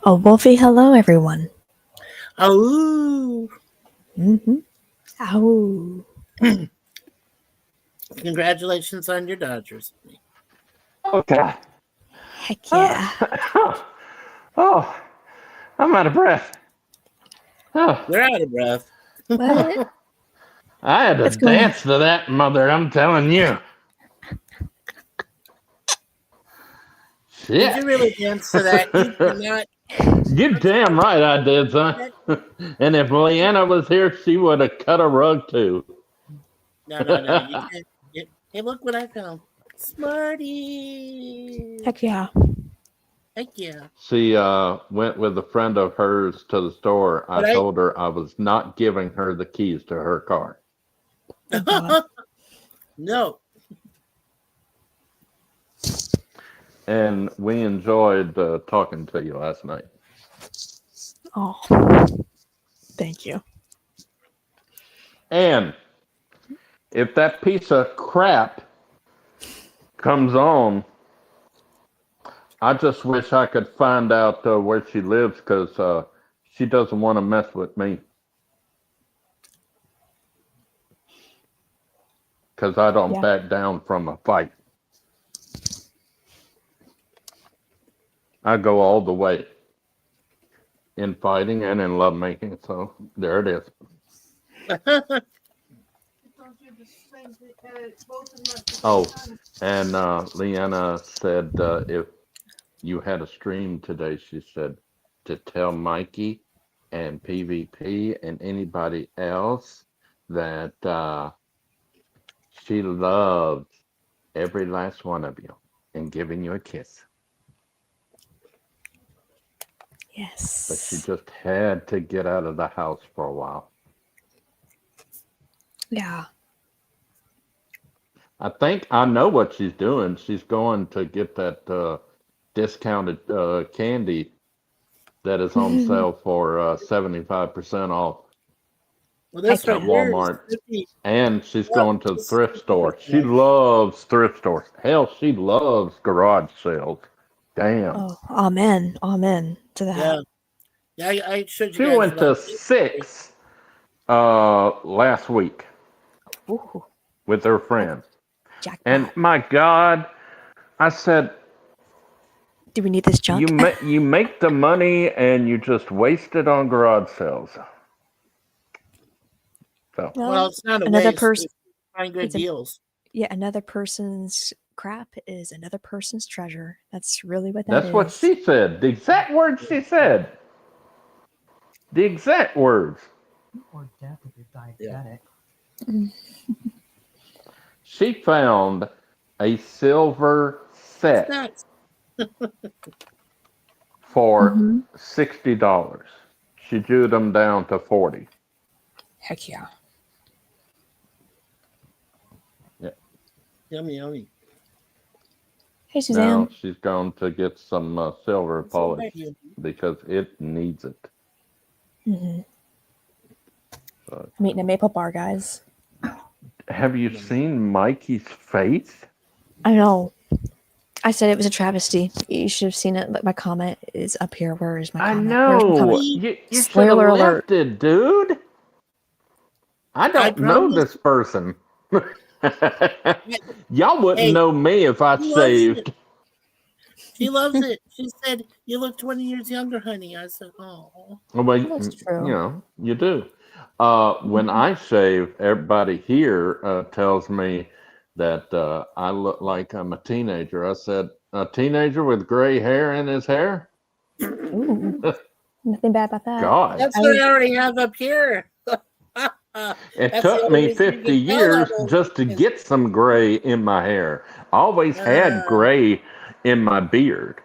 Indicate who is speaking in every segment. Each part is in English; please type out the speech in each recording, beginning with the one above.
Speaker 1: Oh, Wolfie, hello, everyone.
Speaker 2: Oh.
Speaker 1: Oh.
Speaker 2: Congratulations on your Dodgers.
Speaker 3: Okay.
Speaker 1: Heck yeah.
Speaker 3: Oh, I'm out of breath. Oh,
Speaker 2: You're out of breath.
Speaker 1: What?
Speaker 3: I had to
Speaker 1: What's going on?
Speaker 3: dance to that, mother. I'm telling you.
Speaker 2: Did
Speaker 3: Shit.
Speaker 2: you really dance to that? You did not.
Speaker 3: You damn right I did, son. And if Leanna was here, she would have cut a rug too.
Speaker 2: No. You can't. Hey, look what I found. Smarty.
Speaker 1: Heck yeah.
Speaker 2: Heck yeah.
Speaker 3: She went with a friend of hers to the store. I
Speaker 2: But
Speaker 3: told her I was not giving her the keys to her car.
Speaker 1: Oh, God.
Speaker 2: No.
Speaker 3: And we enjoyed talking to you last night.
Speaker 1: Oh. Thank you.
Speaker 3: And if that piece of crap comes on, I just wish I could find out where she lives because she doesn't want to mess with me. Because I don't back down from a fight. I go all the way in fighting and in lovemaking. So there it is. Oh, and Leanna said if you had a stream today, she said to tell Mikey and PvP and anybody else that she loves every last one of you and giving you a kiss.
Speaker 1: Yes.
Speaker 3: But she just had to get out of the house for a while.
Speaker 1: Yeah.
Speaker 3: I think I know what she's doing. She's going to get that discounted candy that is on sale for 75% off
Speaker 2: Well,
Speaker 1: Heck
Speaker 2: this
Speaker 3: at
Speaker 2: right
Speaker 1: yeah.
Speaker 2: here is
Speaker 3: Walmart.
Speaker 2: 50.
Speaker 3: And she's
Speaker 2: Well,
Speaker 3: going to the
Speaker 2: this is
Speaker 3: thrift store. She
Speaker 2: 50%.
Speaker 3: loves thrift stores. Hell, she loves garage sales. Damn.
Speaker 1: Oh, amen. Amen to
Speaker 2: Yeah.
Speaker 1: that.
Speaker 2: Yeah, I showed you
Speaker 3: She
Speaker 2: guys
Speaker 3: went to
Speaker 2: about
Speaker 3: six last week
Speaker 1: Ooh,
Speaker 3: with her friend. And
Speaker 1: jackpot.
Speaker 3: my God, I said,
Speaker 1: Do we need this junk?
Speaker 3: you make the money and you just waste it on garage sales. So
Speaker 2: Well,
Speaker 1: Well,
Speaker 2: it's not a
Speaker 1: another
Speaker 2: waste.
Speaker 1: person.
Speaker 2: It's find good
Speaker 1: It's a
Speaker 2: deals.
Speaker 1: yeah. Another person's crap is another person's treasure. That's really what that
Speaker 3: that's what
Speaker 1: is.
Speaker 3: she said. The exact words she said. The exact words.
Speaker 4: Or death if you're
Speaker 2: Yeah.
Speaker 4: diabetic.
Speaker 3: She found a silver
Speaker 2: What's
Speaker 3: set
Speaker 2: that?
Speaker 3: for
Speaker 1: Mm-hmm.
Speaker 3: $60. She drew them down to 40.
Speaker 1: Heck yeah.
Speaker 3: Yeah.
Speaker 2: Yummy, yummy.
Speaker 1: Hey,
Speaker 3: Now
Speaker 1: Suzanne.
Speaker 3: she's going to get some silver
Speaker 2: What's all
Speaker 3: polish
Speaker 2: right here?
Speaker 3: because it needs it.
Speaker 1: Mm-hmm.
Speaker 3: But,
Speaker 1: I'm eating a maple bar, guys.
Speaker 3: have you seen Mikey's face?
Speaker 1: I know. I said it was a travesty. You should have seen it, but my comment is up here. Where is my
Speaker 3: I
Speaker 1: comment? Where's my
Speaker 3: know.
Speaker 1: comment?
Speaker 2: See?
Speaker 3: You should have
Speaker 1: Spoiler alert.
Speaker 3: left it, dude. I
Speaker 2: I
Speaker 3: don't know
Speaker 2: promise.
Speaker 3: this person. Y'all wouldn't
Speaker 2: Hey,
Speaker 3: know me if I
Speaker 2: she loves it.
Speaker 3: shaved.
Speaker 2: She loves it. She said, "You look 20 years younger, honey." I said, "Oh."
Speaker 3: Well,
Speaker 1: That's
Speaker 3: you
Speaker 1: true.
Speaker 3: know, you do. When I shave, everybody here tells me that I look like I'm a teenager. I said, a teenager with gray hair in his hair?
Speaker 1: Ooh, nothing bad about that.
Speaker 3: God.
Speaker 2: That's
Speaker 1: I
Speaker 2: what
Speaker 1: would.
Speaker 2: I already have up here.
Speaker 3: It
Speaker 2: That's the
Speaker 3: took
Speaker 2: only
Speaker 3: me
Speaker 2: reason you
Speaker 3: 50
Speaker 2: can tell I'm
Speaker 3: years
Speaker 2: old.
Speaker 3: just to
Speaker 2: Is,
Speaker 3: get some gray in my hair. I always had
Speaker 2: uh,
Speaker 3: gray in my beard,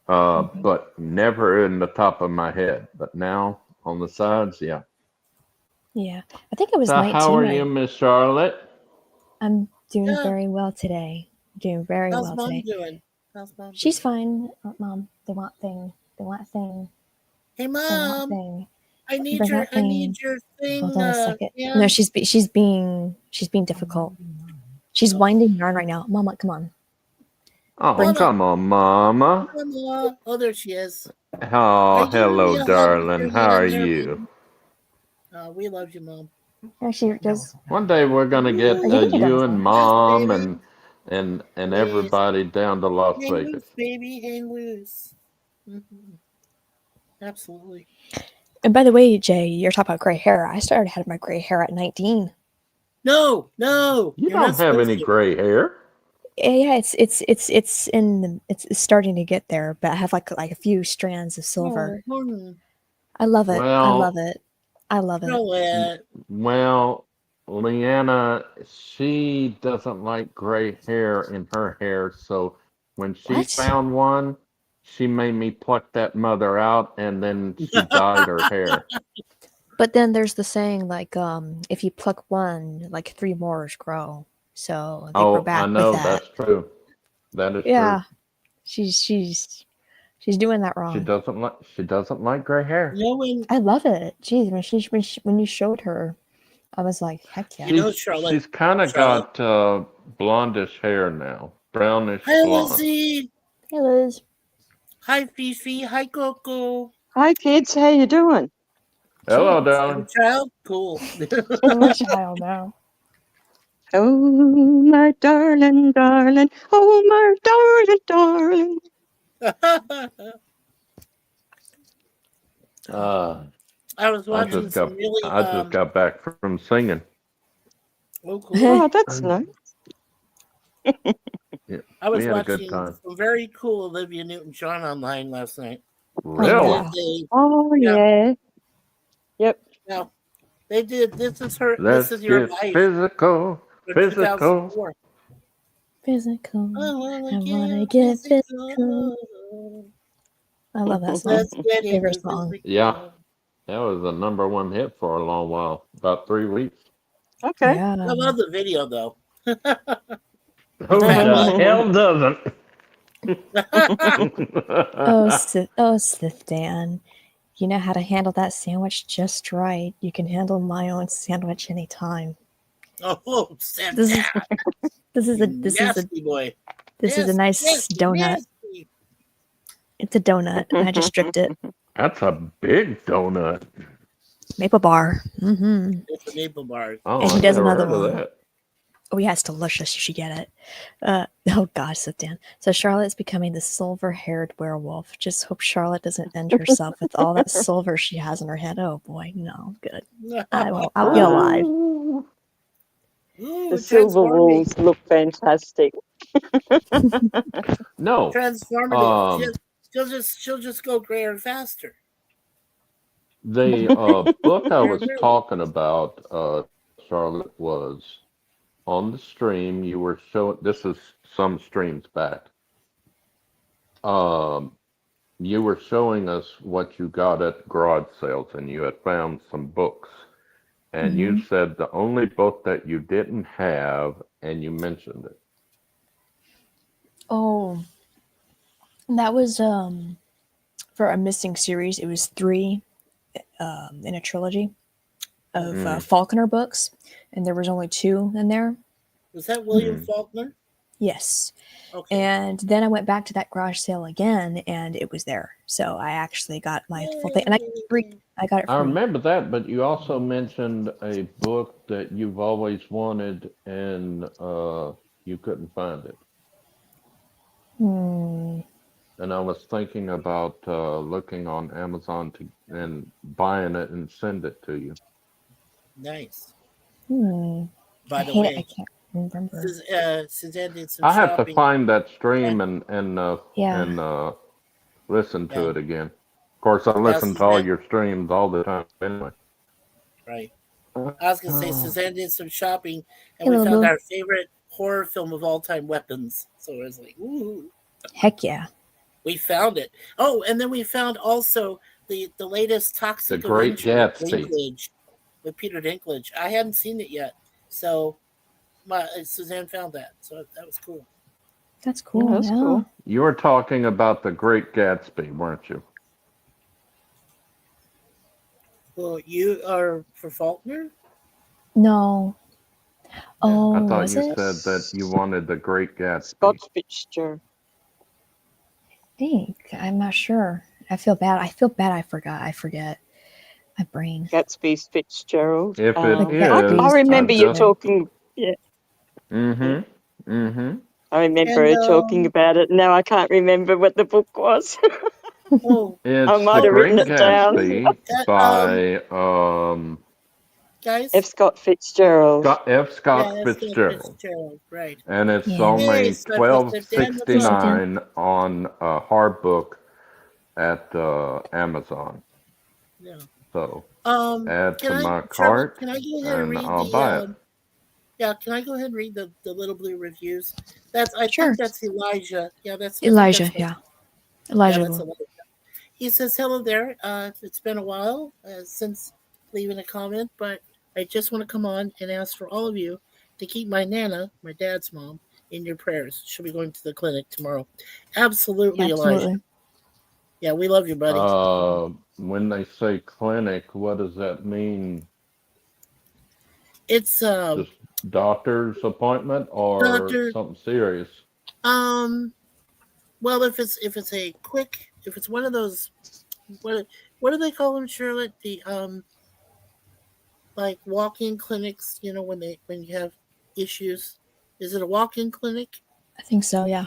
Speaker 1: Mhm.
Speaker 3: but never in the top of my head. But now on the sides, yeah.
Speaker 1: Yeah, I think I was
Speaker 3: So how
Speaker 1: 19.
Speaker 3: are you, Miss Charlotte?
Speaker 1: I'm doing
Speaker 2: yeah.
Speaker 1: very well today. Doing very
Speaker 2: How's
Speaker 1: well
Speaker 2: mom
Speaker 1: today.
Speaker 2: doing? How's mom
Speaker 1: She's
Speaker 2: doing?
Speaker 1: fine. Mom, they want thing. They want thing.
Speaker 2: Hey,
Speaker 1: They want
Speaker 2: mom.
Speaker 1: thing.
Speaker 2: I need
Speaker 1: Bring
Speaker 2: your.
Speaker 1: that
Speaker 2: I need
Speaker 1: thing.
Speaker 2: your
Speaker 1: Hold
Speaker 2: thing.
Speaker 1: on a second. No,
Speaker 2: Can.
Speaker 1: she's being difficult. She's
Speaker 2: Oh,
Speaker 1: winding yarn right now. Mama, come on.
Speaker 3: Oh,
Speaker 1: Bring.
Speaker 2: mama,
Speaker 3: come on, Mama.
Speaker 2: mama. Oh, there she is. Are
Speaker 3: Oh,
Speaker 2: you giving
Speaker 3: hello,
Speaker 2: me a hug before
Speaker 3: darling.
Speaker 2: you
Speaker 3: How
Speaker 2: get
Speaker 3: are
Speaker 2: in there,
Speaker 3: you?
Speaker 2: baby? We love you, mom.
Speaker 1: There she goes.
Speaker 3: One day we're gonna
Speaker 1: Are
Speaker 3: get
Speaker 1: you
Speaker 2: Ooh,
Speaker 1: gonna go?
Speaker 3: you and
Speaker 2: yes,
Speaker 3: Mom
Speaker 2: baby.
Speaker 3: and
Speaker 2: Yes.
Speaker 3: everybody down to Las
Speaker 2: Hang
Speaker 3: Vegas.
Speaker 2: loose, baby. Hang loose. Absolutely.
Speaker 1: And by the way, Jay, you're talking about gray hair. I started having my gray hair at 19.
Speaker 2: No, no,
Speaker 3: You
Speaker 2: you're not
Speaker 3: don't have
Speaker 2: supposed
Speaker 3: any
Speaker 2: to.
Speaker 3: gray hair.
Speaker 1: Yeah, it's starting to get there, but I have like a few strands of silver.
Speaker 2: Oh,
Speaker 1: I love it. I love
Speaker 3: Well,
Speaker 1: it. I love it.
Speaker 2: throw it.
Speaker 3: well, Leanna, she doesn't like gray hair in her hair, so when she
Speaker 1: What?
Speaker 3: found one, she made me pluck that mother out, and then she dyed her hair.
Speaker 1: But then there's the saying like if you pluck one, like three more grow. So they grow
Speaker 3: Oh, I
Speaker 1: back with
Speaker 3: know
Speaker 1: that.
Speaker 3: that's true. That is true.
Speaker 1: Yeah. She's doing that wrong.
Speaker 3: She doesn't like gray hair.
Speaker 2: You know when
Speaker 1: I love it. Jeez, when you showed her, I was like, heck yeah.
Speaker 2: you know
Speaker 3: She's
Speaker 2: Charlotte.
Speaker 3: she's kind of
Speaker 2: Charlotte.
Speaker 3: got blondish hair now, brownish
Speaker 2: Hi,
Speaker 3: blonde.
Speaker 2: Lizzie.
Speaker 1: Hey Liz.
Speaker 2: Hi, Fifi. Hi, Coco.
Speaker 5: Hi kids, how you doing?
Speaker 3: Hello,
Speaker 2: Oh, you have
Speaker 3: darling.
Speaker 2: a child? Cool.
Speaker 1: I'm a child now.
Speaker 5: Oh my darling, darling, oh my darling, darling.
Speaker 2: I was
Speaker 3: I
Speaker 2: watching
Speaker 3: just
Speaker 2: some
Speaker 3: got
Speaker 2: really
Speaker 3: I just got back from singing.
Speaker 2: oh cool.
Speaker 5: Oh, that's nice.
Speaker 3: Yeah,
Speaker 2: I
Speaker 3: we
Speaker 2: was
Speaker 3: had a good
Speaker 2: watching
Speaker 3: time.
Speaker 2: some very cool Olivia Newton-John online last night.
Speaker 1: Oh
Speaker 2: They
Speaker 3: Really?
Speaker 2: did
Speaker 1: wow.
Speaker 2: a
Speaker 5: Oh
Speaker 2: yeah,
Speaker 5: yeah. Yep.
Speaker 2: yeah. They did this
Speaker 3: Let's
Speaker 2: is your
Speaker 3: get
Speaker 2: life
Speaker 3: physical,
Speaker 2: for
Speaker 3: physical.
Speaker 2: 2004.
Speaker 1: Physical.
Speaker 2: I
Speaker 1: I
Speaker 2: wanna
Speaker 1: wanna
Speaker 2: get
Speaker 1: get physical.
Speaker 2: physical.
Speaker 1: I love that song.
Speaker 2: Let's get
Speaker 1: Favorite
Speaker 2: into
Speaker 1: song.
Speaker 3: Yeah,
Speaker 2: physical.
Speaker 3: that was a #1 hit for a long while, about 3 weeks.
Speaker 5: Okay.
Speaker 1: Yeah.
Speaker 2: I love the video though.
Speaker 3: Who
Speaker 2: Fat
Speaker 3: the
Speaker 2: butt.
Speaker 3: hell doesn't?
Speaker 1: Oh, Sith Dan. You know how to handle that sandwich just right. You can handle my own sandwich anytime.
Speaker 2: Oh, Sam
Speaker 1: This is
Speaker 2: Dad,
Speaker 1: this is
Speaker 2: you
Speaker 1: a this is a
Speaker 2: nasty boy.
Speaker 1: this is a
Speaker 2: Nasty,
Speaker 1: nice
Speaker 2: nasty,
Speaker 1: donut.
Speaker 2: nasty.
Speaker 1: It's a donut. I just stripped it.
Speaker 3: That's a big donut.
Speaker 1: Maple bar. Mm-hmm.
Speaker 2: It's a maple bar.
Speaker 3: Oh,
Speaker 1: And he
Speaker 3: I've
Speaker 1: does
Speaker 3: never
Speaker 1: another
Speaker 3: heard of
Speaker 1: one.
Speaker 3: that.
Speaker 1: Oh yeah, it's delicious. You should get it. Oh gosh, sit down. So Charlotte's becoming the silver-haired werewolf. Just hope Charlotte doesn't end herself with all that silver she has in her head. Oh boy, no, good. I'll be alive.
Speaker 2: Ooh,
Speaker 5: The silver
Speaker 2: transforming.
Speaker 5: walls look fantastic.
Speaker 3: No.
Speaker 2: Transformative.
Speaker 3: Um,
Speaker 2: She'll just go grayer faster.
Speaker 3: the book I was talking about, Charlotte, was on the stream. You were showing. This is some streams back. Um, you were showing us what you got at garage sales, and you had found some books. And you said the only book that you didn't have, and you mentioned it.
Speaker 1: Oh, that was for a missing series. It was 3 in a trilogy of Faulkner books, and there was only 2 in there.
Speaker 2: Was that William Faulkner?
Speaker 1: Yes.
Speaker 2: Okay.
Speaker 1: And then I went back to that garage sale again, and it was there. So I actually got my full thing, and I got it free. I got it free.
Speaker 3: I remember that, but you also mentioned a book that you've always wanted, and you couldn't find it. And I was thinking about looking on Amazon and buying it and send it to you.
Speaker 2: Nice.
Speaker 1: I
Speaker 2: By the
Speaker 1: hate it. I
Speaker 2: way,
Speaker 1: can't remember.
Speaker 2: Suzanne did some
Speaker 3: I have to
Speaker 2: shopping.
Speaker 3: find that stream and listen to
Speaker 2: Yeah.
Speaker 3: it again. Of course, I listen to all
Speaker 2: Suzanne.
Speaker 3: your streams all the time anyway.
Speaker 2: Right. I was gonna say Suzanne did some shopping, and
Speaker 1: Hey,
Speaker 2: we
Speaker 1: little
Speaker 2: found
Speaker 1: boo.
Speaker 2: our favorite horror film of all time, Weapons. So it was like, ooh,
Speaker 1: Heck yeah.
Speaker 2: we found it. Oh, and then we found also the latest Toxic
Speaker 3: The Great
Speaker 2: Avenger with
Speaker 3: Gatsby.
Speaker 2: Dinklage, with Peter Dinklage. I hadn't seen it yet, so Suzanne found that, so that was cool.
Speaker 1: That's cool.
Speaker 5: That's
Speaker 1: yeah.
Speaker 5: cool.
Speaker 3: You were talking about The Great Gatsby, weren't you?
Speaker 2: Well, you are for Faulkner?
Speaker 1: No. Oh,
Speaker 3: I thought
Speaker 1: was
Speaker 3: you
Speaker 1: it?
Speaker 3: said that you wanted The Great Gatsby.
Speaker 5: Scott Fitzgerald.
Speaker 1: I think. I'm not sure. I feel bad. I forgot. I forget. My brain.
Speaker 5: Gatsby's Fitzgerald.
Speaker 3: If it
Speaker 1: Gatsby's
Speaker 3: is,
Speaker 5: I remember you
Speaker 3: just...
Speaker 5: talking. Yeah, I remember her talking about it. Now I can't remember what the book was.
Speaker 2: Oh,
Speaker 3: It's
Speaker 5: I might
Speaker 3: The
Speaker 5: have written
Speaker 3: Great
Speaker 5: it down.
Speaker 3: Gatsby by
Speaker 2: guys.
Speaker 5: F. Scott Fitzgerald.
Speaker 3: Scott
Speaker 2: Yeah,
Speaker 3: Fitzgerald.
Speaker 2: right.
Speaker 3: And it's
Speaker 1: Yeah.
Speaker 3: only
Speaker 2: Hey, Scott Fitzgerald,
Speaker 3: $12.69 on a hard book at Amazon.
Speaker 2: Yeah.
Speaker 3: So
Speaker 2: Can
Speaker 3: add to
Speaker 2: I,
Speaker 3: my
Speaker 2: Charlotte,
Speaker 3: cart,
Speaker 2: can I go ahead and
Speaker 3: and
Speaker 2: read
Speaker 3: I'll buy it.
Speaker 2: Yeah, can I go ahead and read the Little Blue reviews? I
Speaker 1: Sure.
Speaker 2: think that's Elijah. Yeah, that's
Speaker 1: Elijah.
Speaker 2: I think that's
Speaker 1: Yeah. Elijah.
Speaker 2: Yeah, that's Elijah. He says, "Hello there. It's been a while since leaving a comment, but I just want to come on and ask for all of you to keep my Nana, my dad's mom, in your prayers. She'll be going to the clinic tomorrow." Absolutely,
Speaker 1: Absolutely.
Speaker 2: Elijah. Yeah, we love you, buddy.
Speaker 3: When they say clinic, what does that mean?
Speaker 2: It's
Speaker 3: Just doctor's appointment or
Speaker 2: Doctor-
Speaker 3: something serious?
Speaker 2: well, if it's one of those, what do they call them, Charlotte? The like walk-in clinics. You know, when you have issues, is it a walk-in clinic?
Speaker 1: I think so. Yeah.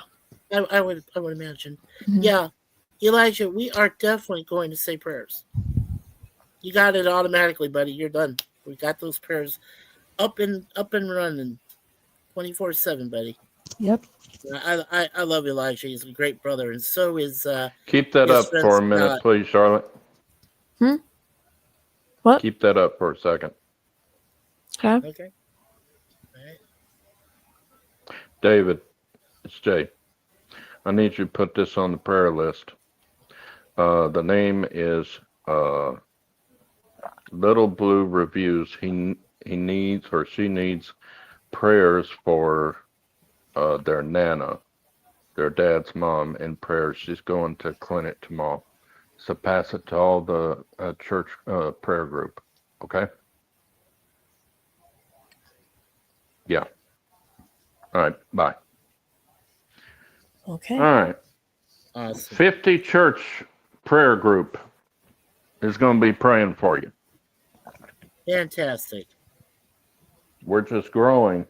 Speaker 2: I would imagine.
Speaker 1: Mhm.
Speaker 2: Yeah, Elijah, we are definitely going to say prayers. You got it automatically, buddy. You're done. We got those prayers up and running, 24/7, buddy.
Speaker 1: Yep.
Speaker 2: I love Elijah. He's a great brother, and so is
Speaker 3: Keep that
Speaker 2: his
Speaker 3: up
Speaker 2: friend
Speaker 3: for a minute,
Speaker 2: Scott.
Speaker 3: please, Charlotte.
Speaker 1: What?
Speaker 3: Keep that up for a second.
Speaker 1: Okay.
Speaker 2: Okay. All right.
Speaker 3: David, it's Jay. I need you to put this on the prayer list. The name is Little Blue Reviews. he needs or she needs prayers for their Nana, their dad's mom, in prayers. She's going to clinic tomorrow. So pass it to all the church prayer group. Okay? Yeah. All right. Bye.
Speaker 1: Okay.
Speaker 3: All right.
Speaker 2: Awesome.
Speaker 3: 50 church prayer group is going to be praying for you.
Speaker 2: Fantastic.
Speaker 3: We're just growing.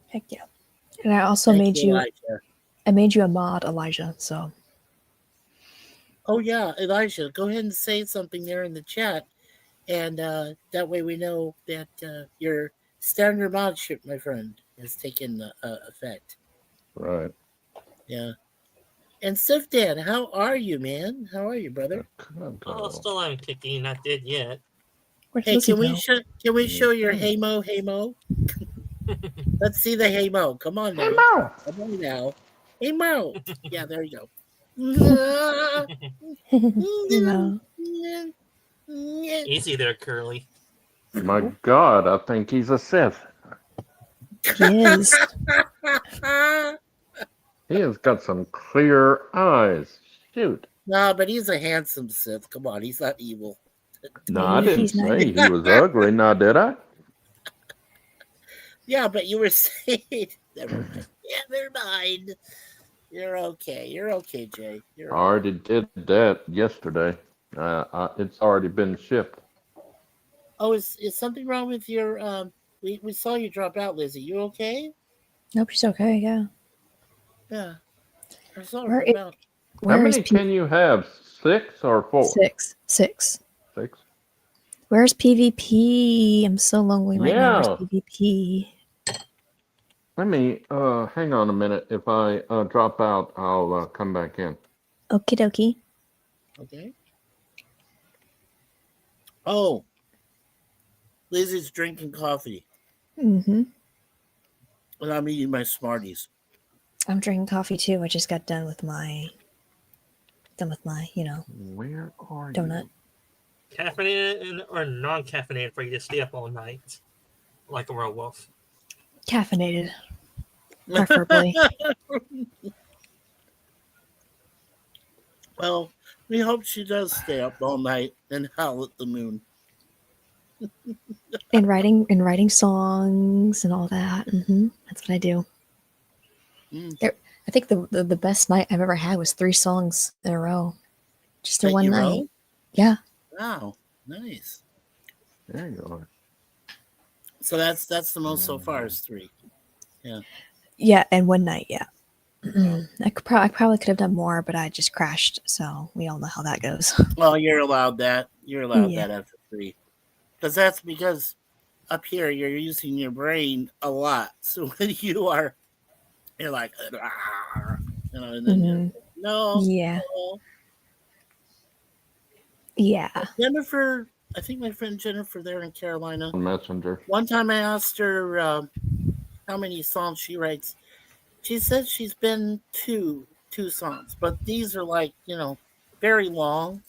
Speaker 1: Heck yeah. And I also
Speaker 2: Thank
Speaker 1: made you.
Speaker 2: Elijah.
Speaker 1: I made you a mod, Elijah. So.
Speaker 2: Oh yeah, Elijah, go ahead and say something there in the chat, and that way we know that your standard modship, my friend, has taken effect.
Speaker 3: Right.
Speaker 2: Yeah. And Sifdan, how are you, man? How are you, brother?
Speaker 6: Oh, still I'm kicking, not dead yet.
Speaker 1: Where's
Speaker 2: Hey,
Speaker 1: Lizzie
Speaker 2: can we
Speaker 1: go?
Speaker 2: show your hey mo? Let's see the hey mo. Come on now. Come on now. Hey mo. Yeah, there you go.
Speaker 1: No.
Speaker 6: Easy there, Curly.
Speaker 3: My God, I think he's a Sith.
Speaker 1: He is.
Speaker 3: He has got some clear eyes. Shoot.
Speaker 2: No, but he's a handsome Sith. Come on, he's not evil.
Speaker 3: No, I didn't
Speaker 1: He's not.
Speaker 3: say he was ugly. Now, did I?
Speaker 2: Yeah, but you were saying never mind. You're okay. You're okay, Jay.
Speaker 3: I
Speaker 2: You're
Speaker 3: already did that yesterday. It's already been shipped.
Speaker 2: Oh, is something wrong with your we saw you drop out, Lizzie. You okay?
Speaker 1: Nope, she's okay. Yeah.
Speaker 2: Yeah. I saw her
Speaker 1: Where
Speaker 2: drop
Speaker 1: it?
Speaker 2: out.
Speaker 3: How
Speaker 1: Where is
Speaker 3: many can you have? 6 or 4?
Speaker 1: Six? 6.
Speaker 3: 6?
Speaker 1: Where's PvP? I'm so lonely right now. Where's
Speaker 3: Yeah.
Speaker 1: PvP?
Speaker 3: Let me hang on a minute. If I drop out, I'll come back in.
Speaker 1: Okie dokie.
Speaker 2: Okay. Oh. Lizzie's drinking coffee.
Speaker 1: Mm-hmm.
Speaker 2: And I'm eating my Smarties.
Speaker 1: I'm drinking coffee too. I just got done with my,
Speaker 3: Where are
Speaker 1: donut.
Speaker 6: Caffeinated or non-caffeinated for you to stay up all night, like a werewolf.
Speaker 1: Caffeinated, preferably.
Speaker 2: Well, we hope she does stay up all night and howl at the moon.
Speaker 1: and writing songs and all that. That's what I do.
Speaker 2: Mm.
Speaker 1: I think the best night I've ever had was 3 songs in a row, just in
Speaker 2: That
Speaker 1: one
Speaker 2: you
Speaker 1: night.
Speaker 2: wrote?
Speaker 1: Yeah.
Speaker 2: Wow. Nice.
Speaker 3: There you are.
Speaker 2: So that's the most so far is 3.
Speaker 1: Yeah, and one night. Yeah.
Speaker 2: Wow.
Speaker 1: I probably could have done more, but I just crashed. So we all know how that goes.
Speaker 2: Well, you're allowed that. You're allowed
Speaker 1: Yeah.
Speaker 2: that after 3. Because up here you're using your brain a lot. So when you're like, and then you're no.
Speaker 1: Yeah.
Speaker 2: No.
Speaker 1: Yeah.
Speaker 2: Jennifer, I think my friend Jennifer there in Carolina.
Speaker 3: Messenger.
Speaker 2: One time I asked her how many songs she writes. She said she's been two songs, but these are like very long.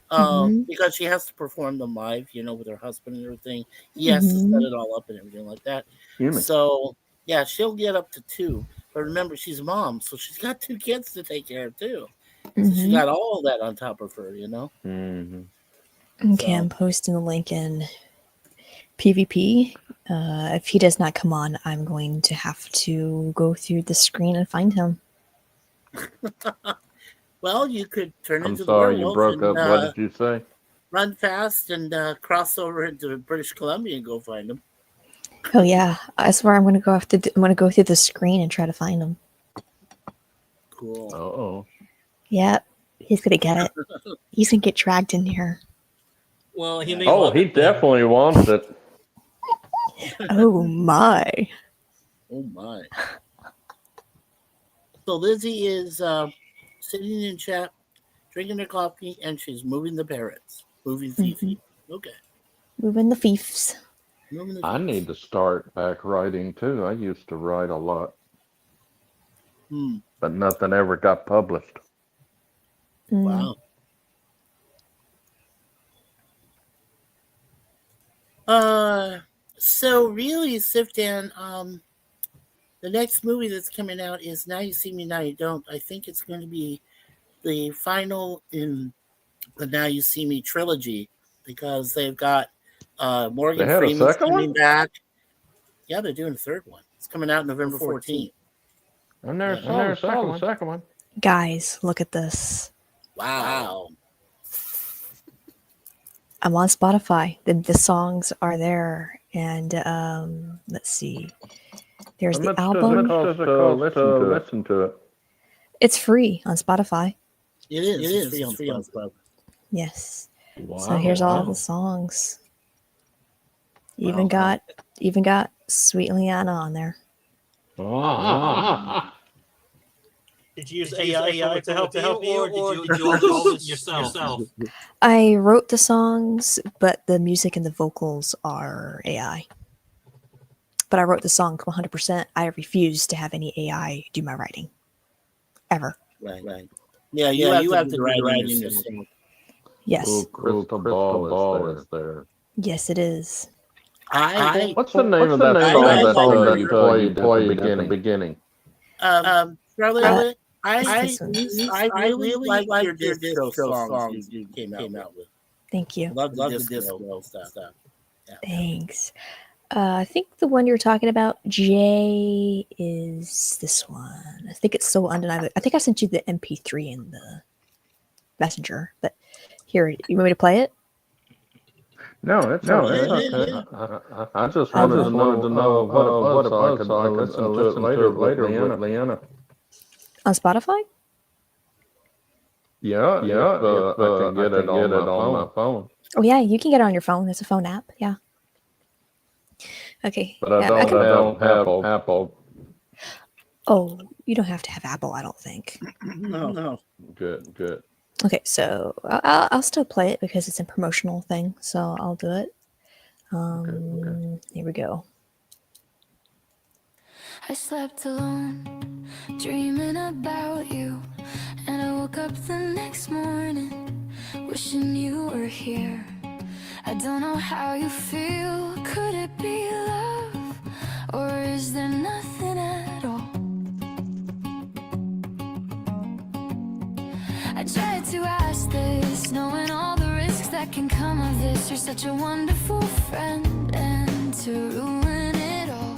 Speaker 2: Because she has to perform them live, with her husband and everything. He has to set it all up and everything like that.
Speaker 3: Human.
Speaker 2: So yeah, she'll get up to 2. But remember, she's a mom, so she's got 2 kids to take care of too. So she got all that on top of her,
Speaker 3: Mm-hmm.
Speaker 1: Okay, I'm posting the link in PvP. If he does not come on, I'm going to have to go through the screen and find him.
Speaker 2: Well, you could turn
Speaker 3: I'm
Speaker 2: into the
Speaker 3: sorry you
Speaker 2: werewolf
Speaker 3: broke
Speaker 2: and
Speaker 3: up. What did you say?
Speaker 2: run fast and cross over into British Columbia and go find him.
Speaker 1: Oh yeah, I swear I'm going to go I'm going to go through the screen and try to find him.
Speaker 2: Cool.
Speaker 3: Uh-oh.
Speaker 1: Yep, he's going to get it. He's going to get dragged in here.
Speaker 6: Well, he may
Speaker 3: Oh,
Speaker 6: love
Speaker 3: he
Speaker 6: it then.
Speaker 3: definitely wants it.
Speaker 1: Oh my.
Speaker 2: Oh my. So Lizzie is sitting in chat, drinking her coffee, and she's moving the parrots. Moving Fifi. Okay.
Speaker 1: Moving the fiefs.
Speaker 2: Moving the
Speaker 3: I need to start back writing too. I used to write a lot, but nothing ever got published.
Speaker 2: Wow. So really, Sifdan, the next movie that's coming out is Now You See Me, Now You Don't. I think it's going to be the final in the Now You See Me trilogy because they've got Morgan
Speaker 3: They had a
Speaker 2: Freeman's
Speaker 3: second
Speaker 2: coming
Speaker 3: one?
Speaker 2: back. Yeah, they're doing a third one. It's coming out November 14th.
Speaker 3: I never
Speaker 2: Yeah.
Speaker 3: saw the second one.
Speaker 1: Guys, look at this.
Speaker 2: Wow.
Speaker 1: I'm on Spotify. The songs are there, and let's see. There's
Speaker 3: How
Speaker 1: the
Speaker 3: much
Speaker 1: album.
Speaker 3: does it cost to listen to it?
Speaker 1: It's free on Spotify.
Speaker 2: It is. It's free on Spotify.
Speaker 1: Yes.
Speaker 3: Wow.
Speaker 1: So here's all the songs. Even got Sweet Liana on there.
Speaker 3: Wow.
Speaker 6: Did you use AI to help you, or did you also it yourself?
Speaker 1: I wrote the songs, but the music and the vocals are AI. But I wrote the song 100%. I refuse to have any AI do my writing. Ever.
Speaker 2: Right. Yeah, you have to do the writing yourself.
Speaker 1: Yes.
Speaker 3: Ooh, Crystal Ball is there.
Speaker 1: Yes, it is.
Speaker 3: What's the name of that song that you played at the beginning?
Speaker 2: Charlotte,
Speaker 1: It's this one.
Speaker 2: I really like your disco songs you came out with.
Speaker 1: Thank you.
Speaker 2: Love the disco stuff. Yeah.
Speaker 1: Thanks. I think the one you're talking about, Jay, is this one. I think it's So Undeniable. I think I sent you the MP3 in the messenger. But here, you want me to play it?
Speaker 3: No, it's okay. I just wanted to know what it was so I could listen to it later with Leanna.
Speaker 1: On Spotify?
Speaker 3: Yeah, if I can get it on my phone.
Speaker 1: Oh, yeah, you can get it on your phone. It's a phone app. Yeah. Okay.
Speaker 3: But I don't have Apple.
Speaker 1: Oh, you don't have to have Apple, I don't think.
Speaker 2: No.
Speaker 3: Good.
Speaker 1: Okay, so I'll still play it because it's a promotional thing, so I'll do it.
Speaker 3: Okay.
Speaker 1: Here we go.
Speaker 7: I slept alone, dreaming about you, and I woke up the next morning, wishing you were here. I don't know how you feel, could it be love, or is there nothing at all? I tried to ask this, knowing all the risks that can come of this. You're such a wonderful friend, and to ruin it all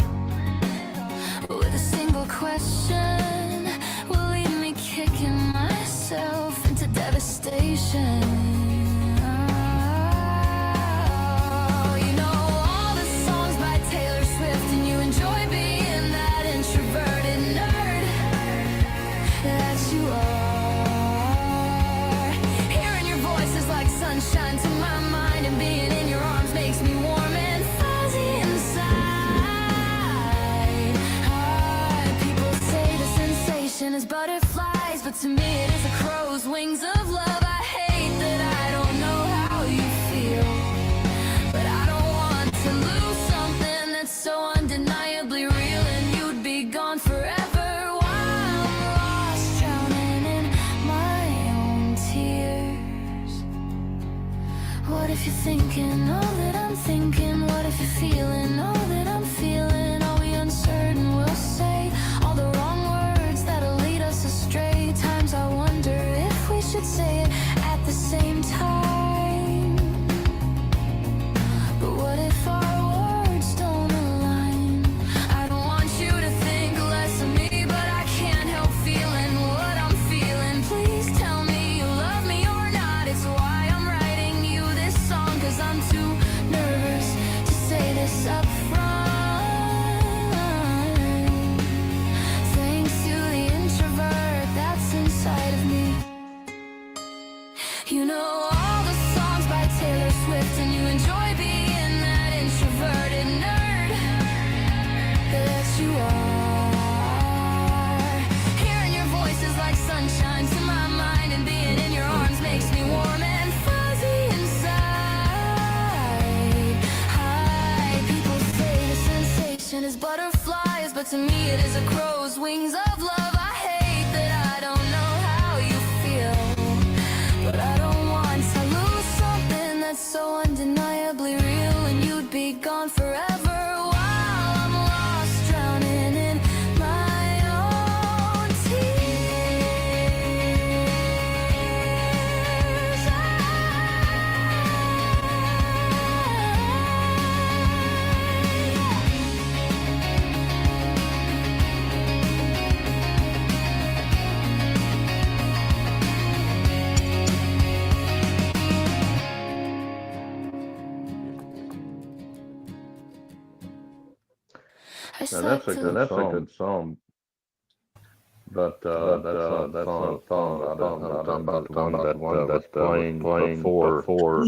Speaker 7: with a single question will leave me kicking myself into devastation. Oh, you know all the songs by Taylor Swift, and you enjoy being that introverted nerd that you are. Hearing your voice is like sunshine to my mind, and being in your arms makes me warm and fuzzy inside. People say the sensation is butterflies, but to me it is a crow's wings of love. I hate that I don't know how you feel, but I don't want to lose something that's so undeniably real, and you'd be gone forever while I'm lost, drowning in my own tears. What if you're thinking all that I'm thinking? What if you're feeling all that I'm feeling? Are we uncertain? We'll say all the wrong words that'll lead us astray. Times I wonder if we should say it at the same time. But what if our words don't align? I don't want you to think less of me, but I can't help feeling what I'm feeling. Please tell me you love me or not. It's why I'm writing you this song, 'cause I'm too nervous to say this up front. Thanks to the introvert that's inside of me. You know all the songs by Taylor Swift, and you enjoy being that introverted nerd that you are. Hearing your voice is like sunshine to my mind, and being in your arms makes me warm and fuzzy inside. Hi, people say the sensation is butterflies, but to me it is a crow's wings of love. I hate that I don't know how you feel, but I don't want to lose something that's so undeniably real, and you'd be forever while I'm lost, drowning in my own tears. I
Speaker 3: Now
Speaker 7: slept
Speaker 3: that's a good song. But that's not a song about the one that was playing before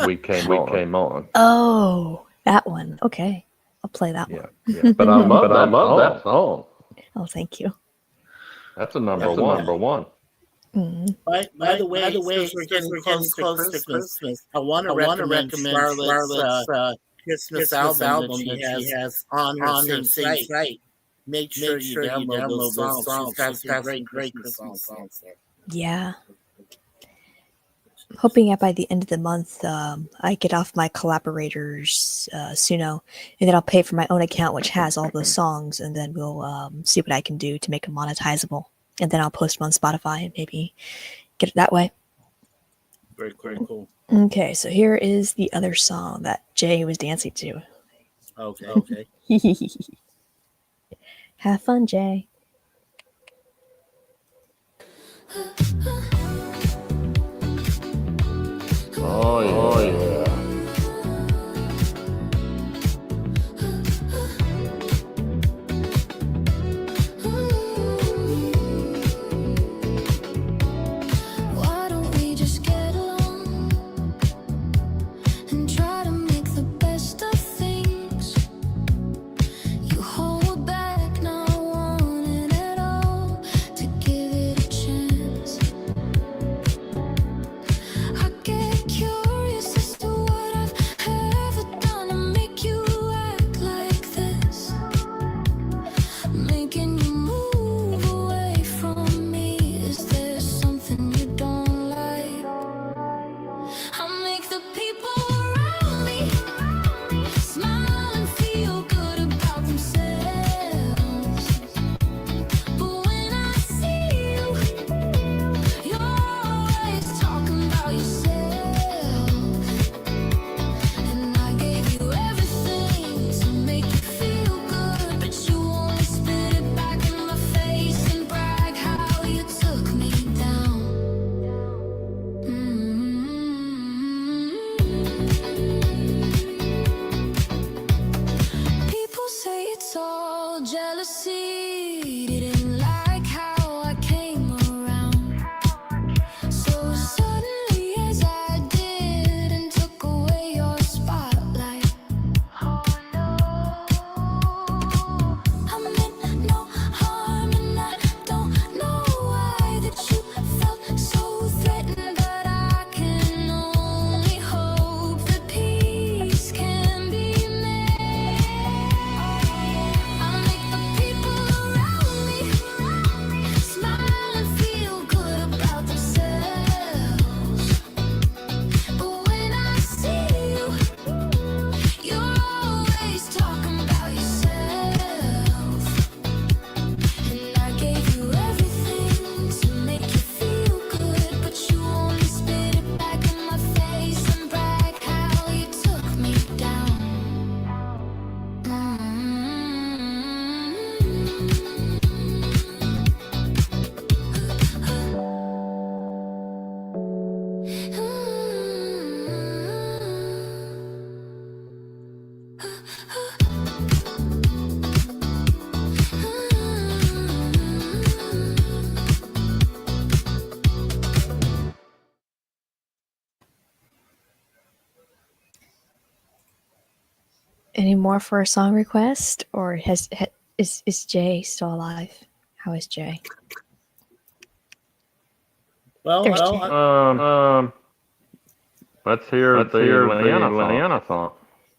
Speaker 3: we came on.
Speaker 1: Oh, that one. Okay. I'll play that one.
Speaker 3: Yeah. But I love that song.
Speaker 1: Oh, thank you.
Speaker 3: That's a number one.
Speaker 1: Mm.
Speaker 2: By the way, since we're getting close to Christmas, I want to recommend Scarlett's Christmas album that she has on her same site. Make sure you download those songs. She's got some great Christmas songs there.
Speaker 1: Yeah. I'm hoping that by the end of the month, I get off my collaborators, Suno, and then I'll pay for my own account, which has all those songs, and then we'll see what I can do to make them monetizable. And then I'll post them on Spotify and maybe get it that way.
Speaker 2: Very cool.
Speaker 1: Okay, so here is the other song that Jay was dancing to.
Speaker 2: Okay.
Speaker 1: Have fun, Jay.
Speaker 3: Oh yeah.
Speaker 7: Why don't we just get along and try to make the best of things? You hold back, not wanting at all to give it a chance. I get curious as to what I've ever done to make you act like this, making you move away from me. Is there something you don't like? I make the people around me smile and feel good about themselves, but when I see you, you're always talking about yourself. And I gave you everything to make you feel good, but you only spit it back in my face and brag how you took me down. People say it's all jealousy. Didn't like how I came around so suddenly as I did and took away your spotlight. Oh no, I meant no harm and I don't know why that you felt so threatened, but I can only hope that peace can be made. I make the people around me smile and feel good about themselves, but when I see you, you're always talking about yourself. And I gave you everything to make you feel good, but you only spit it back in my face and brag how you took me down.
Speaker 1: Any more for a song request, or is Jay still alive? How is Jay?
Speaker 2: Well,
Speaker 1: There's Jay.
Speaker 3: Let's hear the Leanna song.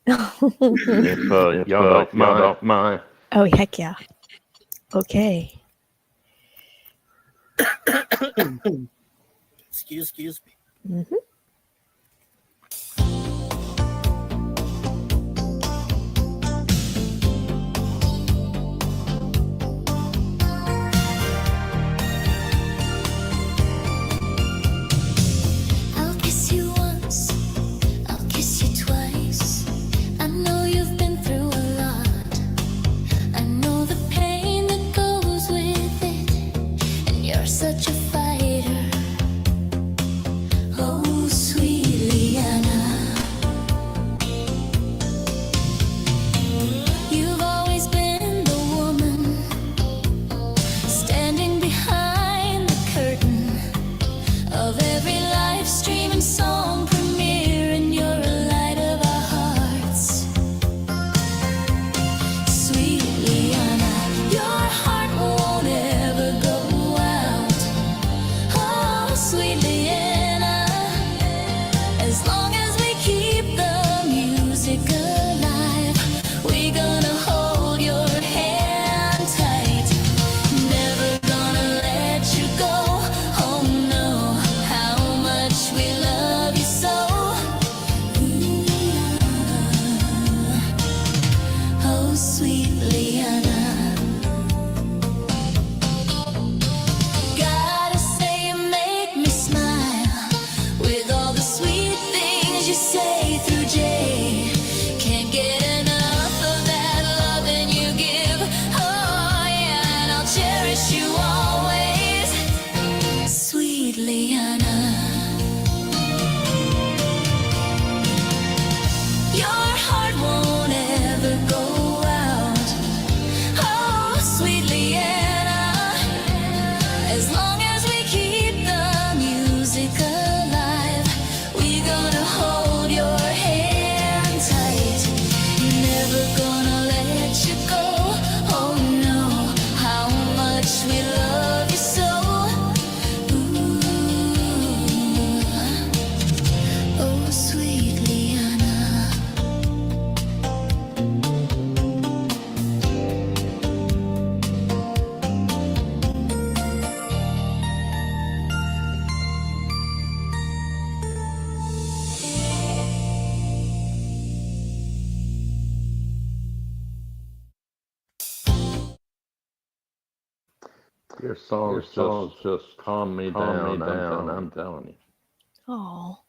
Speaker 3: If y'all don't mind.
Speaker 1: Oh, heck yeah. Okay.
Speaker 2: excuse me.
Speaker 1: Mm-hmm.
Speaker 3: Your songs just calm me down. I'm telling you.
Speaker 1: Oh.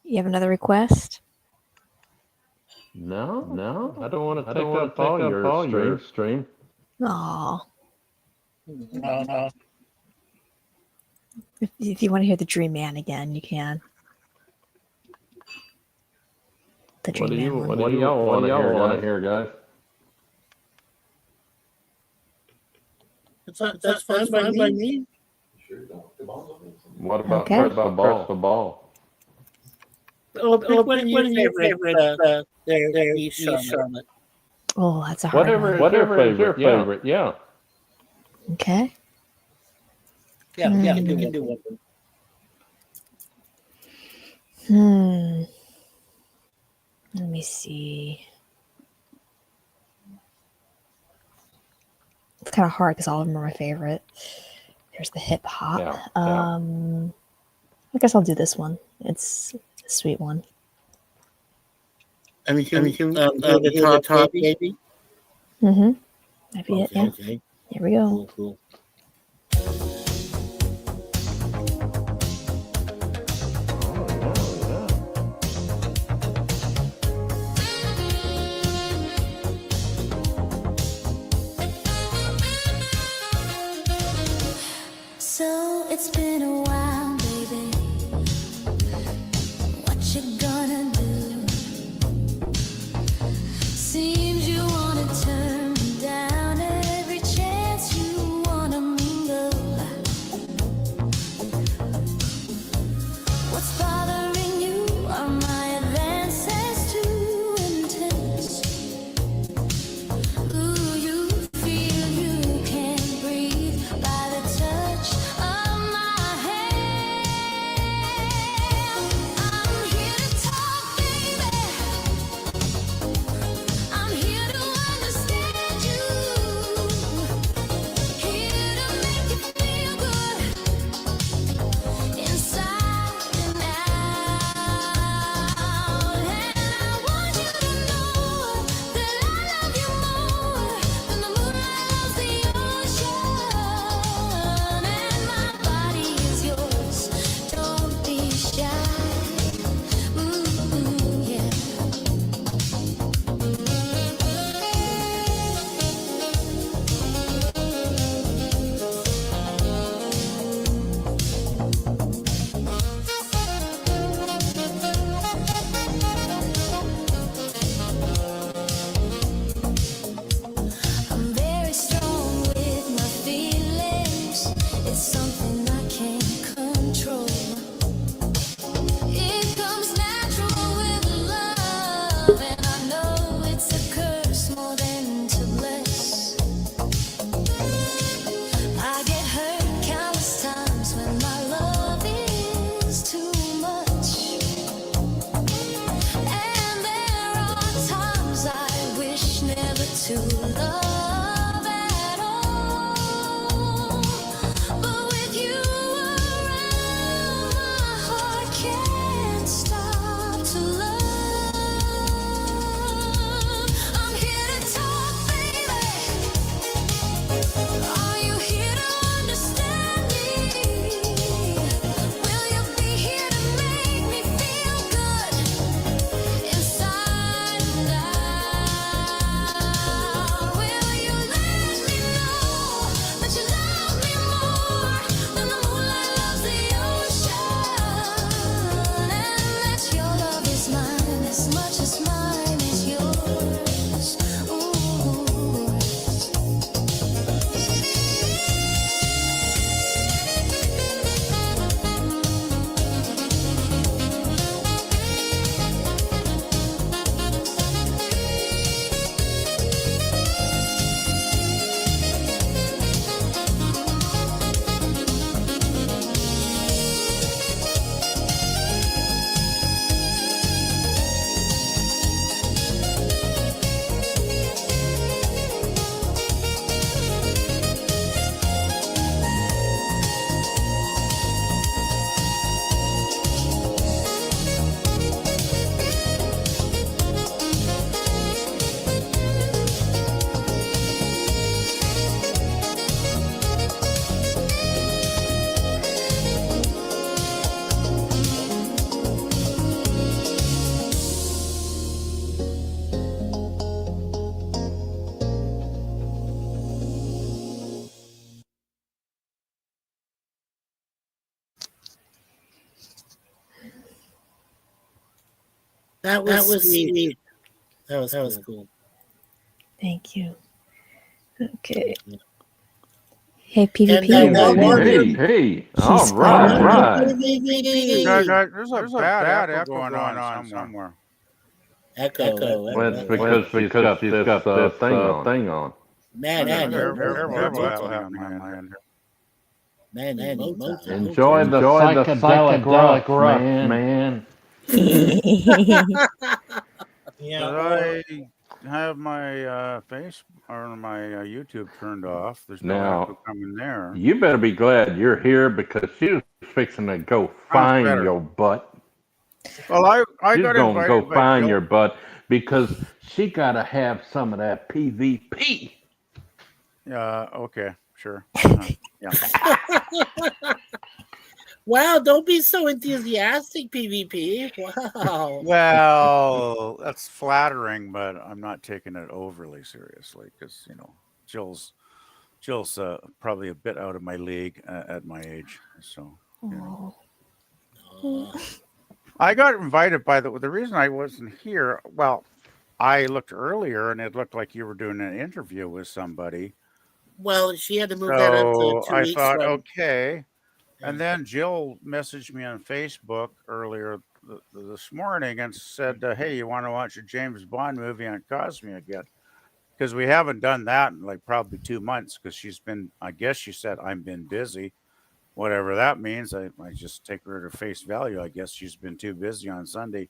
Speaker 1: You have another request?
Speaker 3: No, I don't want to take up all your stream.
Speaker 1: Oh.
Speaker 2: Uh,
Speaker 1: If you want to hear the Dream Man again, you can. The Dream Man one.
Speaker 3: What do y'all want to hear, guys?
Speaker 2: that's fine by me.
Speaker 3: What about
Speaker 1: Okay.
Speaker 3: Press the Ball?
Speaker 2: Oh, pick one of your favorites. There, Charlotte.
Speaker 1: Oh, that's a hard one.
Speaker 3: Whatever is your favorite, yeah.
Speaker 1: Okay.
Speaker 2: Yeah, you can do one.
Speaker 1: Let me see. It's kind of hard because all of them are my favorite. There's the hip hop.
Speaker 3: Yeah.
Speaker 1: I guess I'll do this one. It's a sweet one.
Speaker 2: I mean, the top, maybe?
Speaker 1: Mm-hmm. Might be it, yeah.
Speaker 2: Okay.
Speaker 1: Here we go.
Speaker 2: Cool.
Speaker 7: So it's been a while, baby. What you gonna do? Seems you wanna turn me down every chance you wanna
Speaker 2: That was sweet. That was cool.
Speaker 1: Thank you. Okay. Hey, PvP.
Speaker 2: And
Speaker 3: Hey, all
Speaker 1: He's
Speaker 3: right,
Speaker 1: fine.
Speaker 3: right.
Speaker 8: There's a bad echo going on somewhere.
Speaker 2: Echo.
Speaker 3: Well, it's because she's got this thing on.
Speaker 2: Man,
Speaker 8: Terrible happening on my end.
Speaker 2: Man,
Speaker 3: Enjoy the psychedelic rush, man.
Speaker 6: Yeah.
Speaker 8: I have my face or my YouTube turned off. There's no
Speaker 3: Now,
Speaker 8: echo coming there.
Speaker 3: you better be glad you're here because she was fixing to go find
Speaker 8: better.
Speaker 3: your butt.
Speaker 8: Well, I
Speaker 3: She's
Speaker 8: got
Speaker 3: gonna
Speaker 8: invited
Speaker 3: go
Speaker 8: by
Speaker 3: find
Speaker 8: Jill.
Speaker 3: your butt because she gotta have some of that PvP.
Speaker 8: Okay, sure. Yeah.
Speaker 2: Wow, don't be so enthusiastic, PvP. Wow.
Speaker 8: Well, that's flattering, but I'm not taking it overly seriously because Jill's probably a bit out of my league at my age. So I got invited by the reason I wasn't here. Well, I looked earlier and it looked like you were doing an interview with somebody.
Speaker 2: Well, she had to move that up to
Speaker 8: So
Speaker 2: 2
Speaker 8: I
Speaker 2: weeks.
Speaker 8: thought,
Speaker 2: Right?
Speaker 8: okay. And then Jill messaged me on Facebook earlier this morning and said, "Hey, you want to watch a James Bond movie on Cosme again?" Because we haven't done that in like probably 2 months. Because she's been, I guess she said, "I've been busy," whatever that means. I just take her at her face value. I guess she's been too busy on Sunday.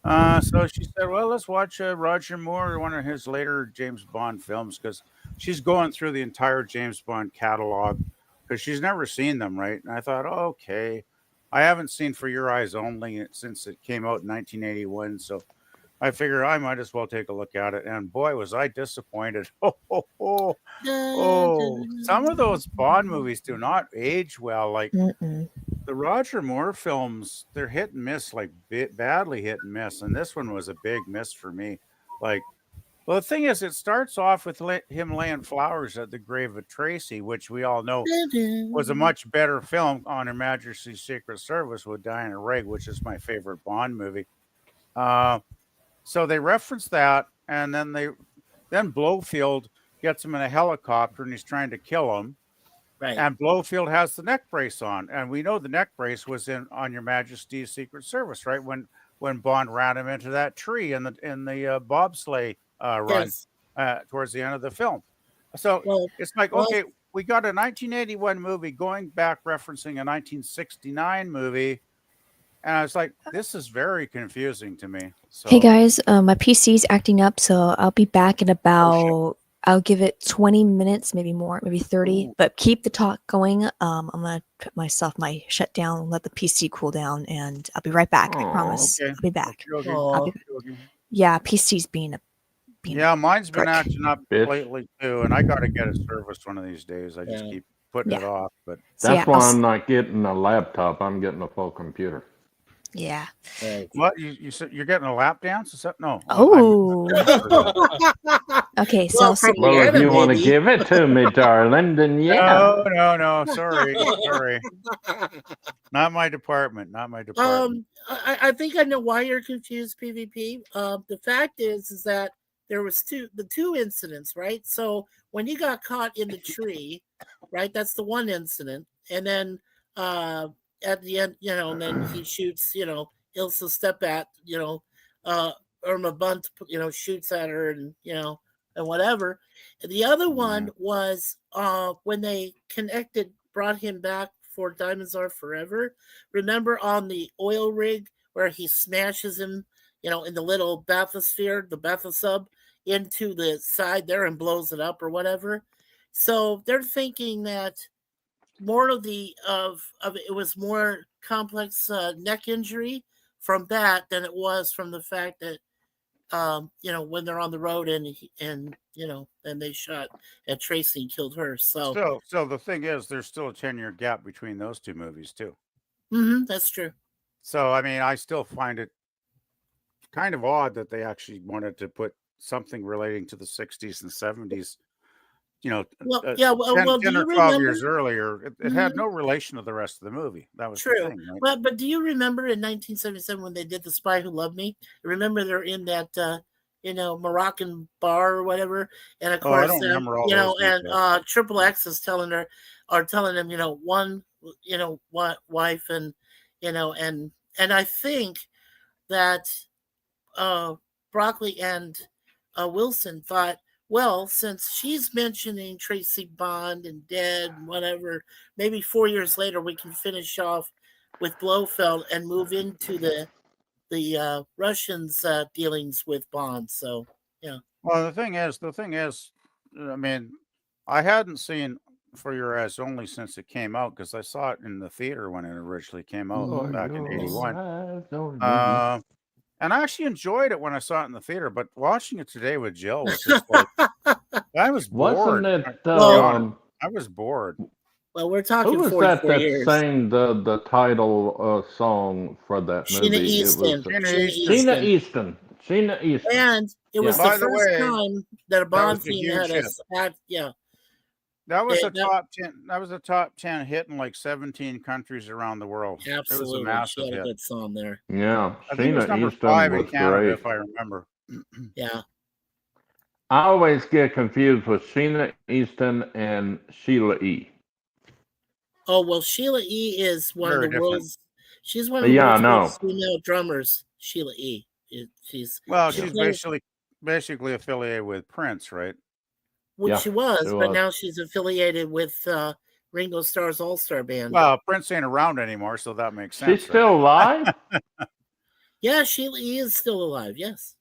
Speaker 8: So she said, "Well, let's watch Roger Moore, one of his later James Bond films," because she's going through the entire James Bond catalog because she's never seen them, right? And I thought, oh, okay, I haven't seen For Your Eyes Only since it came out in 1981, so I figure I might as well take a look at it. And boy, was I disappointed! Some of those Bond movies do not age well, like. The Roger Moore films, they're hit and miss, like badly hit and miss. And this one was a big miss for me. Like, well, the thing is, it starts off with him laying flowers at the grave of Tracy, which we all know was a much better film on Her Majesty's Secret Service with Diana Rigg, which is my favorite Bond movie. So they reference that, and then Blofeld gets him in a helicopter, and he's trying to kill him.
Speaker 2: Right.
Speaker 8: And Blofeld has the neck brace on, and we know the neck brace was on Your Majesty's Secret Service, right? When Bond ran him into that tree in the bobsleigh run towards the end of the film. So it's like, okay, we got a 1981 movie going back referencing a 1969 movie, and I was like, this is very confusing to me. So,
Speaker 1: Hey guys, my PC's acting up, so I'll be back in about. I'll give it 20 minutes, maybe more, maybe 30. But keep the talk going. I'm gonna put my shutdown, let the PC cool down, and I'll be right back. I promise.
Speaker 8: Okay.
Speaker 1: I'll be back.
Speaker 8: Okay.
Speaker 1: Yeah, PC's being a.
Speaker 8: Mine's been
Speaker 1: prick.
Speaker 8: acting up lately too, and I got to get it serviced one of these days. I just keep putting it off. But
Speaker 3: that's why I'm not getting a laptop. I'm getting a full computer.
Speaker 1: Yeah.
Speaker 8: What you said? You're getting a lap dance? Is that no?
Speaker 1: Oh. Okay, so
Speaker 3: well, if you want to give it to me, darling, then yeah.
Speaker 8: No. Sorry. Not my department.
Speaker 2: I think I know why you're confused, PvP. The fact is that there was the two incidents, right? So when he got caught in the tree, right? That's the one incident, and then at the end, and then he shoots, Ilsa Stepat, Irma Bunt, shoots at her, and and whatever. And the other one was when they brought him back for Diamonds Are Forever. Remember on the oil rig where he smashes him, in the little bathysphere, the bathysub, into the side there and blows it up or whatever. So they're thinking that more of it was more complex neck injury from that than it was from the fact that when they're on the road and they shot at Tracy and killed her. So
Speaker 8: the thing is, there's still a 10-year gap between those two movies too.
Speaker 2: That's true.
Speaker 8: So I mean, I still find it kind of odd that they actually wanted to put something relating to the 60s and 70s
Speaker 2: Well,
Speaker 8: 10,
Speaker 2: do
Speaker 8: 10 or
Speaker 2: you
Speaker 8: 12 years
Speaker 2: remember?
Speaker 8: earlier, it had no relation to the rest of the movie. That was the
Speaker 2: True,
Speaker 8: thing, right?
Speaker 2: but do you remember in 1977 when they did The Spy Who Loved Me? Remember they're in that Moroccan bar or whatever, and of
Speaker 8: Oh, I
Speaker 2: course,
Speaker 8: don't remember all those details.
Speaker 2: and Triple X is telling him, one, wife, and I think that Broccoli and Wilson thought, well, since she's mentioning Tracy Bond and dead and whatever, maybe 4 years later we can finish off with Blofeld and move into the Russians' dealings with Bond. So, yeah.
Speaker 8: Well, the thing is, I mean, I hadn't seen For Your Eyes Only since it came out because I saw it in the theater when it originally came out
Speaker 3: For
Speaker 8: back in
Speaker 3: your
Speaker 8: '81.
Speaker 3: eyes only.
Speaker 8: And I actually enjoyed it when I saw it in the theater, but watching it today with Jill was just like I was bored.
Speaker 3: Wasn't it?
Speaker 8: I was bored.
Speaker 2: Well, we're
Speaker 3: Who
Speaker 2: talking
Speaker 3: was
Speaker 2: 44
Speaker 3: that
Speaker 2: years.
Speaker 3: sang the title song for that
Speaker 2: Sheena
Speaker 3: movie?
Speaker 2: Easton.
Speaker 3: It was
Speaker 8: Sheena Easton.
Speaker 3: Sheena Easton.
Speaker 2: And it was
Speaker 3: Yeah.
Speaker 2: the
Speaker 8: By the
Speaker 2: first
Speaker 8: way,
Speaker 2: time that a Bond
Speaker 8: was a
Speaker 2: theme
Speaker 8: huge
Speaker 2: had
Speaker 8: hit.
Speaker 2: yeah.
Speaker 8: That was
Speaker 2: They-
Speaker 8: a top 10. That was a top 10 hit in like 17 countries around the world.
Speaker 2: Absolutely.
Speaker 8: It was a
Speaker 2: She
Speaker 8: massive
Speaker 2: had a
Speaker 8: hit.
Speaker 2: good song there.
Speaker 3: Yeah,
Speaker 8: I think it was
Speaker 3: Sheena
Speaker 8: number
Speaker 3: Easton
Speaker 8: 5 in
Speaker 3: was
Speaker 8: Canada,
Speaker 3: great.
Speaker 8: if I remember.
Speaker 2: Yeah.
Speaker 3: I always get confused with Sheena Easton and Sheila E.
Speaker 2: Oh, well, Sheila E. is one
Speaker 8: Very
Speaker 2: of the
Speaker 8: different.
Speaker 2: world's. She's one of the
Speaker 3: Yeah, I
Speaker 2: world's
Speaker 3: know.
Speaker 2: greatest female drummers. Sheila E. She's
Speaker 8: Well,
Speaker 2: she
Speaker 8: she's
Speaker 2: plays-
Speaker 8: basically affiliated with Prince, right?
Speaker 2: which
Speaker 3: Yeah,
Speaker 2: she was,
Speaker 3: she
Speaker 2: but
Speaker 3: was.
Speaker 2: now she's affiliated with Ringo Starr's All Star Band.
Speaker 8: Well, Prince ain't around anymore, so that makes sense.
Speaker 3: She's still alive?
Speaker 2: Yeah, Sheila E. is still alive. Yes.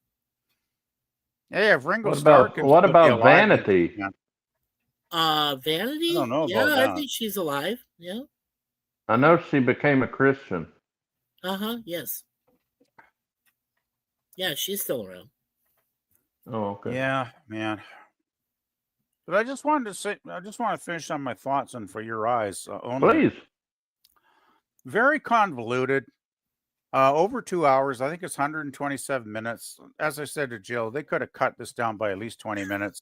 Speaker 8: Hey, if Ringo
Speaker 3: What
Speaker 8: Starr
Speaker 3: about
Speaker 8: can
Speaker 3: what
Speaker 8: still be
Speaker 3: about
Speaker 8: alive,
Speaker 3: Vanity?
Speaker 8: yeah.
Speaker 2: Vanity.
Speaker 8: I don't know
Speaker 2: Yeah,
Speaker 8: about
Speaker 2: I
Speaker 8: that.
Speaker 2: think she's alive. Yeah.
Speaker 3: I know she became a Christian.
Speaker 2: Yes. Yeah, she's still around.
Speaker 3: Oh, okay.
Speaker 8: Yeah, man. But I just want to finish on my thoughts on For Your Eyes only.
Speaker 3: Please.
Speaker 8: Very convoluted. Over 2 hours. I think it's 127 minutes. As I said to Jill, they could have cut this down by at least 20 minutes,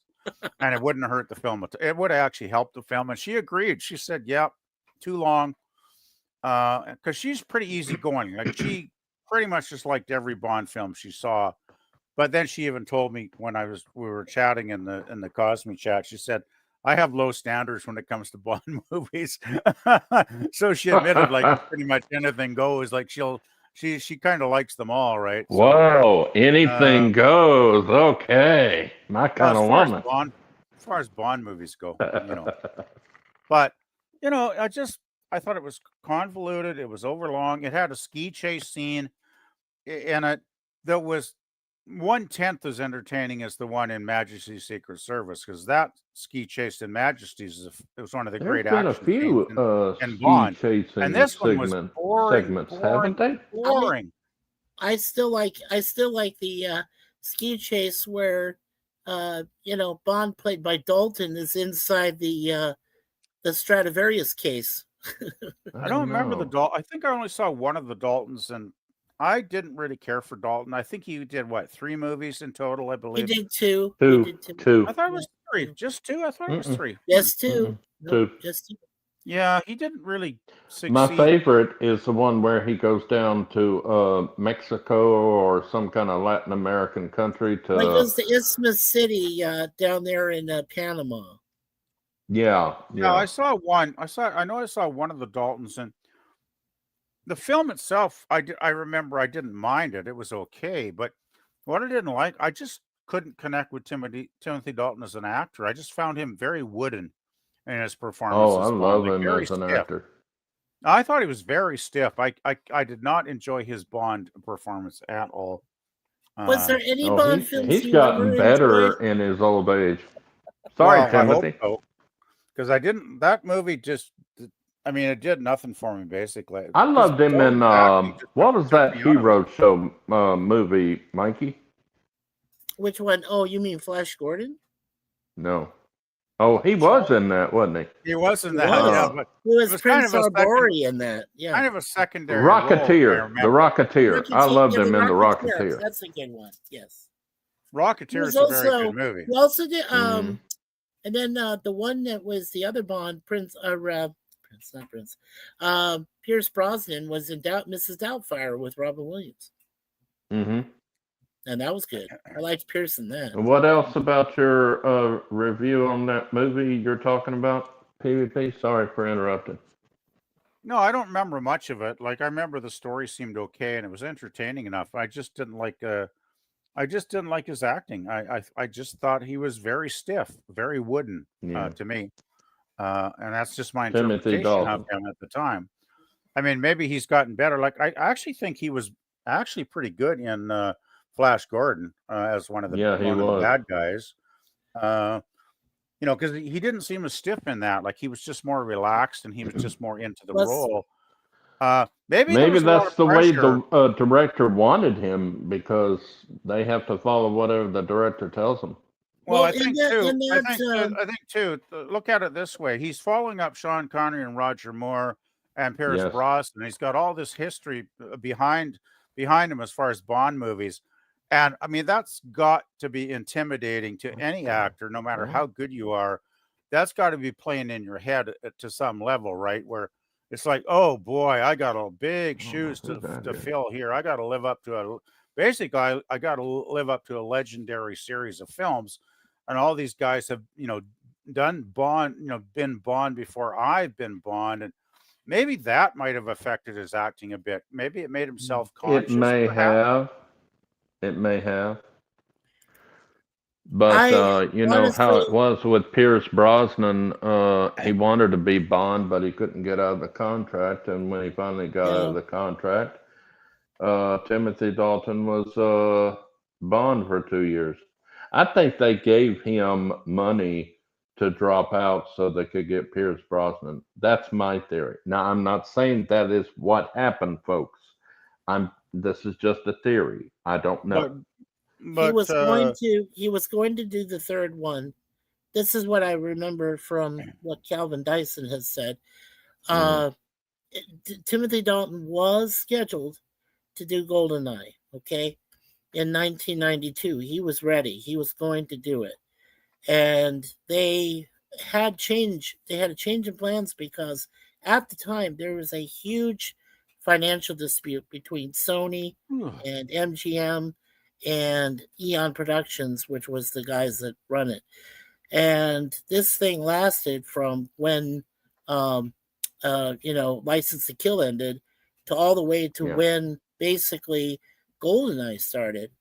Speaker 8: and it wouldn't have hurt the film. It would have actually helped the film. And she agreed. She said, "Yep, too long," because she's pretty easygoing. Like she pretty much just liked every Bond film she saw. But then she even told me when we were chatting in the Cosme chat, she said, I have low standards when it comes to Bond movies. So she admitted like pretty much anything goes. Like she kind of likes them all, right? So,
Speaker 3: Whoa, anything goes. Okay. My kind of woman.
Speaker 8: As far as Bond movies go, But I thought it was convoluted, it was overlong, it had a ski chase scene in it that was 1/10 as entertaining as the one in Majesty's Secret Service, because that ski chase in Majesty's it was one of the great
Speaker 3: There's been a
Speaker 8: action
Speaker 3: few
Speaker 8: scenes in
Speaker 3: ski
Speaker 8: Bond.
Speaker 3: chasing
Speaker 8: And this one was
Speaker 3: segments, haven't they?
Speaker 8: boring.
Speaker 2: I still like the ski chase where Bond played by Dalton is inside the Stradivarius case.
Speaker 8: I don't remember the Dalton. I think I only saw one of the Daltons, and I didn't really care for Dalton. I think he did 3 movies in total, I
Speaker 2: He
Speaker 8: believe.
Speaker 2: did two.
Speaker 3: Two.
Speaker 8: I thought it was 3. Just 2? I thought it was 3.
Speaker 2: Just two.
Speaker 3: Two.
Speaker 2: Just two.
Speaker 8: Yeah, he didn't really succeed.
Speaker 3: My favorite is the one where he goes down to Mexico or some kind of Latin American country to.
Speaker 2: He goes to Isthmus City down there in Panama.
Speaker 3: Yeah.
Speaker 8: I saw one. I know I saw one of the Daltons, and the film itself, I remember I didn't mind it. It was okay, but what I didn't like, I just couldn't connect with Timothy Dalton as an actor. I just found him very wooden in his performance.
Speaker 3: Oh, I love him as an actor.
Speaker 8: I thought he was very stiff. I did not enjoy his Bond performance at all.
Speaker 2: Was there any Bond films
Speaker 3: he's
Speaker 2: you
Speaker 3: gotten
Speaker 2: ever
Speaker 3: better
Speaker 2: enjoyed?
Speaker 3: in his old age. Sorry, Timothy.
Speaker 8: Because that movie just, it did nothing for me, basically.
Speaker 3: I loved him in, what was that Hero Show movie, Mikey?
Speaker 2: Which one? Oh, you mean Flash Gordon?
Speaker 3: No. Oh, he was in that, wasn't he?
Speaker 8: He was in that, but
Speaker 2: he was Prince
Speaker 8: kind of
Speaker 2: Arbori in that. Yeah,
Speaker 8: kind of a secondary
Speaker 3: Rocketeer.
Speaker 8: role,
Speaker 3: The Rocketeer. I loved him in The Rocketeer.
Speaker 2: That's a good one. Yes.
Speaker 8: Rocketeer is a very good movie.
Speaker 2: He also did And then the one that was the other Bond, not Prince, Pierce Brosnan was in Mrs. Doubtfire with Robin Williams,
Speaker 3: Mm-hmm.
Speaker 2: and that was good. I liked Pierce in that.
Speaker 3: And what else about your review on that movie you're talking about, PvP? Sorry for interrupting.
Speaker 8: No, I don't remember much of it. Like I remember the story seemed okay and it was entertaining enough. I just didn't like his acting. I just thought he was very stiff, very wooden
Speaker 3: Yeah.
Speaker 8: to me. And that's just my
Speaker 3: Timothy
Speaker 8: interpretation of
Speaker 3: Dalton.
Speaker 8: him at the time. I mean, maybe he's gotten better. Like I actually think he was actually pretty good in Flash Gordon as one of the
Speaker 3: Yeah, he was.
Speaker 8: bad guys. Because he didn't seem as stiff in that. Like he was just more relaxed and he was just more into the
Speaker 2: Plus-
Speaker 8: role. Maybe
Speaker 3: Maybe
Speaker 8: was a lot
Speaker 3: that's
Speaker 8: of
Speaker 3: the way
Speaker 8: pressure.
Speaker 3: the director wanted him, because they have to follow whatever the director tells them.
Speaker 8: Well, I
Speaker 2: in
Speaker 8: think
Speaker 2: that-
Speaker 8: too.
Speaker 2: in
Speaker 8: I
Speaker 2: that,
Speaker 8: think too. Look at it this way: he's following up Sean Connery and Roger Moore and Pierce
Speaker 3: Yes.
Speaker 8: Brosnan. He's got all this history behind him as far as Bond movies, and I mean that's got to be intimidating to any actor, no matter how good you are. That's got to be playing in your head to some level, right? Where it's like, oh boy, I got a big shoes to fill here. I got to live up to I got to live up to a legendary series of films. And all these guys have, done Bond, been Bond before I've been Bond. And maybe that might have affected his acting a bit. Maybe it made him self-conscious.
Speaker 3: It may
Speaker 8: perhaps.
Speaker 3: have. It may have. But
Speaker 2: I
Speaker 3: how
Speaker 2: honestly-
Speaker 3: it was with Pierce Brosnan, he wanted to be Bond, but he couldn't get out of the contract. And when he finally got out of the contract, Timothy Dalton was Bond for 2 years. I think they gave him money to drop out so they could get Pierce Brosnan. That's my theory. Now, I'm not saying that is what happened, folks. This is just a theory. I don't know.
Speaker 8: But
Speaker 2: he was going to do the third one. This is what I remember from what Calvin Dyson has said. Timothy Dalton was scheduled to do GoldenEye, okay, in 1992. He was ready. He was going to do it. And they had a change in plans because at the time there was a huge financial dispute between Sony and MGM and Eon Productions, which was the guys that run it. And this thing lasted from when License to Kill ended to all the way to when basically GoldenEye started.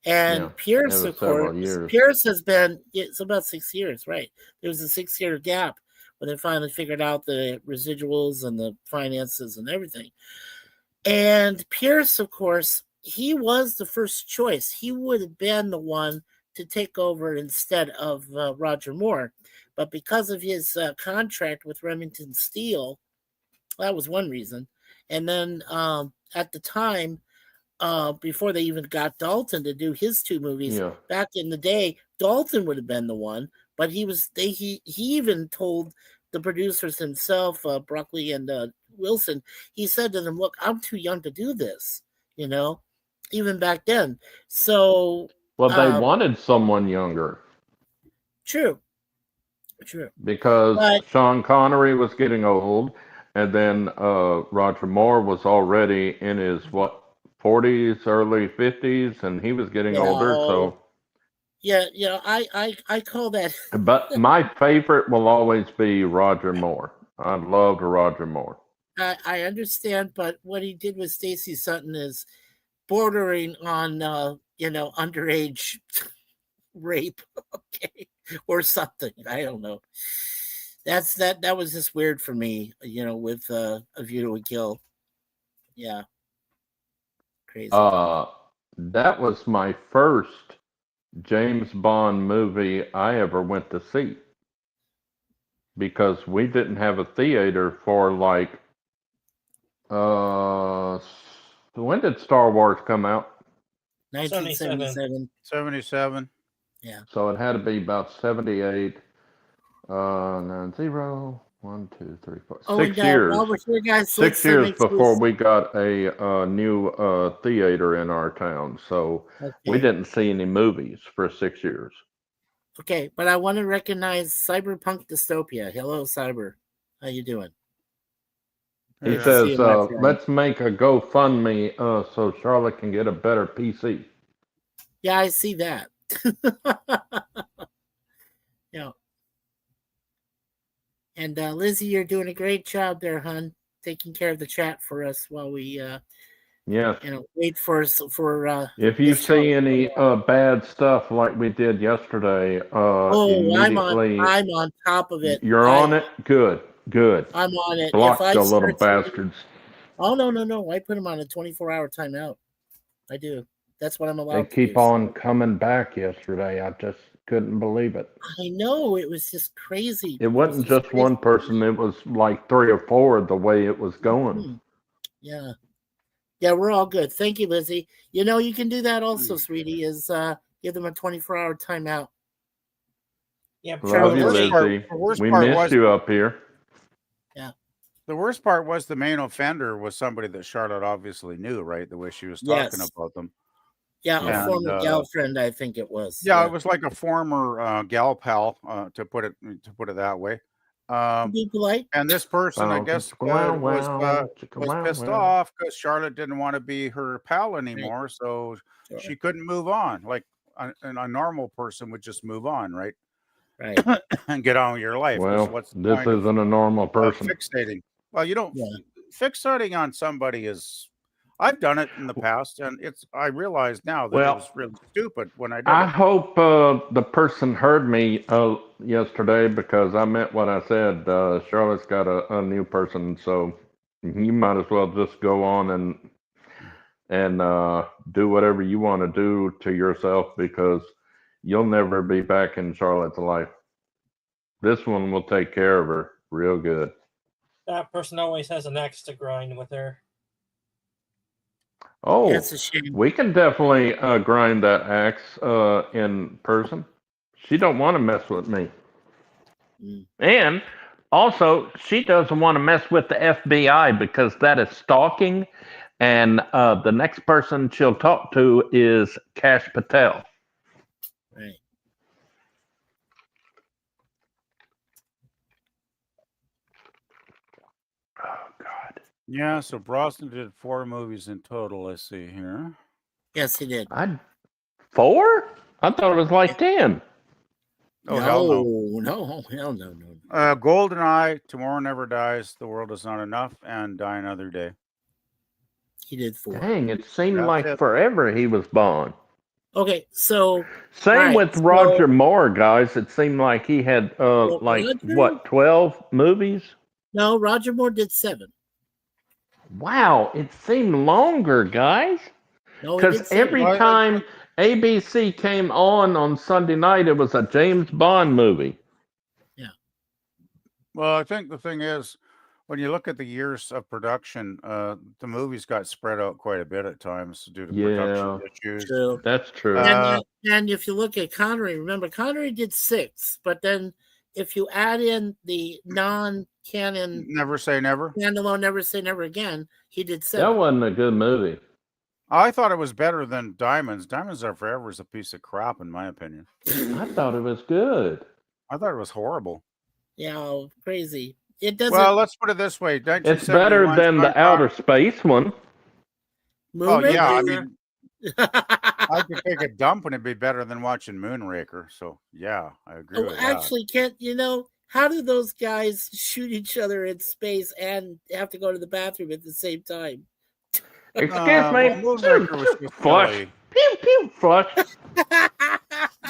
Speaker 2: And Pierce, of course, Pierce has been, it's about 6 years, right? There was a 6-year gap when they finally figured out the residuals and the finances and everything. And Pierce, of course, he was the first choice. He would have been the one to take over instead of Roger Moore. But because of his contract with Remington Steele, that was one reason. And then at the time, before they even got Dalton to do his 2 movies, back in the day, Dalton would have been the one. But he even told the producers himself, Broccoli and Wilson, he said to them, look, I'm too young to do this, even back then. So
Speaker 3: well, they wanted someone younger.
Speaker 2: True.
Speaker 3: Because Sean Connery was getting old, and then Roger Moore was already in his 40s, early 50s, and he was getting older. So
Speaker 2: I call that.
Speaker 3: But my favorite will always be Roger Moore. I loved Roger Moore.
Speaker 2: I understand, but what he did with Stacey Sutton is bordering on underage rape, okay, or something. I don't know. That was just weird for me, with A View to a Kill. Yeah, crazy.
Speaker 3: That was my first James Bond movie I ever went to see, because we didn't have a theater for when did Star Wars come out?
Speaker 2: 1977.
Speaker 8: 77.
Speaker 2: Yeah.
Speaker 3: So it had to be about 78. 90, 1, 2, 3, 4. 6 years. 6 years before we got a new theater in our town. So we didn't see any movies for 6 years.
Speaker 2: Okay, but I want to recognize Cyberpunk Dystopia. Hello, Cyber. How you doing?
Speaker 3: He
Speaker 2: Good to see
Speaker 3: says,
Speaker 2: you, my friend.
Speaker 3: let's make a GoFundMe so Charlotte can get a better PC.
Speaker 2: Yeah, I see that. Yeah. And Lizzie, you're doing a great job there, hon, taking care of the chat for us while we
Speaker 3: Yes.
Speaker 2: wait for
Speaker 3: If you
Speaker 2: Miss
Speaker 3: see
Speaker 2: Charlotte.
Speaker 3: any bad stuff like we did yesterday,
Speaker 2: Oh,
Speaker 3: immediately
Speaker 2: I'm on top of it.
Speaker 3: you're on it. Good.
Speaker 2: I'm on it. If
Speaker 3: Block
Speaker 2: I
Speaker 3: the little
Speaker 2: start seeing-
Speaker 3: bastards.
Speaker 2: Oh no. I put them on a 24-hour timeout. I do. That's what I'm
Speaker 3: They
Speaker 2: allowed to
Speaker 3: keep
Speaker 2: do.
Speaker 3: on coming back yesterday. I just couldn't believe it.
Speaker 2: I know, it was just crazy.
Speaker 3: It wasn't just one person. It was like 3 or 4 the way it was going.
Speaker 2: Mhm. Yeah. Yeah, we're all good. Thank you, Lizzie. You can do that also, sweetie, is give them a 24-hour timeout.
Speaker 6: Yeah,
Speaker 3: Love you,
Speaker 8: worst part-
Speaker 3: Lizzie.
Speaker 8: the worst
Speaker 3: We
Speaker 8: part
Speaker 3: miss
Speaker 8: was-
Speaker 3: you up here.
Speaker 8: The worst part was the main offender was somebody that Charlotte obviously knew, right? The way she was talking
Speaker 2: Yes.
Speaker 8: about them.
Speaker 2: Yeah, a
Speaker 8: And,
Speaker 2: former girlfriend, I think it was.
Speaker 8: Yeah, it was like a former gal pal, to put it that way.
Speaker 2: Be polite.
Speaker 8: And this person, I guess, was pissed off because Charlotte didn't want to be her pal anymore, so
Speaker 2: Sure.
Speaker 8: she couldn't move on. Like a normal person would just move on, right?
Speaker 2: Right.
Speaker 8: And get on with your life. 'Cause
Speaker 3: Well,
Speaker 8: what's the
Speaker 3: this
Speaker 8: point of
Speaker 3: isn't a normal person.
Speaker 8: fixating? Well, you don't
Speaker 2: Yeah.
Speaker 8: fixating on somebody is. I've done it in the past, and I realize now that it
Speaker 3: Well,
Speaker 8: was really stupid when I did
Speaker 3: I
Speaker 8: it.
Speaker 3: hope the person heard me yesterday because I meant what I said. Charlotte's got a new person, so you might as well just go on and do whatever you want to do to yourself because you'll never be back in Charlotte's life. This one will take care of her real good.
Speaker 6: That person always has an axe to grind with her.
Speaker 3: Oh,
Speaker 2: That's a shame.
Speaker 3: we can definitely grind that axe in person. She don't want to mess with me.
Speaker 2: Mm.
Speaker 3: And also, she doesn't want to mess with the FBI because that is stalking. And the next person she'll talk to is Cash Patel.
Speaker 2: Right.
Speaker 3: Oh, God.
Speaker 8: Yeah, so Brosnan did 4 movies in total. I see here.
Speaker 2: Yes, he did.
Speaker 3: 4? I thought it was like 10.
Speaker 8: Oh, hell no.
Speaker 2: No.
Speaker 8: GoldenEye, Tomorrow Never Dies, The World Is Not Enough, and Die Another Day.
Speaker 2: He did 4.
Speaker 3: Dang, it seemed
Speaker 8: That's
Speaker 3: like
Speaker 8: it.
Speaker 3: forever he was Bond.
Speaker 2: Okay, so
Speaker 3: Same
Speaker 2: right,
Speaker 3: with
Speaker 2: so-
Speaker 3: Roger Moore, guys. It seemed like he had
Speaker 2: Roger?
Speaker 3: 12 movies?
Speaker 2: No, Roger Moore did 7.
Speaker 3: Wow, it seemed longer, guys.
Speaker 2: No, he did
Speaker 3: Because
Speaker 2: 7.
Speaker 3: every time ABC came on Sunday night, it was a James Bond movie.
Speaker 8: Well, I think the thing is, when you look at the years of production, the movies got spread out quite a bit at times due to production issues.
Speaker 2: True.
Speaker 3: That's true.
Speaker 2: And if you look at Connery, remember Connery did 6, but then if you add in the non-canon
Speaker 8: Never Say Never.
Speaker 2: standalone Never Say Never Again, he did 7.
Speaker 3: That wasn't a good movie.
Speaker 8: I thought it was better than Diamonds. Diamonds Are Forever is a piece of crap, in my opinion.
Speaker 3: I thought it was good.
Speaker 8: I thought it was horrible.
Speaker 2: Yeah, crazy. It doesn't.
Speaker 8: Well, let's put it this way.
Speaker 3: It's better than the outer space one.
Speaker 8: Oh, yeah. I
Speaker 2: Moonraker?
Speaker 8: mean, I could take a dump and it'd be better than watching Moonraker. So, yeah, I agree with that.
Speaker 2: Actually, Kent, how do those guys shoot each other in space and have to go to the bathroom at the same time?
Speaker 3: Excuse me.
Speaker 8: Well, Moonraker was just
Speaker 3: Flush.
Speaker 8: silly.
Speaker 3: Pew, pew, flush.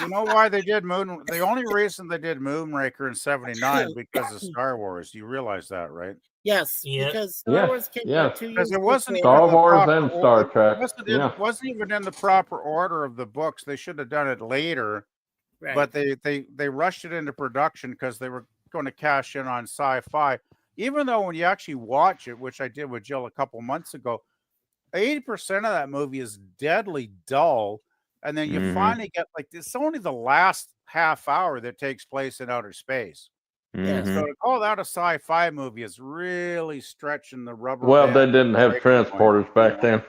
Speaker 8: You know why they did The only reason they did Moonraker in '79 because of Star Wars. You realize that, right?
Speaker 2: Yes,
Speaker 6: Yeah.
Speaker 2: because Star Wars came out 2 years
Speaker 8: Because it wasn't
Speaker 2: before.
Speaker 8: even
Speaker 3: Star
Speaker 8: the
Speaker 3: Wars
Speaker 8: proper
Speaker 3: and Star
Speaker 8: order.
Speaker 3: Trek.
Speaker 8: It wasn't even in the proper order of the books. They should have done it later,
Speaker 2: Right.
Speaker 8: but they rushed it into production because they were going to cash in on sci-fi. Even though when you actually watch it, which I did with Jill a couple months ago, 80% of that movie is deadly dull. And then you
Speaker 3: Mhm.
Speaker 8: finally get it's only the last half hour that takes place in outer space.
Speaker 3: Mhm.
Speaker 8: So to call that a sci-fi movie is really stretching the rubber.
Speaker 3: Well,
Speaker 8: band
Speaker 3: they didn't have
Speaker 8: breaking point,
Speaker 3: transporters back then.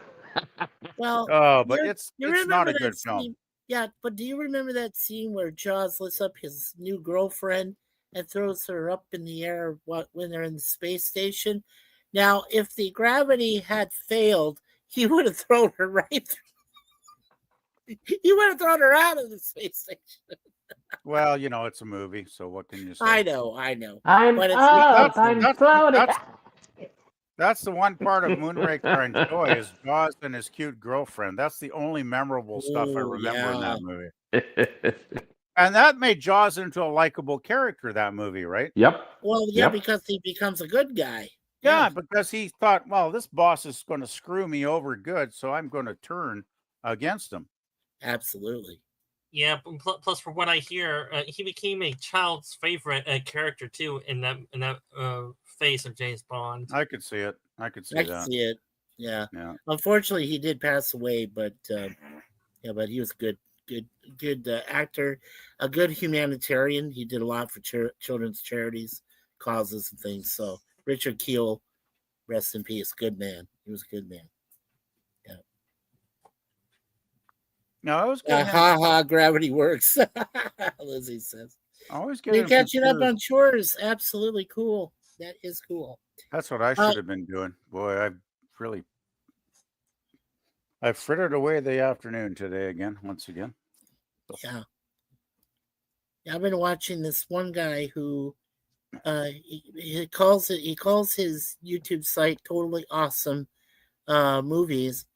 Speaker 2: Well,
Speaker 8: Oh, but
Speaker 2: you
Speaker 8: it's
Speaker 2: remember
Speaker 8: not a
Speaker 2: that
Speaker 8: good
Speaker 2: scene-
Speaker 8: film.
Speaker 2: Yeah, but do you remember that scene where Jaws lifts up his new girlfriend and throws her up in the air when they're in the space station? Now, if the gravity had failed, he would have thrown her right through. He would have thrown her out of the space station.
Speaker 8: Well, you know, it's a movie, so what can you say?
Speaker 2: I know.
Speaker 3: I'm
Speaker 2: But it's
Speaker 3: up.
Speaker 2: really
Speaker 3: I'm
Speaker 2: funny.
Speaker 3: floating.
Speaker 8: That's the one part of Moonraker I enjoy is Jaws and his cute girlfriend. That's the only memorable stuff I
Speaker 2: Oh,
Speaker 8: remember in
Speaker 2: yeah.
Speaker 8: that movie. And that made Jaws into a likable character, that movie, right?
Speaker 3: Yep.
Speaker 2: Well, yeah,
Speaker 3: Yep.
Speaker 2: because he becomes a good guy.
Speaker 8: Yeah, because he thought, well, this boss is going to screw me over good, so I'm going to turn against him.
Speaker 2: Absolutely.
Speaker 6: Yeah, plus for what I hear, he became a child's favorite character too in that phase of James Bond.
Speaker 8: I could see it. I could see
Speaker 2: I
Speaker 8: that.
Speaker 2: can see it. Yeah.
Speaker 8: Yeah.
Speaker 2: Unfortunately, he did pass away, but yeah, but he was a good actor, a good humanitarian. He did a lot for children's charities, causes, and things. So Richard Keel, rest in peace. Good man. He was a good man. Yeah.
Speaker 8: No, I was getting
Speaker 2: gravity works. Lizzie says.
Speaker 8: I always
Speaker 2: You're
Speaker 8: getting
Speaker 2: catching up
Speaker 8: confused.
Speaker 2: on chores. Absolutely cool. That is cool.
Speaker 8: That's what I should have been doing. Boy, I frittered away the afternoon today once again.
Speaker 2: Yeah. I've been watching this one guy who he calls his YouTube site Totally Awesome Movies,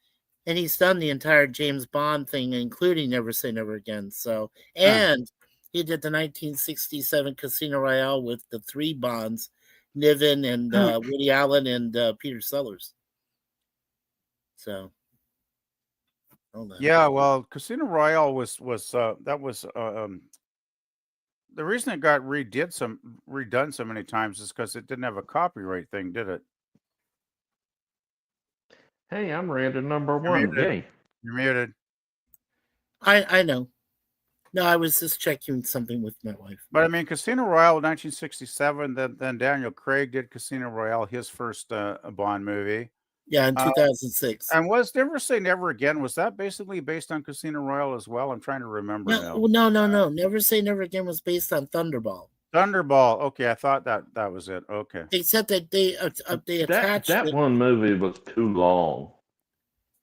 Speaker 2: and he's done the entire James Bond thing, including Never Say Never Again. So, and he did the 1967 Casino Royale with the three Bonds, Niven and Woody Allen and Peter Sellers. So,
Speaker 8: yeah, well, Casino Royale was the reason it got redone so many times is because it didn't have a copyright thing, did it?
Speaker 3: Hey, I'm rated number one. Yay.
Speaker 8: You're muted.
Speaker 2: I know. No, I was just checking something with my wife.
Speaker 8: But I mean, Casino Royale, 1967. Then Daniel Craig did Casino Royale, his first Bond movie.
Speaker 2: Yeah, in 2006.
Speaker 8: And was Never Say Never Again? Was that basically based on Casino Royale as well? I'm trying to remember now.
Speaker 2: No. Never Say Never Again was based on Thunderball.
Speaker 8: Thunderball. Okay, I thought that was it. Okay.
Speaker 2: Except that they attached
Speaker 3: that one movie was too long.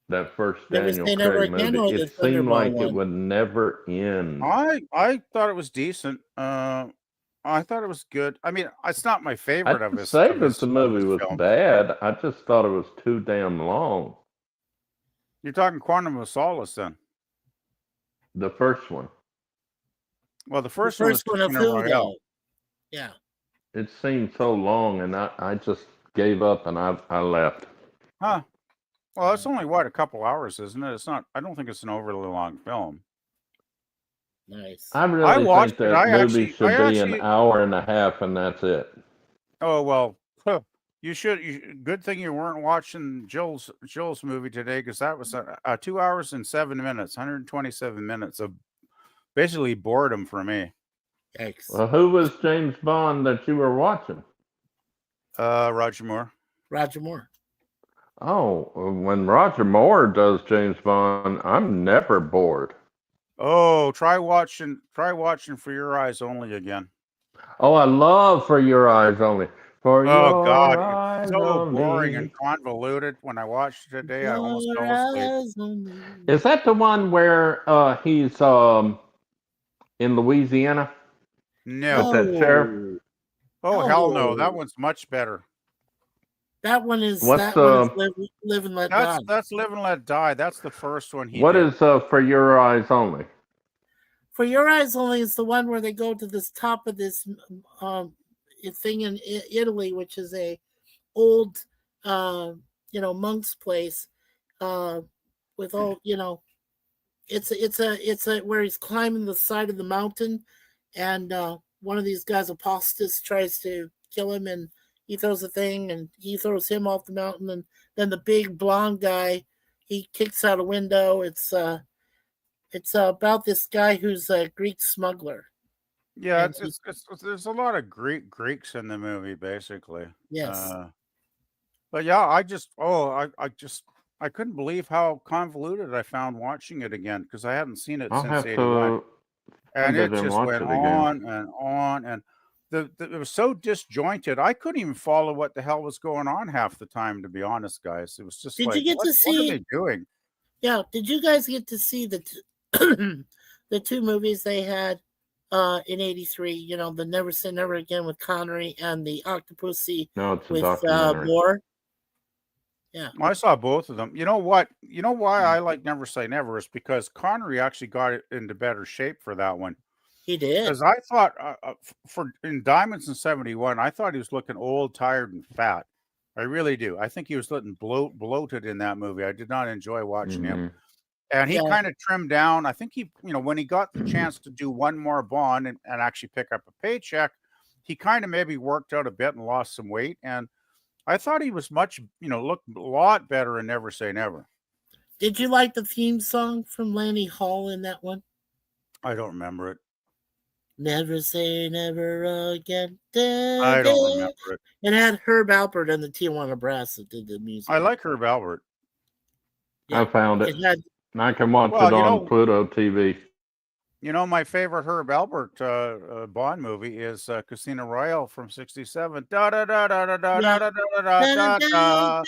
Speaker 3: That first Daniel Craig movie, it seemed like it would never end.
Speaker 8: I thought it was decent. I thought it was good. I mean, it's not my favorite of his.
Speaker 3: I didn't say that the movie was bad. I just thought it was too damn long.
Speaker 8: You're talking Quantum of Solace, then?
Speaker 3: The first one.
Speaker 8: Well, the first one
Speaker 2: of who, though? Yeah.
Speaker 3: It seemed so long, and I just gave up and I left.
Speaker 8: Huh. Well, it's only a couple hours, isn't it? It's not. I don't think it's an overly long film.
Speaker 2: Nice.
Speaker 3: I really think that movie should be an hour and a half, and that's it.
Speaker 8: Oh well, you should. Good thing you weren't watching Jill's movie today, because that was 2 hours and 7 minutes, 127 minutes of basically boredom for me.
Speaker 2: Yikes.
Speaker 3: Well, who was James Bond that you were watching?
Speaker 8: Roger Moore.
Speaker 2: Roger Moore.
Speaker 3: Oh, when Roger Moore does James Bond, I'm never bored.
Speaker 8: Oh, try watching For Your Eyes Only again.
Speaker 3: Oh, I love For Your Eyes Only. For
Speaker 8: oh, God.
Speaker 3: Eyes
Speaker 8: It's so
Speaker 3: only.
Speaker 8: boring and convoluted. When I watched it today, I almost fell asleep.
Speaker 3: Is that the one where he's in Louisiana?
Speaker 8: No.
Speaker 3: With that sheriff?
Speaker 8: Oh, hell no. That one's much better.
Speaker 2: That one is Live and Let Die.
Speaker 8: That's Live and Let Die. That's the first one he
Speaker 3: What
Speaker 8: did.
Speaker 3: is For Your Eyes Only?
Speaker 2: For Your Eyes Only is the one where they go to this top of this thing in Italy, which is a old monk's place with all it's a where he's climbing the side of the mountain, and one of these guys, Apostas, tries to kill him, and he throws a thing, and he throws him off the mountain, and then the big blonde guy, he kicks out a window. It's about this guy who's a Greek smuggler.
Speaker 8: Yeah, there's a lot of Greeks in the movie, basically.
Speaker 2: Yes.
Speaker 8: But yeah, I couldn't believe how convoluted I found watching it again because I hadn't seen it
Speaker 3: I'll
Speaker 8: since
Speaker 3: have
Speaker 8: '81,
Speaker 3: to
Speaker 8: and
Speaker 3: find
Speaker 8: it
Speaker 3: it and
Speaker 8: just
Speaker 3: watch
Speaker 8: went
Speaker 3: it again.
Speaker 8: on, and it was so disjointed. I couldn't even follow what the hell was going on half the time. To be honest, guys, it was just
Speaker 2: Did you
Speaker 8: like,
Speaker 2: get to
Speaker 8: what are
Speaker 2: see?
Speaker 8: they doing?
Speaker 2: Yeah, did you guys get to see the the two movies they had in '83? You know, the Never Say Never Again with Connery and the Octopussy
Speaker 3: No, it's a
Speaker 2: with
Speaker 3: documentary.
Speaker 2: Moore. Yeah,
Speaker 8: I saw both of them. You know what? You know why I like Never Say Never is because Connery actually got it into better shape for that one.
Speaker 2: he did.
Speaker 8: Because I thought for in Diamonds in '71, I thought he was looking old, tired, and fat. I really do. I think he was looking bloated in that movie. I did not enjoy watching him.
Speaker 3: Mhm.
Speaker 8: And he
Speaker 2: Yeah.
Speaker 8: kind of trimmed down. I think he, when he got the chance to do one more Bond and actually pick up a paycheck, he kind of maybe worked out a bit and lost some weight. And I thought he was much, looked a lot better in Never Say Never.
Speaker 2: Did you like the theme song from Lanny Hall in that one?
Speaker 8: I don't remember it.
Speaker 2: Never say never again. Da,
Speaker 8: I don't
Speaker 2: da.
Speaker 8: remember it.
Speaker 2: It had Herb Alpert and the Tijuana Brass that did the music.
Speaker 8: I like Herb Albert.
Speaker 2: Yeah,
Speaker 3: I found it.
Speaker 2: it had.
Speaker 3: And I can watch
Speaker 8: Well,
Speaker 3: it on Pluto TV.
Speaker 8: My favorite Herb Albert Bond movie is Casino Royale from '67. Da da da da da da
Speaker 2: Yeah.
Speaker 8: da da da da da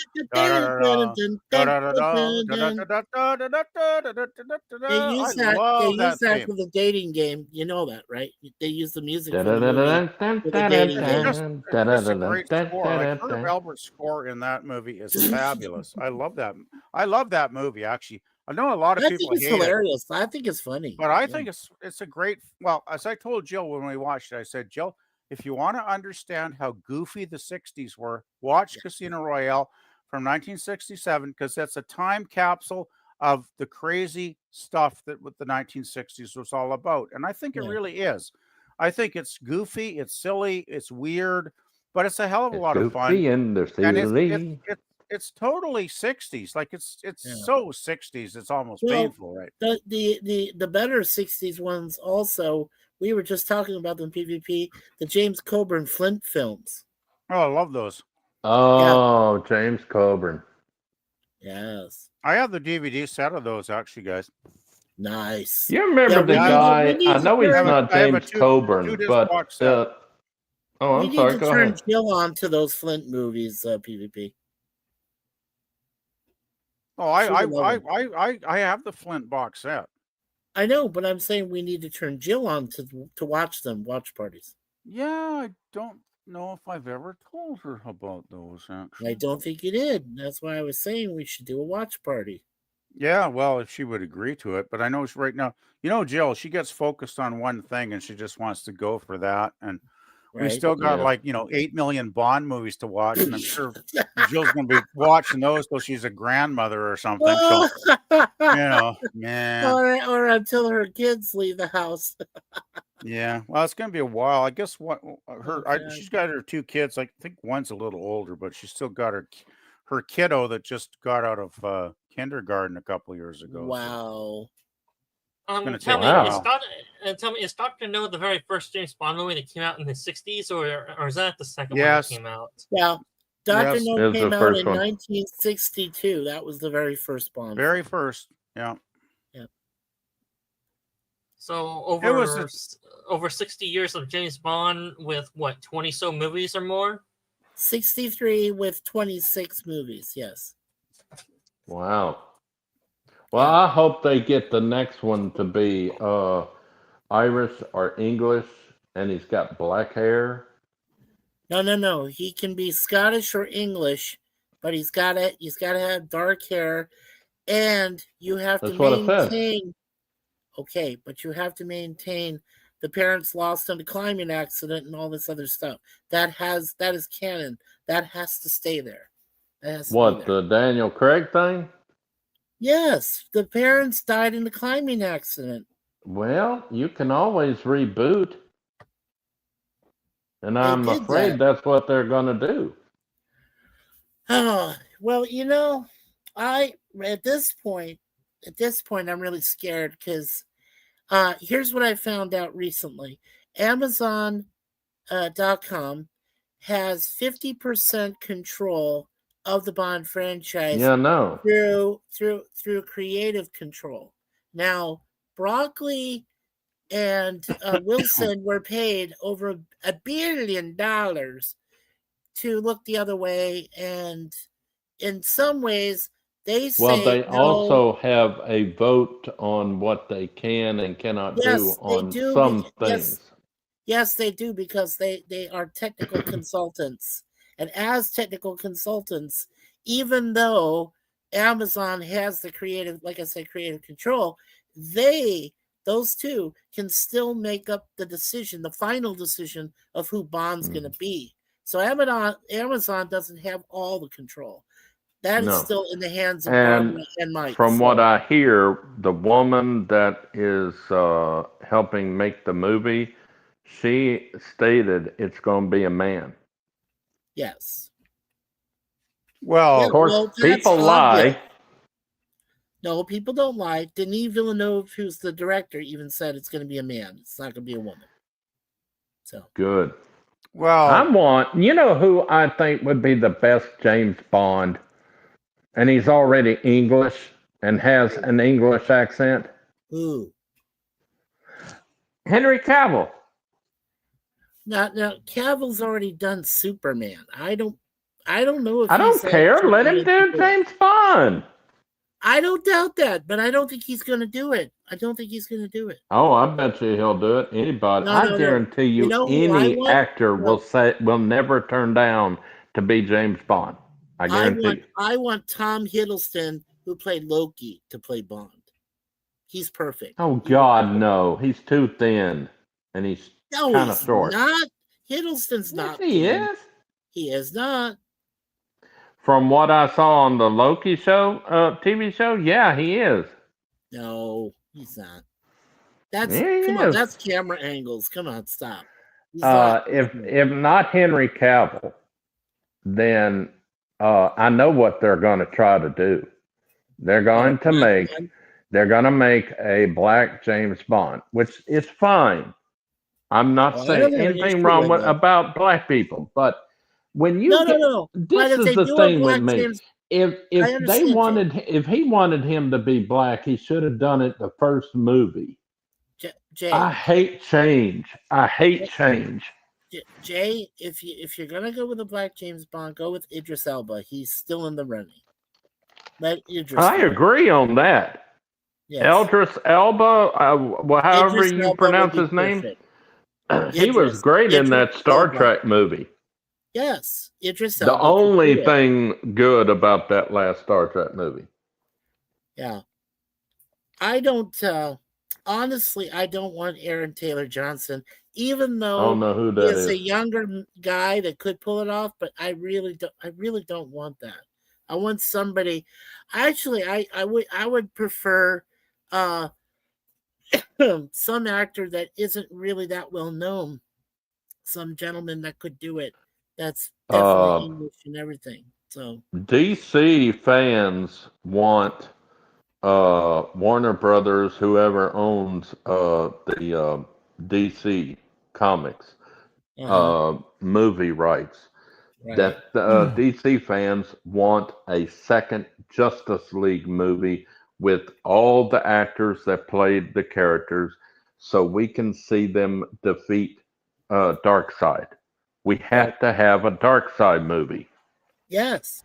Speaker 2: They
Speaker 8: I
Speaker 2: use that. They
Speaker 8: love
Speaker 2: use
Speaker 8: that
Speaker 2: that
Speaker 8: theme.
Speaker 2: for the dating game. You know that, right? They use the music
Speaker 3: Da
Speaker 2: from
Speaker 3: da
Speaker 2: the
Speaker 3: da
Speaker 2: movie
Speaker 3: da
Speaker 2: for the dating game.
Speaker 8: It's just a great score. Like Herb Albert's score in that movie is fabulous. I love that. I love that movie. Actually, I know a lot of
Speaker 2: I
Speaker 8: people
Speaker 2: think it's
Speaker 8: hate it,
Speaker 2: hilarious. I think it's funny.
Speaker 8: but I
Speaker 2: Yeah.
Speaker 8: think it's a great. Well, as I told Jill when we watched it, I said, Jill, if you want to understand how goofy the '60s were, watch Casino Royale from 1967 because that's a time capsule of the crazy stuff that what the 1960s was all about, and I think it
Speaker 2: Yeah.
Speaker 8: really is. I think it's goofy, it's silly, it's weird, but it's a hell of a
Speaker 3: It's
Speaker 8: lot of fun,
Speaker 3: goofy and they're
Speaker 8: and
Speaker 3: silly.
Speaker 8: it's totally '60s. Like it's
Speaker 2: Yeah.
Speaker 8: so '60s, it's almost
Speaker 2: Well,
Speaker 8: painful, right?
Speaker 2: the better '60s ones also. We were just talking about them PvP. The James Coburn Flint films.
Speaker 8: Oh, I love those.
Speaker 3: Oh, James Coburn.
Speaker 2: Yes,
Speaker 8: I have the DVD set of those actually, guys.
Speaker 2: nice.
Speaker 3: You remember
Speaker 2: Yeah,
Speaker 3: the
Speaker 2: we
Speaker 3: guy?
Speaker 2: need
Speaker 3: I
Speaker 2: to
Speaker 3: know he's
Speaker 2: turn-
Speaker 3: not
Speaker 8: I have a
Speaker 3: James
Speaker 8: two
Speaker 3: Coburn,
Speaker 8: disc
Speaker 3: but
Speaker 8: box set.
Speaker 3: oh,
Speaker 2: we
Speaker 3: I'm
Speaker 2: need
Speaker 3: sorry.
Speaker 2: to
Speaker 3: Go
Speaker 2: turn
Speaker 3: ahead.
Speaker 2: Jill on to those Flint movies. PvP.
Speaker 8: Oh,
Speaker 2: She would love it.
Speaker 8: I have the Flint box set.
Speaker 2: I know, but I'm saying we need to turn Jill on to watch them watch parties.
Speaker 8: Yeah, I don't know if I've ever told her about those actually.
Speaker 2: I don't think you did. That's why I was saying we should do a watch party.
Speaker 8: Yeah, well, if she would agree to it, but I know right now, Jill, she gets focused on one thing and she just wants to go for that. And we
Speaker 2: Right?
Speaker 8: still got
Speaker 3: Yeah.
Speaker 8: 8 million Bond movies to watch, and I'm sure Jill's going to be watching those till she's a grandmother or something. So, man.
Speaker 2: or until her kids leave the house.
Speaker 8: Yeah, well, it's gonna be a while. I guess
Speaker 2: Okay.
Speaker 8: she's got her two kids. I think one's a little older, but she's still got her kiddo that just got out of kindergarten a couple years ago. So
Speaker 2: Wow.
Speaker 8: gonna
Speaker 6: Tell
Speaker 8: take
Speaker 6: me,
Speaker 8: a
Speaker 3: Wow.
Speaker 6: is Doctor No the very first James Bond movie that came out in the '60s, or is that the second
Speaker 8: Yes.
Speaker 6: one that came out?
Speaker 2: Yeah. Dr.
Speaker 8: Yes.
Speaker 2: No
Speaker 3: It was
Speaker 2: came
Speaker 3: the
Speaker 2: out
Speaker 3: first
Speaker 2: in
Speaker 3: one.
Speaker 2: 1962. That was the very first Bond.
Speaker 8: very first. Yeah,
Speaker 6: So
Speaker 8: it was
Speaker 6: over 60 years of James Bond with what 20 so movies or more.
Speaker 2: 63 with 26 movies. Yes.
Speaker 3: Wow. Well, I hope they get the next one to be Irish or English, and he's got black hair.
Speaker 2: No. He can be Scottish or English, but he's got to have dark hair, and you have
Speaker 3: That's
Speaker 2: to
Speaker 3: what I said.
Speaker 2: maintain. Okay, but you have to maintain the parents lost in a climbing accident and all this other stuff. That is canon. That has to stay there. That has to be
Speaker 3: What,
Speaker 2: there.
Speaker 3: the Daniel Craig thing?
Speaker 2: Yes, the parents died in a climbing accident.
Speaker 3: Well, you can always reboot. And I'm
Speaker 2: did
Speaker 3: afraid
Speaker 2: that.
Speaker 3: that's what they're going to do.
Speaker 2: Oh, well, at this point, I'm really scared because here's what I found out recently. Amazon.com has 50% control of the Bond franchise
Speaker 3: Yeah, no.
Speaker 2: through creative control. Now, Broccoli and Wilson were paid over $1 billion to look the other way, and in some ways they
Speaker 3: Well,
Speaker 2: say
Speaker 3: they
Speaker 2: no.
Speaker 3: also have a vote on what they can and cannot do
Speaker 2: Yes, they
Speaker 3: on
Speaker 2: do.
Speaker 3: some
Speaker 2: Yes,
Speaker 3: things.
Speaker 2: yes, they do, because they are technical consultants, and as technical consultants, even though Amazon has the creative, like I said, creative control, those two can still make up the decision, the final decision of who Bond's going to be. So Amazon doesn't have all the control. That is
Speaker 3: No.
Speaker 2: still in the hands of
Speaker 3: And
Speaker 2: Barbara and Mike.
Speaker 3: from
Speaker 2: So,
Speaker 3: what I hear, the woman that is helping make the movie, she stated it's going to be a man.
Speaker 2: yes.
Speaker 8: Well,
Speaker 2: Yeah,
Speaker 3: Of course,
Speaker 2: well, that's
Speaker 3: people
Speaker 2: obvious.
Speaker 3: lie.
Speaker 2: No, people don't lie. Denis Villeneuve, who's the director, even said it's going to be a man. It's not going to be a woman. So,
Speaker 3: Good.
Speaker 8: well,
Speaker 3: You know who I think would be the best James Bond? And he's already English and has an English accent?
Speaker 2: who?
Speaker 3: Henry Cavill.
Speaker 2: Now, Cavill's already done Superman. I don't know if
Speaker 3: I
Speaker 2: he's
Speaker 3: don't care.
Speaker 2: actually
Speaker 3: Let him
Speaker 2: going to
Speaker 3: do
Speaker 2: do it.
Speaker 3: James Bond.
Speaker 2: I don't doubt that, but I don't think he's going to do it. I don't think he's going to do it.
Speaker 3: Oh, I bet you he'll do it. Anybody,
Speaker 2: No,
Speaker 3: I
Speaker 2: no, no.
Speaker 3: guarantee
Speaker 2: You
Speaker 3: you,
Speaker 2: know who I
Speaker 3: any
Speaker 2: want?
Speaker 3: actor
Speaker 2: No,
Speaker 3: will never turn down to be James Bond. I guarantee you.
Speaker 2: I want Tom Hiddleston, who played Loki, to play Bond. He's perfect.
Speaker 3: Oh
Speaker 2: He would
Speaker 3: God,
Speaker 2: be
Speaker 3: no! He's too thin, and he's
Speaker 2: No,
Speaker 3: kind of
Speaker 2: he's
Speaker 3: short.
Speaker 2: not. Hiddleston's
Speaker 3: Yes,
Speaker 2: not
Speaker 3: he
Speaker 2: thin.
Speaker 3: is.
Speaker 2: He is not.
Speaker 3: From what I saw on the Loki show, TV show, yeah, he is.
Speaker 2: No, he's not.
Speaker 3: Yeah, he
Speaker 2: Come on,
Speaker 3: is.
Speaker 2: that's camera angles. Come on, stop. He's not.
Speaker 3: If not Henry Cavill, then I know what they're going to try to do. They're going to make a black James Bond, which is fine. I'm not
Speaker 2: Well, I
Speaker 3: saying
Speaker 2: don't have an
Speaker 3: anything
Speaker 2: issue
Speaker 3: wrong
Speaker 2: with it.
Speaker 3: about black people, but when you
Speaker 2: No. But
Speaker 3: this
Speaker 2: if
Speaker 3: is
Speaker 2: they
Speaker 3: the
Speaker 2: do a
Speaker 3: thing with
Speaker 2: black
Speaker 3: me.
Speaker 2: James,
Speaker 3: If
Speaker 2: I understand,
Speaker 3: if he wanted him to be black, he should have done it the first movie.
Speaker 2: Jay.
Speaker 3: I hate change. I hate change.
Speaker 2: Jay, if you're gonna go with a black James Bond, go with Idris Elba. He's still in the running. Let Idris.
Speaker 3: I agree on that.
Speaker 2: Yes.
Speaker 3: Eldris Elba, however
Speaker 2: Idris
Speaker 3: you
Speaker 2: Elba
Speaker 3: pronounce
Speaker 2: would
Speaker 3: his
Speaker 2: be
Speaker 3: name,
Speaker 2: perfect.
Speaker 3: he was great in that Star
Speaker 2: Elba.
Speaker 3: Trek movie.
Speaker 2: Yes, Idris
Speaker 3: The
Speaker 2: Elba.
Speaker 3: only thing good about that last Star Trek movie.
Speaker 2: Yeah. I don't honestly I don't want Aaron Taylor Johnson, even
Speaker 3: I
Speaker 2: though
Speaker 3: don't know who
Speaker 2: he
Speaker 3: that
Speaker 2: is a
Speaker 3: is.
Speaker 2: younger guy that could pull it off, but I really don't want that. I want somebody actually I would prefer some actor that isn't really that well known. Some gentleman that could do it. That's definitely English and everything. So
Speaker 3: DC fans want Warner Brothers, whoever owns the DC Comics movie rights,
Speaker 2: right.
Speaker 3: that DC fans want a second Justice League movie with all the actors that played the characters, so we can see them defeat Darkseid. We have to have a Darkseid movie.
Speaker 2: Yes,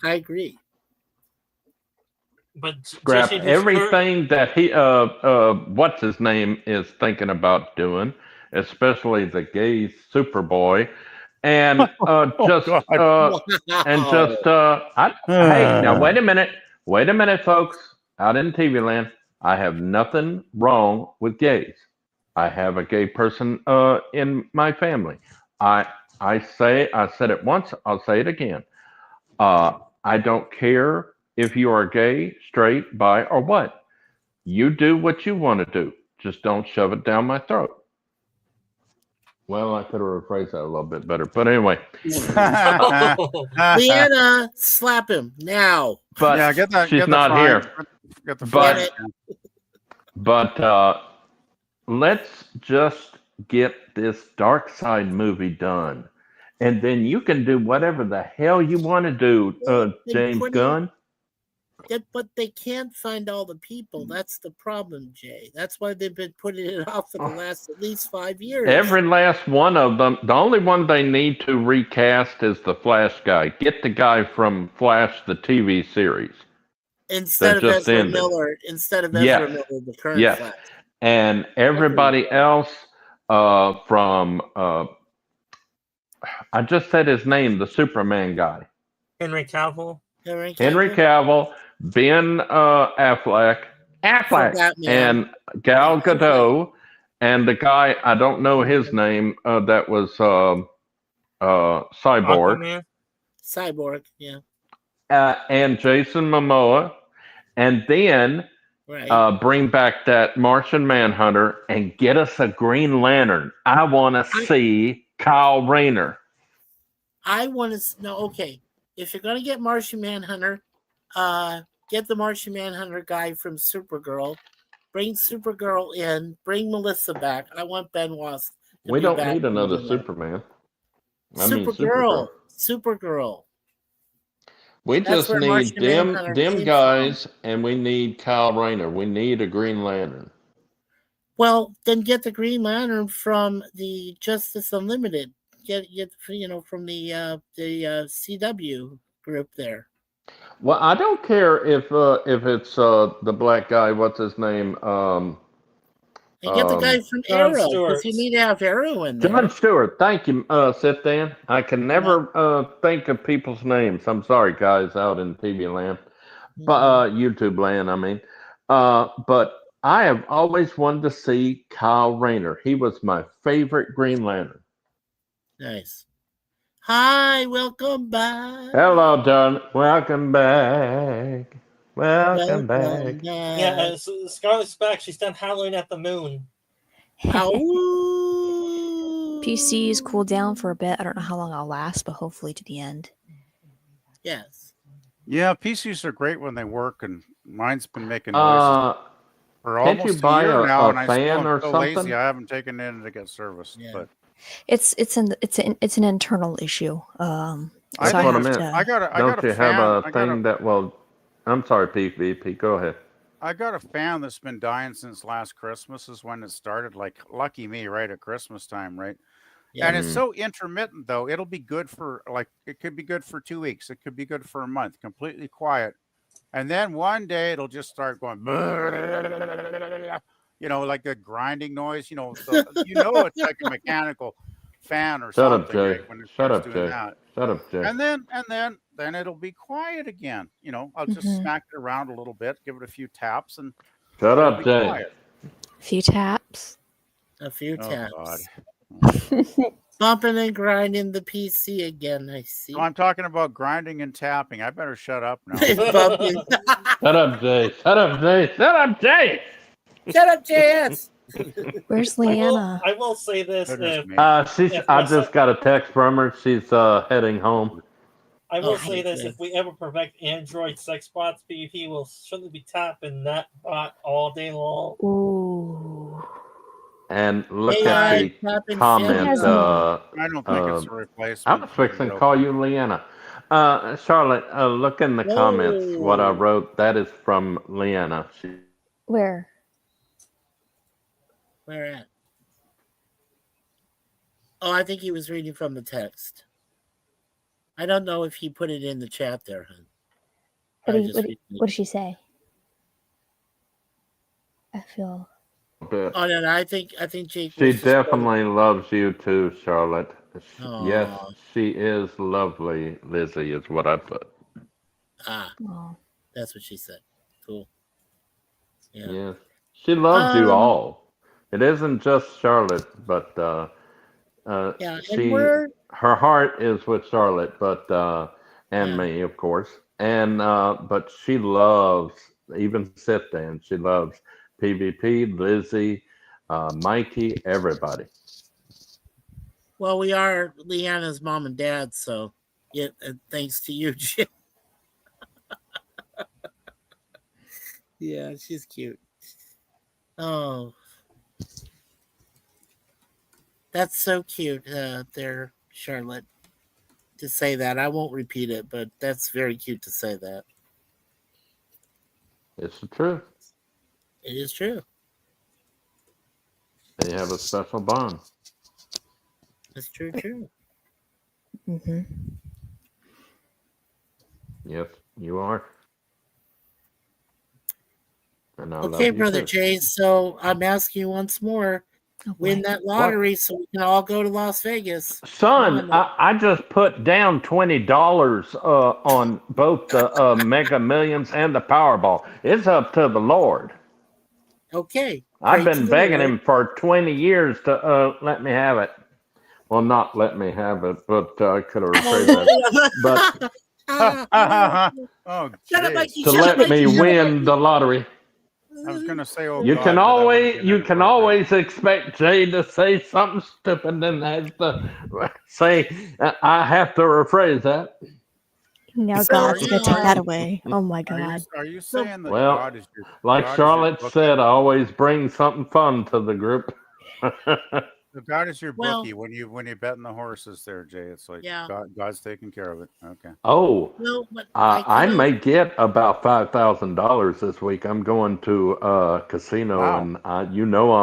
Speaker 2: I agree.
Speaker 6: But
Speaker 3: Scrap
Speaker 6: Jesse,
Speaker 3: everything that he what's his name is thinking about doing, especially the gay Superboy, and hey, now wait a minute, folks, out in TV land, I have nothing wrong with gays. I have a gay person in my family. I said it once, I'll say it again. I don't care if you are gay, straight, bi, or what. You do what you want to do. Just don't shove it down my throat. Well, I could have rephrased that a little bit better. But anyway.
Speaker 2: Leanna, slap him now.
Speaker 3: But
Speaker 8: yeah, get that.
Speaker 3: she's
Speaker 8: Get
Speaker 3: not
Speaker 8: the fine,
Speaker 3: here.
Speaker 8: Get the
Speaker 3: But,
Speaker 8: fine.
Speaker 3: but let's just get this Darkseid movie done. and then you can do whatever the hell you want to do, James Gunn.
Speaker 2: But they can't find all the people. That's the problem, Jay. That's why they've been putting it off for the last at least 5 years.
Speaker 3: Every last one of them. The only one they need to recast is the Flash guy. Get the guy from Flash, the TV series.
Speaker 2: Instead of
Speaker 3: just
Speaker 2: Ezra
Speaker 3: ended.
Speaker 2: Miller,
Speaker 3: Yes.
Speaker 2: the current
Speaker 3: Yes.
Speaker 2: Flash.
Speaker 3: And everybody else from, I just said his name, the Superman guy.
Speaker 6: Henry Cavill.
Speaker 3: Henry Cavill, Ben Affleck, and Gal Gadot, and the guy, I don't know his name, that was Cyborg.
Speaker 6: Aquaman.
Speaker 2: Cyborg, yeah.
Speaker 3: And Jason Momoa, and then bring back that Martian Manhunter and get us a Green Lantern. I want to see Kyle Rayner.
Speaker 2: I want to know. Okay, if you're gonna get Martian Manhunter, get the Martian Manhunter guy from Supergirl. Bring Supergirl in. Bring Melissa back. I want Ben Wasp.
Speaker 3: We don't need another Superman.
Speaker 2: Supergirl.
Speaker 3: We just need them guys, and we need Kyle Rayner. We need a Green Lantern.
Speaker 2: Well, then get the Green Lantern from the Justice Unlimited. Get from the CW group there.
Speaker 3: Well, I don't care if it's the black guy. What's his name?
Speaker 2: And get the guy from Arrow, because you need to have Arrow in there.
Speaker 3: John Stewart. Thank you, Sit Dan. I can never think of people's names. I'm sorry, guys, out in TV land, but YouTube land. I mean, but I have always wanted to see Kyle Rayner. He was my favorite Green Lantern.
Speaker 2: Nice. Hi, welcome back.
Speaker 3: Hello, John. Welcome back. Welcome back.
Speaker 6: Yeah, Scarlett's back. She's done howling at the moon.
Speaker 1: PCs cool down for a bit. I don't know how long I'll last, but hopefully to the end.
Speaker 2: Yes.
Speaker 8: Yeah, PCs are great when they work, and mine's been making noises for almost
Speaker 3: can't you buy
Speaker 8: a year now, and
Speaker 3: a fan or
Speaker 8: so
Speaker 3: something?
Speaker 8: lazy. I haven't taken it in to get serviced.
Speaker 2: Yeah.
Speaker 8: But
Speaker 1: It's an internal issue.
Speaker 3: That's
Speaker 1: so
Speaker 3: what
Speaker 1: I
Speaker 3: I meant.
Speaker 8: I got
Speaker 3: Don't
Speaker 8: a
Speaker 3: you
Speaker 8: fan.
Speaker 3: have a thing that will? I'm sorry, PVP. Go ahead.
Speaker 8: I got a fan that's been dying since last Christmas is when it started. Like, lucky me, right at Christmas time, right?
Speaker 2: Yeah.
Speaker 8: And it's so intermittent, though. It'll be good for, like, it could be good for 2 weeks. It could be good for a month, completely quiet. And then one day it'll just start going, like a grinding noise. So, it's like a mechanical fan or
Speaker 3: Shut
Speaker 8: something.
Speaker 3: up, Jay.
Speaker 8: Right, when it
Speaker 3: Shut
Speaker 8: starts
Speaker 3: up,
Speaker 8: doing
Speaker 3: Jay.
Speaker 8: that.
Speaker 3: Shut up, Jay.
Speaker 8: And then it'll be quiet again. I'll just smack it around a little bit, give it a few taps, and
Speaker 3: Shut
Speaker 8: it'll
Speaker 3: up,
Speaker 8: be
Speaker 3: Jay.
Speaker 8: quiet.
Speaker 1: A few taps.
Speaker 2: A few
Speaker 8: Oh,
Speaker 2: taps.
Speaker 8: God.
Speaker 2: Bumping and grinding the PC again, I see.
Speaker 8: So I'm talking about grinding and tapping. I better shut up now.
Speaker 2: Bumping.
Speaker 3: Shut up, Jay. Shut up, Jay. Shut up, Jay.
Speaker 2: Shut up, JS.
Speaker 1: Where's Leanna?
Speaker 6: I will say this.
Speaker 8: Goodness me.
Speaker 3: I just got a text from her. She's heading home.
Speaker 6: I will
Speaker 2: Oh,
Speaker 6: say this:
Speaker 2: okay.
Speaker 6: if we ever perfect Android sex bots, PvP will surely be tapping that bot all day long.
Speaker 1: Ooh.
Speaker 3: And look
Speaker 2: AI
Speaker 3: at the
Speaker 2: tapping
Speaker 3: comment.
Speaker 1: Has
Speaker 8: I don't think it's a replacement.
Speaker 3: I was fixing to call you Leanna. Charlotte, look in the comments what I wrote. That is from Leanna.
Speaker 1: Where?
Speaker 2: Where at? Oh, I think he was reading from the text. I don't know if he put it in the chat there, hon.
Speaker 1: What did she say? I feel.
Speaker 3: But
Speaker 2: Oh no, I think Jake.
Speaker 3: she
Speaker 2: was just
Speaker 3: definitely loves you too, Charlotte. Yes,
Speaker 2: Aw.
Speaker 3: she is lovely. Lizzie is what I put.
Speaker 1: Oh.
Speaker 2: That's what she said. Cool. Yeah.
Speaker 3: Yes, she loves you all. It isn't just Charlotte, but
Speaker 2: Yeah,
Speaker 3: she
Speaker 2: and
Speaker 3: her heart is with Charlotte, but and me, of course, and but she loves even Sit Dan. She loves PvP, Lizzie, Mikey, everybody.
Speaker 2: Well, we are Leanna's mom and dad, so yeah, thanks to you, Jim. Yeah, she's cute. Oh, that's so cute, there, Charlotte. to say that. I won't repeat it, but that's very cute to say that.
Speaker 3: It's the truth.
Speaker 2: It is true.
Speaker 3: They have a special bond.
Speaker 2: It's true.
Speaker 1: Hmm.
Speaker 3: Yes, you are. And I
Speaker 2: Okay,
Speaker 3: love you
Speaker 2: Brother
Speaker 3: too.
Speaker 2: Jay. So I'm asking you once more,
Speaker 1: Oh,
Speaker 2: win
Speaker 1: boy.
Speaker 2: that lottery so we can all go to Las Vegas.
Speaker 3: Son,
Speaker 2: Come on,
Speaker 3: I just put down $20 on both the Mega Millions and the Powerball. It's up to the Lord.
Speaker 2: okay.
Speaker 3: I've
Speaker 2: Pray to
Speaker 3: been
Speaker 2: the
Speaker 3: begging
Speaker 2: Lord.
Speaker 3: him for 20 years to let me have it. Well, not let me have it, but I could have rephrased that. But
Speaker 8: Oh,
Speaker 2: Shut up,
Speaker 8: jeez.
Speaker 2: Mikey.
Speaker 3: to
Speaker 2: Shut up,
Speaker 3: let
Speaker 2: Mikey.
Speaker 3: me
Speaker 2: Shut up,
Speaker 3: win
Speaker 2: Mikey.
Speaker 3: the lottery.
Speaker 8: I was gonna say, oh
Speaker 3: You
Speaker 8: God,
Speaker 3: can
Speaker 8: but I wouldn't
Speaker 3: always
Speaker 8: get
Speaker 3: you can
Speaker 8: inappropriate.
Speaker 3: always expect Jay to say something stupid, and then has to say I have to rephrase that.
Speaker 1: Now
Speaker 8: So are
Speaker 1: God's
Speaker 8: you
Speaker 1: gonna take that
Speaker 8: saying?
Speaker 1: away. Oh my God.
Speaker 8: Are you
Speaker 2: So,
Speaker 8: saying that
Speaker 3: Well, like
Speaker 8: God is your
Speaker 3: Charlotte
Speaker 8: bookie?
Speaker 3: said, I always bring something fun to the group.
Speaker 8: So God is your
Speaker 2: well,
Speaker 8: bookie when you bet in the horses there, Jay. It's like
Speaker 2: yeah.
Speaker 8: God's taking care of it. Okay.
Speaker 3: Oh,
Speaker 2: Well, but
Speaker 3: I may get about $5,000 this week. I'm going to a casino,
Speaker 8: Wow.
Speaker 3: and I'm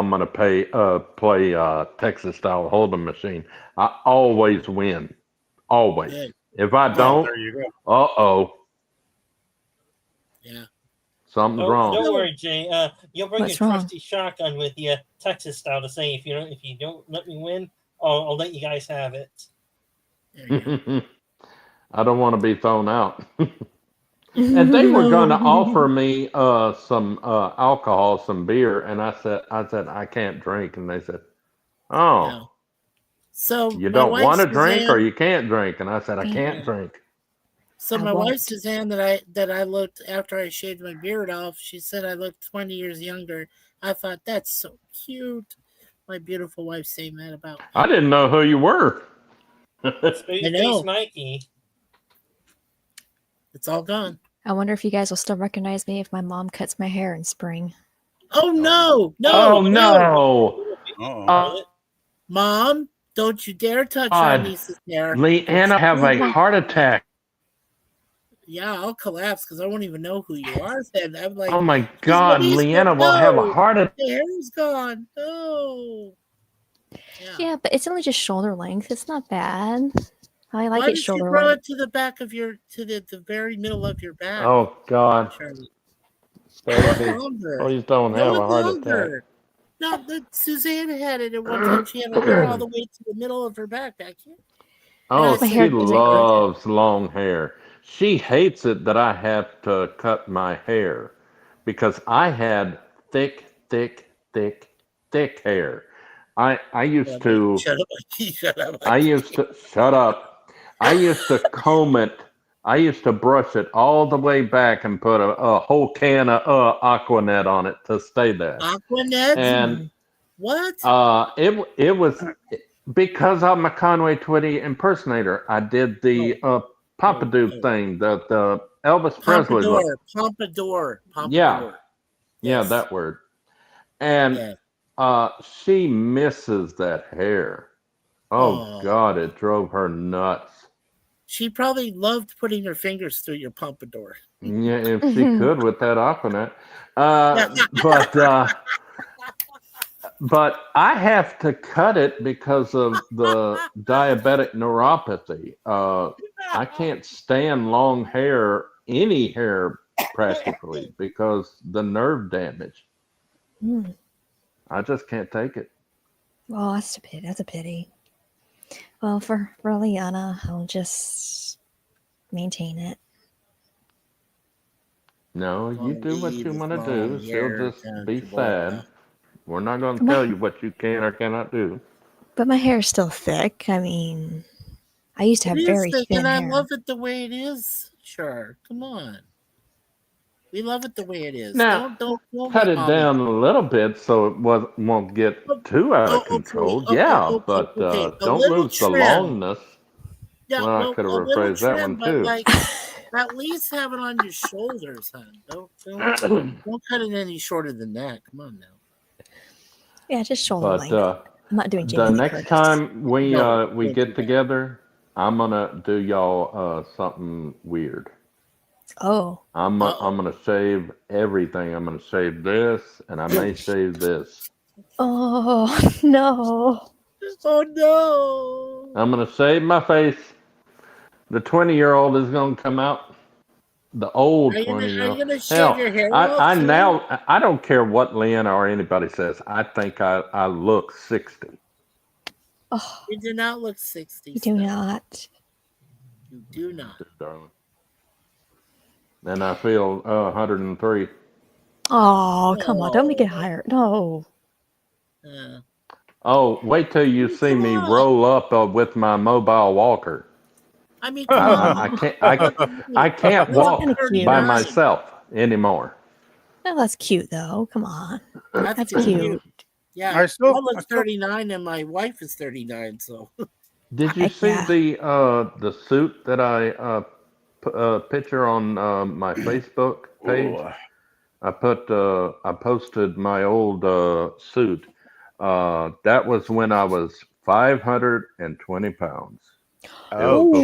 Speaker 3: going to play Texas style hold'em machine. I always win, always.
Speaker 2: good.
Speaker 3: If I
Speaker 8: Well,
Speaker 3: don't,
Speaker 8: there you go.
Speaker 2: Yeah.
Speaker 3: something's
Speaker 6: Don't
Speaker 3: wrong.
Speaker 6: worry, Jay. You'll bring
Speaker 1: What's
Speaker 6: your
Speaker 1: wrong?
Speaker 6: trusty shotgun with you, Texas style, to say if you don't let me win, I'll let you guys have it.
Speaker 2: There you go.
Speaker 3: I don't want to be thrown out. And they were going to offer me some alcohol, some beer, and I said I can't drink, and they said,
Speaker 2: Yeah.
Speaker 3: "Oh,
Speaker 2: So
Speaker 3: you
Speaker 2: my
Speaker 3: don't
Speaker 2: wife
Speaker 3: want to drink, or
Speaker 2: Suzanne.
Speaker 3: you can't drink?" And I said, "I can't
Speaker 2: Yeah.
Speaker 3: drink."
Speaker 2: So
Speaker 1: I
Speaker 2: my wife
Speaker 1: won't.
Speaker 2: Suzanne that I looked after I shaved my beard off. She said I looked 20 years younger. I thought that's so cute. My beautiful wife saying that about
Speaker 3: I
Speaker 2: me.
Speaker 3: didn't know who you were.
Speaker 6: It's
Speaker 2: I
Speaker 6: Babyface
Speaker 2: know.
Speaker 6: Mikey.
Speaker 2: It's all gone.
Speaker 1: I wonder if you guys will still recognize me if my mom cuts my hair in spring.
Speaker 2: Oh no,
Speaker 3: Oh
Speaker 2: no, no.
Speaker 3: no!
Speaker 8: Uh-oh.
Speaker 3: Oh
Speaker 2: Mom, don't you dare touch our
Speaker 3: God,
Speaker 2: niece's hair.
Speaker 3: Leanna have a heart attack.
Speaker 2: Yeah, I'll collapse because I won't even know who you are. Then I'm like,
Speaker 3: Oh my
Speaker 2: she's
Speaker 3: God,
Speaker 2: Louise.
Speaker 3: Leanna will have a
Speaker 2: No,
Speaker 3: heart attack.
Speaker 2: the hair's gone. No. Yeah.
Speaker 1: Yeah, but it's only just shoulder length. It's not bad. I like
Speaker 2: Why
Speaker 1: it
Speaker 2: did you
Speaker 1: shoulder
Speaker 2: grow
Speaker 1: length.
Speaker 2: it to the back of to the very middle of your back,
Speaker 3: Oh God,
Speaker 2: Charlie? Grow it
Speaker 3: baby,
Speaker 2: longer.
Speaker 3: please don't
Speaker 2: Grow
Speaker 3: have
Speaker 2: it
Speaker 3: a heart attack.
Speaker 2: longer. No, Suzanne had it at one time. She had her hair all the way to the middle of her back here. And I
Speaker 3: Oh,
Speaker 1: My
Speaker 2: said,
Speaker 1: hair
Speaker 3: she
Speaker 1: doesn't grow.
Speaker 3: loves long hair. She hates it that I have to cut my hair because I had thick, thick, thick, thick hair. I used to
Speaker 2: shut up, Mikey. Shut up,
Speaker 3: I
Speaker 2: Mikey.
Speaker 3: used to shut up. I used to comb it. I used to brush it all the way back and put a whole can of Aquanet on it to stay there.
Speaker 2: Aquanet?
Speaker 3: And
Speaker 2: What?
Speaker 3: it was because I'm a Conway Twitty impersonator. I did the pompadour thing, the Elvis Presley look.
Speaker 2: Pompadour.
Speaker 3: Yeah, yeah,
Speaker 2: Yes.
Speaker 3: that word. And
Speaker 2: Yeah.
Speaker 3: she misses that hair. Oh
Speaker 2: Oh.
Speaker 3: God, it drove her nuts.
Speaker 2: She probably loved putting her fingers through your pompadour.
Speaker 3: Yeah, if she could with that Aquanet. But I have to cut it because of the diabetic neuropathy. I can't stand long hair, any hair practically, because the nerve damage.
Speaker 1: Mm.
Speaker 3: I just can't take it.
Speaker 1: Oh, that's a pity. That's a pity. Well, for Liana, I'll just maintain it.
Speaker 3: No, you do what
Speaker 2: Leave
Speaker 3: you
Speaker 2: this
Speaker 3: want to
Speaker 2: long
Speaker 3: do. She'll
Speaker 2: hair
Speaker 3: just be
Speaker 2: comfortable.
Speaker 3: sad. We're not going to
Speaker 1: My-
Speaker 3: tell you what you can or cannot do.
Speaker 1: But my hair is still thick. I mean, I used to have
Speaker 2: It is
Speaker 1: very
Speaker 2: thick,
Speaker 1: thin
Speaker 2: and I
Speaker 1: hair.
Speaker 2: love it the way it is. Sure, come on. We love it the way it is.
Speaker 3: Now,
Speaker 2: Don't
Speaker 3: cut
Speaker 2: make
Speaker 3: it
Speaker 2: mommy.
Speaker 3: down a little bit so it won't get too out of control. Yeah, but
Speaker 2: Okay. A
Speaker 3: don't
Speaker 2: little
Speaker 3: lose the
Speaker 2: trim.
Speaker 3: longness.
Speaker 2: Yeah,
Speaker 3: Well, I
Speaker 2: well,
Speaker 3: could have
Speaker 2: a little
Speaker 3: rephrased that
Speaker 2: trim,
Speaker 3: one
Speaker 2: but
Speaker 3: too.
Speaker 2: like at least have it on your shoulders, hon. Don't cut it any shorter than that. Come on now.
Speaker 1: Yeah, just shoulder
Speaker 3: But
Speaker 1: length. I'm not doing
Speaker 3: the
Speaker 1: Jamie Lee
Speaker 3: next
Speaker 1: Curtis.
Speaker 3: time we
Speaker 2: No,
Speaker 3: we
Speaker 2: don't do
Speaker 3: get
Speaker 2: that.
Speaker 3: together, I'm gonna do y'all something weird.
Speaker 1: Oh.
Speaker 3: I'm gonna shave everything. I'm gonna shave this, and I may shave this.
Speaker 1: Oh no.
Speaker 2: Oh no!
Speaker 3: I'm gonna shave my face. The 20-year-old is gonna come out. The old
Speaker 2: Are
Speaker 3: 20-year-old.
Speaker 2: you gonna shave
Speaker 3: Hell,
Speaker 2: your hair off
Speaker 3: I
Speaker 2: too?
Speaker 3: now I don't care what Leanna or anybody says. I think I look 60.
Speaker 1: Oh,
Speaker 2: You do not look 60.
Speaker 1: you do
Speaker 2: Spencer.
Speaker 1: not.
Speaker 2: You do not.
Speaker 3: Darling. And I feel 103.
Speaker 1: Oh, come on. Don't make it
Speaker 2: Oh.
Speaker 1: higher. No.
Speaker 3: Oh, wait till you see
Speaker 2: Come
Speaker 3: me
Speaker 2: on.
Speaker 3: roll up with my mobile walker.
Speaker 2: I mean, come on.
Speaker 3: I
Speaker 1: Oh,
Speaker 3: can't
Speaker 2: You look,
Speaker 3: I can't
Speaker 2: you look
Speaker 1: kind
Speaker 3: walk
Speaker 1: of cute.
Speaker 3: by
Speaker 2: 39.
Speaker 3: myself anymore.
Speaker 1: Oh, that's cute, though. Come on.
Speaker 2: That's
Speaker 1: That's
Speaker 2: too
Speaker 1: cute.
Speaker 2: cute. Yeah.
Speaker 8: I
Speaker 2: I
Speaker 8: still,
Speaker 2: look 39 and my wife is 39, so.
Speaker 3: Did you
Speaker 1: Heck
Speaker 3: see
Speaker 1: yeah.
Speaker 3: the suit that I picture on my Facebook page?
Speaker 8: Ooh.
Speaker 3: I posted my old suit. That was when I was 520 pounds. It was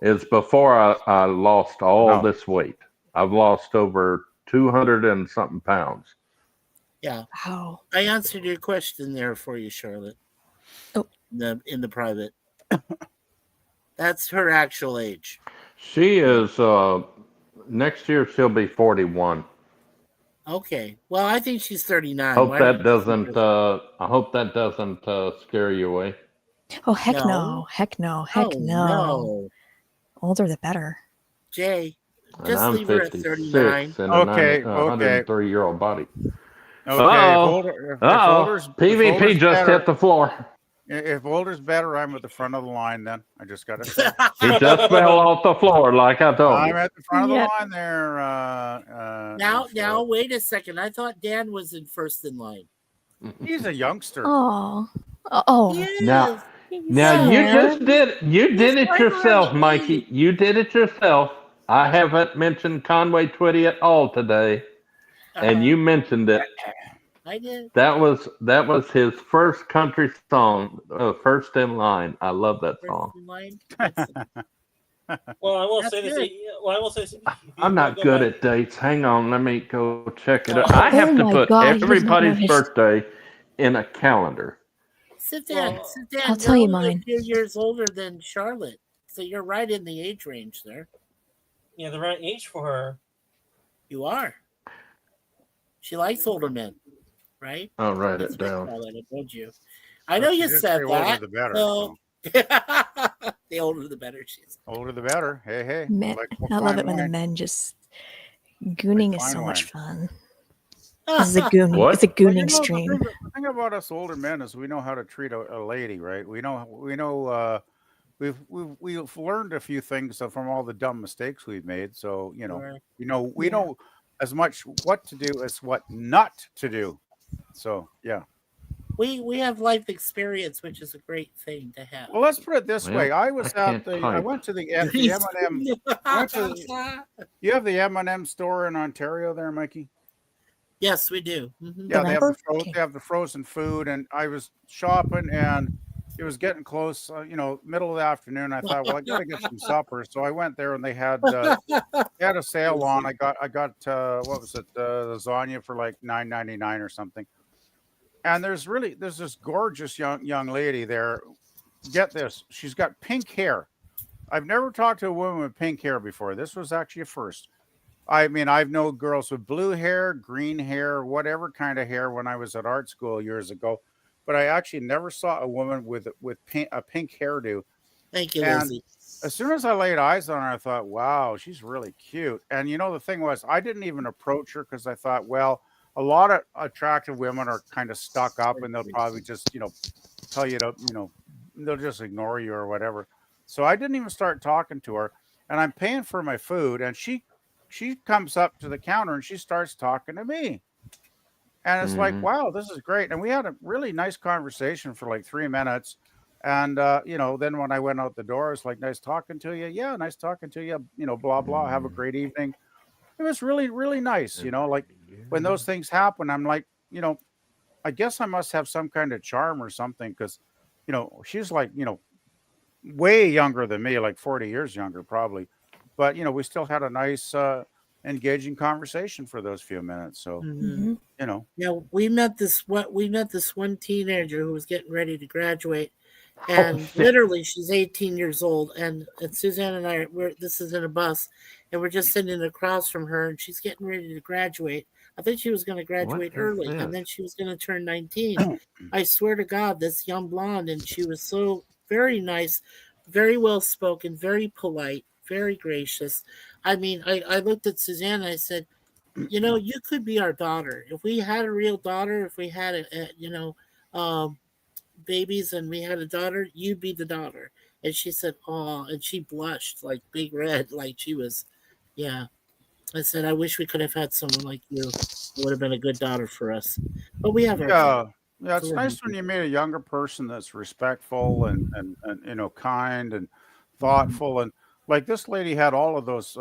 Speaker 8: Ouch.
Speaker 3: before
Speaker 1: Oh.
Speaker 3: I lost all
Speaker 8: Wow.
Speaker 3: this weight. I've lost over 200 and something pounds.
Speaker 2: Yeah.
Speaker 1: Wow.
Speaker 2: I answered your question there for you, Charlotte.
Speaker 1: Oh.
Speaker 2: In the private. That's her actual age.
Speaker 3: She is next year she'll be 41.
Speaker 2: Okay. Well, I think she's 39.
Speaker 3: Hope
Speaker 2: Why don't
Speaker 3: that
Speaker 2: you keep
Speaker 3: doesn't
Speaker 2: her?
Speaker 3: I hope that doesn't scare you away.
Speaker 1: Oh, heck
Speaker 2: No.
Speaker 1: no. Heck no. Heck
Speaker 2: Oh,
Speaker 1: no.
Speaker 2: no.
Speaker 1: Older the better.
Speaker 2: Jay,
Speaker 3: And
Speaker 2: just
Speaker 3: I'm
Speaker 2: leave her at 39.
Speaker 3: 56 in a
Speaker 8: Okay. Okay.
Speaker 3: 103-year-old body.
Speaker 8: Okay.
Speaker 3: Uh-oh.
Speaker 8: If
Speaker 3: PvP
Speaker 8: older's
Speaker 3: just hit
Speaker 8: better,
Speaker 3: the floor.
Speaker 8: if older's better, I'm at the front of the line. Then I just got to say,
Speaker 3: He just fell off the floor like I told
Speaker 8: I'm
Speaker 3: you.
Speaker 8: at the front of the
Speaker 1: Yeah.
Speaker 8: line there.
Speaker 2: now,
Speaker 8: Charlotte.
Speaker 2: wait a second. I thought Dan was in first in line.
Speaker 8: He's a youngster.
Speaker 1: Oh.
Speaker 2: He
Speaker 1: Oh.
Speaker 3: Now
Speaker 2: is.
Speaker 3: now
Speaker 1: He's
Speaker 3: you
Speaker 2: Yeah.
Speaker 3: just
Speaker 1: there.
Speaker 3: you
Speaker 2: He's
Speaker 3: did it
Speaker 2: right around
Speaker 3: yourself,
Speaker 2: the age.
Speaker 3: Mikey. You did it yourself. I haven't mentioned Conway Twitty at all today, and
Speaker 2: Uh-huh.
Speaker 3: you mentioned it.
Speaker 2: I did.
Speaker 3: That was his first country song, first in line. I love that
Speaker 2: First
Speaker 3: song.
Speaker 2: in line. That's
Speaker 6: Well, I will
Speaker 2: That's
Speaker 6: say this.
Speaker 2: good.
Speaker 6: Well, I will say this, if you
Speaker 3: I'm not
Speaker 6: go
Speaker 3: good
Speaker 6: back.
Speaker 3: at dates. Hang on, let me go check it
Speaker 6: Well,
Speaker 3: out. I
Speaker 1: Oh
Speaker 3: have to
Speaker 1: my
Speaker 3: put
Speaker 1: god, he does not know
Speaker 3: everybody's
Speaker 1: his.
Speaker 3: birthday in a calendar.
Speaker 2: Sit down.
Speaker 6: well,
Speaker 2: Sit down.
Speaker 1: I'll
Speaker 2: You're
Speaker 1: tell you
Speaker 2: only a
Speaker 1: mine.
Speaker 2: few years older than Charlotte. So you're right in the age range there.
Speaker 6: yeah, the right age for her.
Speaker 2: You are. She likes older men, right?
Speaker 3: I'll write
Speaker 2: That's
Speaker 3: it
Speaker 2: right,
Speaker 3: down.
Speaker 2: Charlotte. I told you. I know
Speaker 8: But she
Speaker 2: you
Speaker 8: did
Speaker 2: said
Speaker 8: say older
Speaker 2: that.
Speaker 8: the better.
Speaker 2: So
Speaker 8: So
Speaker 2: the older the better, she said.
Speaker 8: older the better. Hey, hey.
Speaker 1: Men.
Speaker 8: Like
Speaker 1: I love
Speaker 8: fine
Speaker 1: it when the
Speaker 8: wine.
Speaker 1: men just.
Speaker 8: Like
Speaker 1: Gooning is
Speaker 8: fine
Speaker 1: so much
Speaker 8: wine.
Speaker 1: fun. This is a gooning. It's a
Speaker 3: What?
Speaker 8: Well, you
Speaker 1: gooning
Speaker 8: know,
Speaker 1: stream.
Speaker 8: the thing about us older men is we know how to treat a lady, right? We know. We've learned a few things from all the dumb mistakes we've made. So
Speaker 2: Sure.
Speaker 8: we
Speaker 1: Yeah.
Speaker 8: know as much what to do as what not to do. So yeah.
Speaker 2: We have life experience, which is a great thing to have.
Speaker 8: Well, let's put it this way.
Speaker 3: Well, I can't
Speaker 8: I
Speaker 3: type.
Speaker 8: went to the M&M. I went to you have the M&M store in Ontario there, Mikey?
Speaker 2: Yes, we do. Mhm.
Speaker 8: Yeah,
Speaker 1: wrapper? Okay.
Speaker 8: they have the frozen food, and I was shopping, and it was getting close, middle of the afternoon. I thought, well, I got to get some supper, so I went there, and they had a sale on. I got what was it, lasagna for like $9.99 or something. And there's this gorgeous young lady there. Get this, she's got pink hair. I've never talked to a woman with pink hair before. This was actually a first. I mean, I've known girls with blue hair, green hair, whatever kind of hair when I was at art school years ago, but I actually never saw a woman with a pink hairdo.
Speaker 2: Thank you,
Speaker 8: And
Speaker 2: Lizzie.
Speaker 8: as soon as I laid eyes on her, I thought, wow, she's really cute. And the thing was, I didn't even approach her because I thought, well, a lot of attractive women are kind of stuck up and they'll probably just, tell you to, they'll just ignore you or whatever. So I didn't even start talking to her. And I'm paying for my food, and she comes up to the counter and she starts talking to me. And it's like,
Speaker 3: Mhm.
Speaker 8: wow, this is great. And we had a really nice conversation for like 3 minutes. And then when I went out the door, it's like, nice talking to you. Yeah, nice talking to you. Blah blah. Have a great evening. It was really, really nice. Like when those things happen, I'm like, I guess I must have some kind of charm or something, because, she's like, way younger than me, like 40 years younger, probably. But we still had a nice, engaging conversation for those few minutes. So
Speaker 2: Mhm.
Speaker 8: you know,
Speaker 2: Yeah, we met this one teenager who was getting ready to graduate,
Speaker 3: Oh
Speaker 2: and
Speaker 3: shit!
Speaker 2: literally she's 18 years old, and Suzanne and I this is in a bus, and we're just sitting across from her, and she's getting ready to graduate. I think she was going to
Speaker 3: What
Speaker 2: graduate
Speaker 3: is
Speaker 2: early, and
Speaker 3: this?
Speaker 2: then she was going to turn 19. I swear to God, this young blonde, and she was so very nice, very well spoken, very polite, very gracious. I mean, I looked at Suzanne and I said, you could be our daughter. If we had a real daughter, if we had um, babies and we had a daughter, you'd be the daughter. And she said, oh, and she blushed like big red, like she was, yeah. I said, I wish we could have had someone like you. It would have been a good daughter for us. But we have our kid.
Speaker 8: yeah,
Speaker 2: So
Speaker 8: it's
Speaker 2: we're
Speaker 8: nice when
Speaker 2: happy.
Speaker 8: you meet a younger person that's respectful and kind and thoughtful, and like this lady had all of those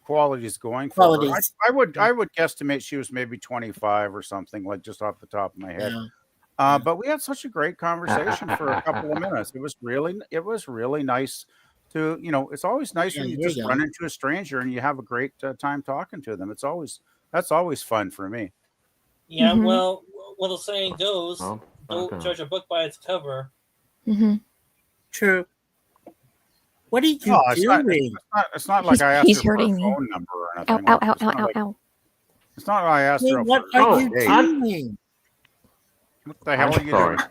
Speaker 8: qualities going for her. I,
Speaker 2: Qualities.
Speaker 8: I would I would guesstimate she was maybe 25 or something, like just off the top of my head.
Speaker 2: Yeah. Yeah.
Speaker 8: But we had such a great conversation for a couple of minutes. It was really nice to, it's always nice
Speaker 2: Yeah,
Speaker 8: when you
Speaker 2: you're
Speaker 8: just run
Speaker 2: young.
Speaker 8: into a stranger and you have a great time talking to them. That's always fun for me.
Speaker 6: Yeah,
Speaker 1: Mhm.
Speaker 6: well, the saying goes,
Speaker 3: Oh,
Speaker 6: don't
Speaker 3: okay.
Speaker 6: judge a book by its cover.
Speaker 1: Mhm.
Speaker 2: True. What are
Speaker 8: No,
Speaker 2: you
Speaker 8: it's not. It's,
Speaker 2: doing?
Speaker 8: it's not. It's not like I asked
Speaker 1: He's
Speaker 8: her for a
Speaker 1: hurting me.
Speaker 8: phone number or
Speaker 1: Ow,
Speaker 8: anything.
Speaker 1: ow,
Speaker 8: Like
Speaker 1: ow,
Speaker 8: it's
Speaker 1: ow,
Speaker 8: not
Speaker 1: ow,
Speaker 8: like
Speaker 1: ow.
Speaker 8: it's not like I asked
Speaker 2: Hey,
Speaker 8: her
Speaker 2: what
Speaker 8: for
Speaker 2: are
Speaker 3: Oh,
Speaker 2: you
Speaker 8: a date.
Speaker 2: doing?
Speaker 8: What the hell
Speaker 3: I'm
Speaker 8: are you
Speaker 3: sorry.
Speaker 8: doing?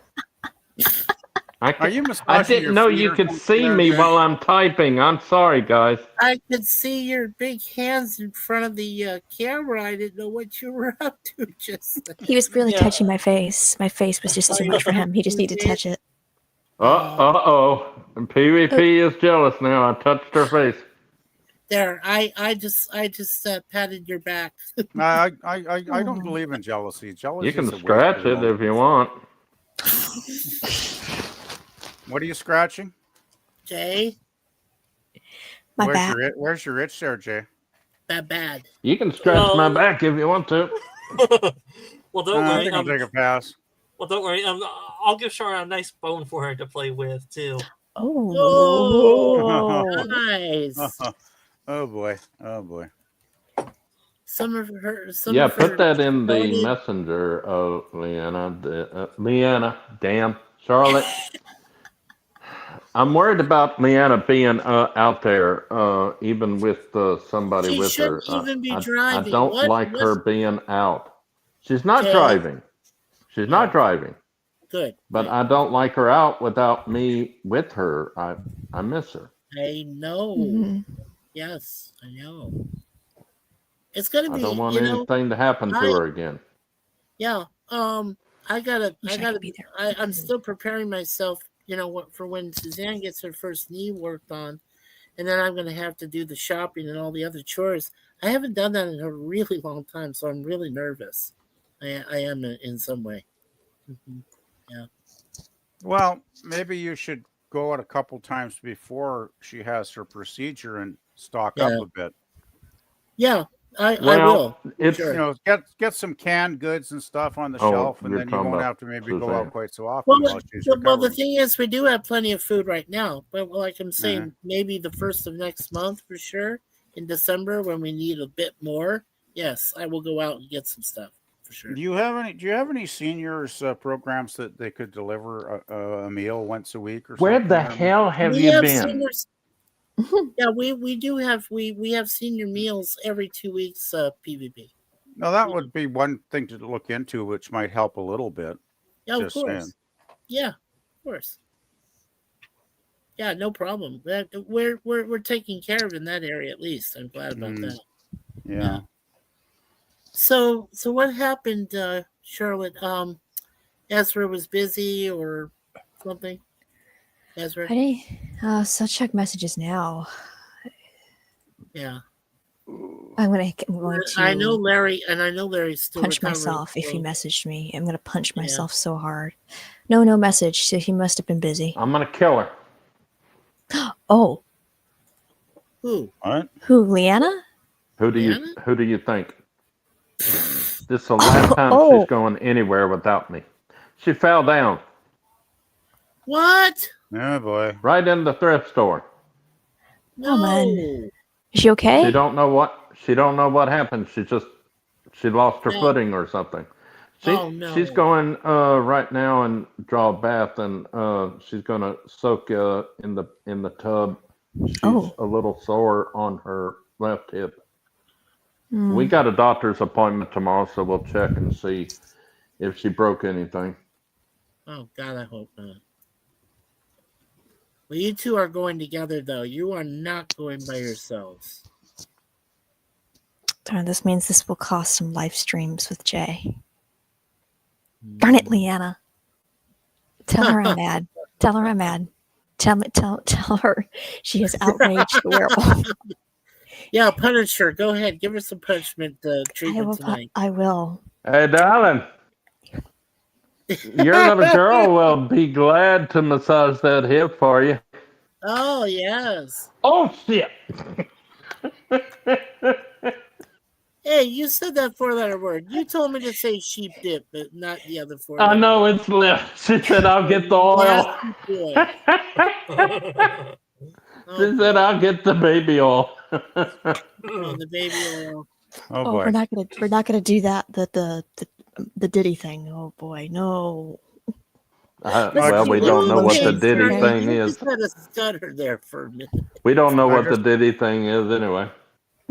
Speaker 3: I
Speaker 8: Are you
Speaker 3: I
Speaker 8: massaging
Speaker 3: didn't
Speaker 8: your
Speaker 3: know
Speaker 8: feet
Speaker 3: you
Speaker 8: or
Speaker 3: could
Speaker 8: something
Speaker 3: see
Speaker 8: there,
Speaker 3: me
Speaker 8: Jay?
Speaker 3: while I'm typing. I'm sorry, guys.
Speaker 2: I could see your big hands in front of the camera. I didn't know what you were up to just then.
Speaker 1: He was really
Speaker 6: Yeah.
Speaker 1: touching my face. My face was just too much for him. He just needed to touch it.
Speaker 3: Oh. PvP is jealous now. I touched her face.
Speaker 2: There, I just patted your back.
Speaker 8: I don't
Speaker 1: Oh.
Speaker 8: believe in jealousy.
Speaker 3: You
Speaker 8: Jealousy
Speaker 3: can
Speaker 8: is a waste
Speaker 3: scratch
Speaker 8: of
Speaker 3: it
Speaker 8: emotion.
Speaker 3: if you want.
Speaker 8: What are you scratching?
Speaker 2: Jay,
Speaker 1: My back.
Speaker 8: Where's your itch there, Jay?
Speaker 2: bad.
Speaker 3: You can scratch my
Speaker 6: Well,
Speaker 3: back if you want to.
Speaker 6: well, don't
Speaker 8: I
Speaker 6: worry.
Speaker 8: think I'll take a pass.
Speaker 6: Well, don't worry. I'll give Shara a nice bone for her to play with too.
Speaker 2: Oh,
Speaker 1: Oh.
Speaker 2: nice.
Speaker 8: Oh boy. Oh boy.
Speaker 2: Some of her,
Speaker 3: Yeah, put that in the
Speaker 2: bony.
Speaker 3: messenger, Leanna. Leanna, damn, Charlotte. I'm worried about Leanna being out there, even with somebody
Speaker 2: She
Speaker 3: with her.
Speaker 2: shouldn't even be
Speaker 3: I
Speaker 2: driving.
Speaker 3: don't like
Speaker 2: What,
Speaker 3: her being out. She's not
Speaker 2: Jay?
Speaker 3: driving. She's
Speaker 2: Oh,
Speaker 3: not driving.
Speaker 2: good.
Speaker 3: But
Speaker 2: Good.
Speaker 3: I don't like her out without me with her. I miss her.
Speaker 2: I know.
Speaker 1: Mhm.
Speaker 2: Yes, I know. It's gonna
Speaker 3: I don't
Speaker 2: be,
Speaker 3: want anything to happen to
Speaker 2: I
Speaker 3: her again.
Speaker 2: yeah. I
Speaker 1: Wish I could be there.
Speaker 2: I'm still preparing myself. For when Suzanne gets her first knee worked on, and then I'm gonna have to do the shopping and all the other chores. I haven't done that in a really long time, so I'm really nervous. I am in some way. Hmm. Yeah.
Speaker 8: Well, maybe you should go out a couple times before she has her procedure and stock up
Speaker 2: Yeah.
Speaker 8: a bit.
Speaker 2: Yeah. I
Speaker 3: Well,
Speaker 2: will.
Speaker 3: it's
Speaker 2: Sure.
Speaker 8: Get some canned goods and stuff on the
Speaker 3: Oh,
Speaker 8: shelf, and
Speaker 3: you're
Speaker 8: then you
Speaker 3: talking
Speaker 8: won't
Speaker 3: about
Speaker 8: have to maybe go
Speaker 3: Suzanne.
Speaker 8: out quite so often
Speaker 2: Well,
Speaker 8: while she's
Speaker 2: the
Speaker 8: recovering.
Speaker 2: thing is, we do have plenty of food right now, but like I'm saying,
Speaker 8: Uh-huh.
Speaker 2: maybe the first of next month for sure. In December, when we need a bit more, yes, I will go out and get some stuff for sure.
Speaker 8: Do you have any seniors programs that they could deliver a meal once a week or
Speaker 3: Where
Speaker 8: something?
Speaker 3: the hell have
Speaker 2: We
Speaker 3: you
Speaker 2: have
Speaker 3: been?
Speaker 2: seniors. Yeah, we do have we have senior meals every 2 weeks. PVP.
Speaker 8: No, that would be one thing to look into, which might help a little bit.
Speaker 2: Yeah, of
Speaker 8: Just saying.
Speaker 2: course. Yeah, of course. Yeah, no problem. We're taking care of in that area at least. I'm glad about that.
Speaker 8: Yeah.
Speaker 2: So what happened, Charlotte? Ezra was busy or something. Ezra.
Speaker 1: So check messages now.
Speaker 2: Yeah.
Speaker 1: I'm going to
Speaker 2: I know Larry, and I know Larry's still
Speaker 1: punch
Speaker 2: recovering.
Speaker 1: myself if he messaged me. I'm going to punch
Speaker 2: Yeah.
Speaker 1: myself so hard. No message. So he must have been busy.
Speaker 3: I'm gonna kill her.
Speaker 1: Oh,
Speaker 2: Who?
Speaker 8: What?
Speaker 1: who? Leanna?
Speaker 3: Who do you think? This is the last time
Speaker 1: Oh.
Speaker 3: she's going anywhere without me. She fell down.
Speaker 2: What?
Speaker 8: Oh boy.
Speaker 3: Right in the thrift store.
Speaker 1: Oh, man.
Speaker 2: No.
Speaker 1: Is she okay?
Speaker 3: She don't know what happened. She lost her
Speaker 2: No.
Speaker 3: footing or something.
Speaker 2: Oh, no.
Speaker 3: She's going right now and draw a bath, and she's gonna soak in the tub. She's
Speaker 1: Oh.
Speaker 3: a little sore on her left hip.
Speaker 1: Hmm.
Speaker 3: We got a doctor's appointment tomorrow, so we'll check and see if she broke anything.
Speaker 2: Oh, God, I hope not. Well, you two are going together, though. You are not going by yourselves.
Speaker 1: Darn, this means this will cost some live streams with Jay. Darn it, Leanna. Tell her I'm mad. Tell her I'm mad. Tell her she has outraged the werewolf.
Speaker 2: Yeah, punish her. Go ahead. Give her some punishment treatment tonight.
Speaker 1: I will.
Speaker 3: Hey, darling, your little girl will be glad to massage that hip for you.
Speaker 2: Oh, yes.
Speaker 3: Oh shit!
Speaker 2: Hey, you said that four-letter word. You told me to say sheep dip, but not the other four.
Speaker 3: I know it's left. She said I'll get the oil. She said I'll get the baby oil.
Speaker 2: The baby oil.
Speaker 8: Oh boy.
Speaker 1: We're not gonna do that. The Diddy thing. Oh boy, no.
Speaker 3: Well, we don't know what the Diddy thing
Speaker 2: You
Speaker 3: is.
Speaker 2: just had a stutter there for a minute.
Speaker 3: We don't know what the Diddy thing is anyway.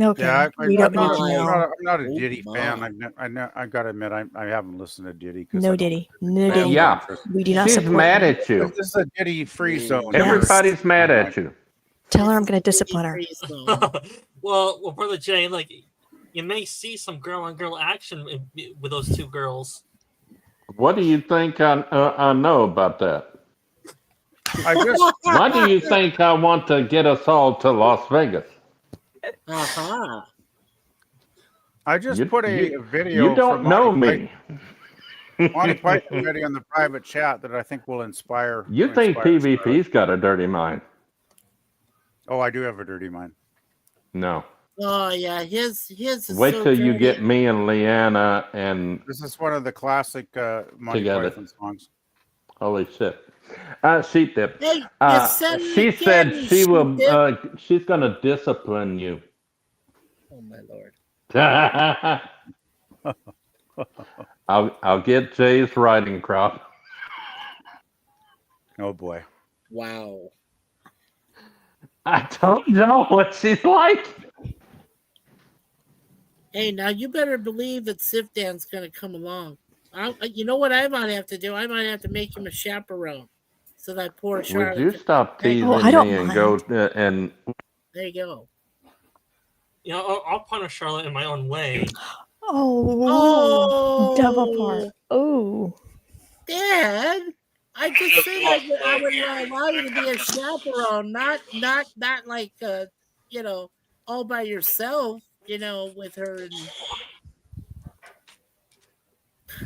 Speaker 1: Okay.
Speaker 8: Yeah,
Speaker 1: We don't need to
Speaker 2: my.
Speaker 1: know.
Speaker 8: I'm not a
Speaker 2: Oh,
Speaker 8: Diddy
Speaker 2: my.
Speaker 8: fan. I gotta admit, I haven't listened to Diddy. 'cause I
Speaker 1: No
Speaker 8: don't-
Speaker 1: Diddy. No Diddy.
Speaker 3: Yeah.
Speaker 1: We do not
Speaker 3: She's
Speaker 1: support
Speaker 3: mad
Speaker 1: him.
Speaker 3: at you.
Speaker 8: This is a Diddy free zone.
Speaker 1: Yes.
Speaker 3: Everybody's mad at you.
Speaker 1: Tell her I'm gonna discipline her.
Speaker 6: well, brother Jay, like you may see some girl-on-girl action with those two girls.
Speaker 3: What do you think I know about that? Why do you think I want to get us all to Las Vegas?
Speaker 2: Uh-huh.
Speaker 8: I just put a video.
Speaker 3: You don't
Speaker 8: from
Speaker 3: know
Speaker 8: Monty
Speaker 3: me.
Speaker 8: Monty Python video in the private chat that I think will inspire.
Speaker 3: You think PvP's got a dirty mind?
Speaker 8: Oh, I do have a dirty mind.
Speaker 3: No.
Speaker 2: Oh yeah, his is
Speaker 3: Wait
Speaker 2: so
Speaker 3: till you
Speaker 2: dirty.
Speaker 3: get me and Leanna and
Speaker 8: This is one of the classic Monty
Speaker 3: Together.
Speaker 8: Python songs.
Speaker 3: holy shit. Sheep dip.
Speaker 2: Hey, you said
Speaker 3: She
Speaker 2: it
Speaker 3: said
Speaker 2: again,
Speaker 3: she
Speaker 2: sheep
Speaker 3: will.
Speaker 2: dip.
Speaker 3: She's gonna discipline you.
Speaker 2: Oh my lord.
Speaker 3: I'll get Jay's riding crop.
Speaker 8: Oh boy.
Speaker 2: Wow.
Speaker 3: I don't know what she's like.
Speaker 2: Hey, now you better believe that Sifdan's going to come along. You know what I might have to do? I might have to make him a chaperone, so that poor Charlotte.
Speaker 3: Would you stop teasing
Speaker 1: I don't
Speaker 3: me and
Speaker 1: mind.
Speaker 3: go and
Speaker 2: There you go.
Speaker 6: You know, I'll punish Charlotte in my own way.
Speaker 1: Oh, double part. Oh,
Speaker 2: Dad, I just said I would allow you to be a chaperone, not like all by yourself, with her. And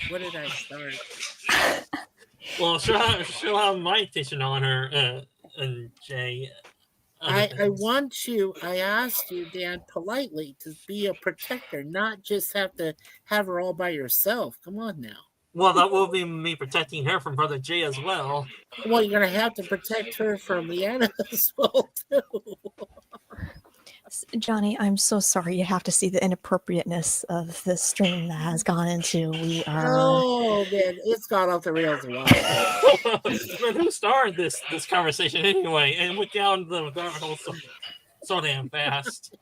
Speaker 2: what did I start?
Speaker 6: Well, she'll have my attention on her and Jay.
Speaker 2: I asked you, Dan, politely to be a protector, not just have to have her all by yourself. Come on now.
Speaker 6: Well, that will be me protecting her from Brother Jay as well.
Speaker 2: Well, you're gonna have to protect her from Leanna as well too.
Speaker 1: Johnny, I'm so sorry. You have to see the inappropriateness of the stream that has gone into. We are.
Speaker 2: Oh man, it's gone off the rails a while.
Speaker 6: Man, who started this conversation anyway? And went down the rabbit hole so damn fast.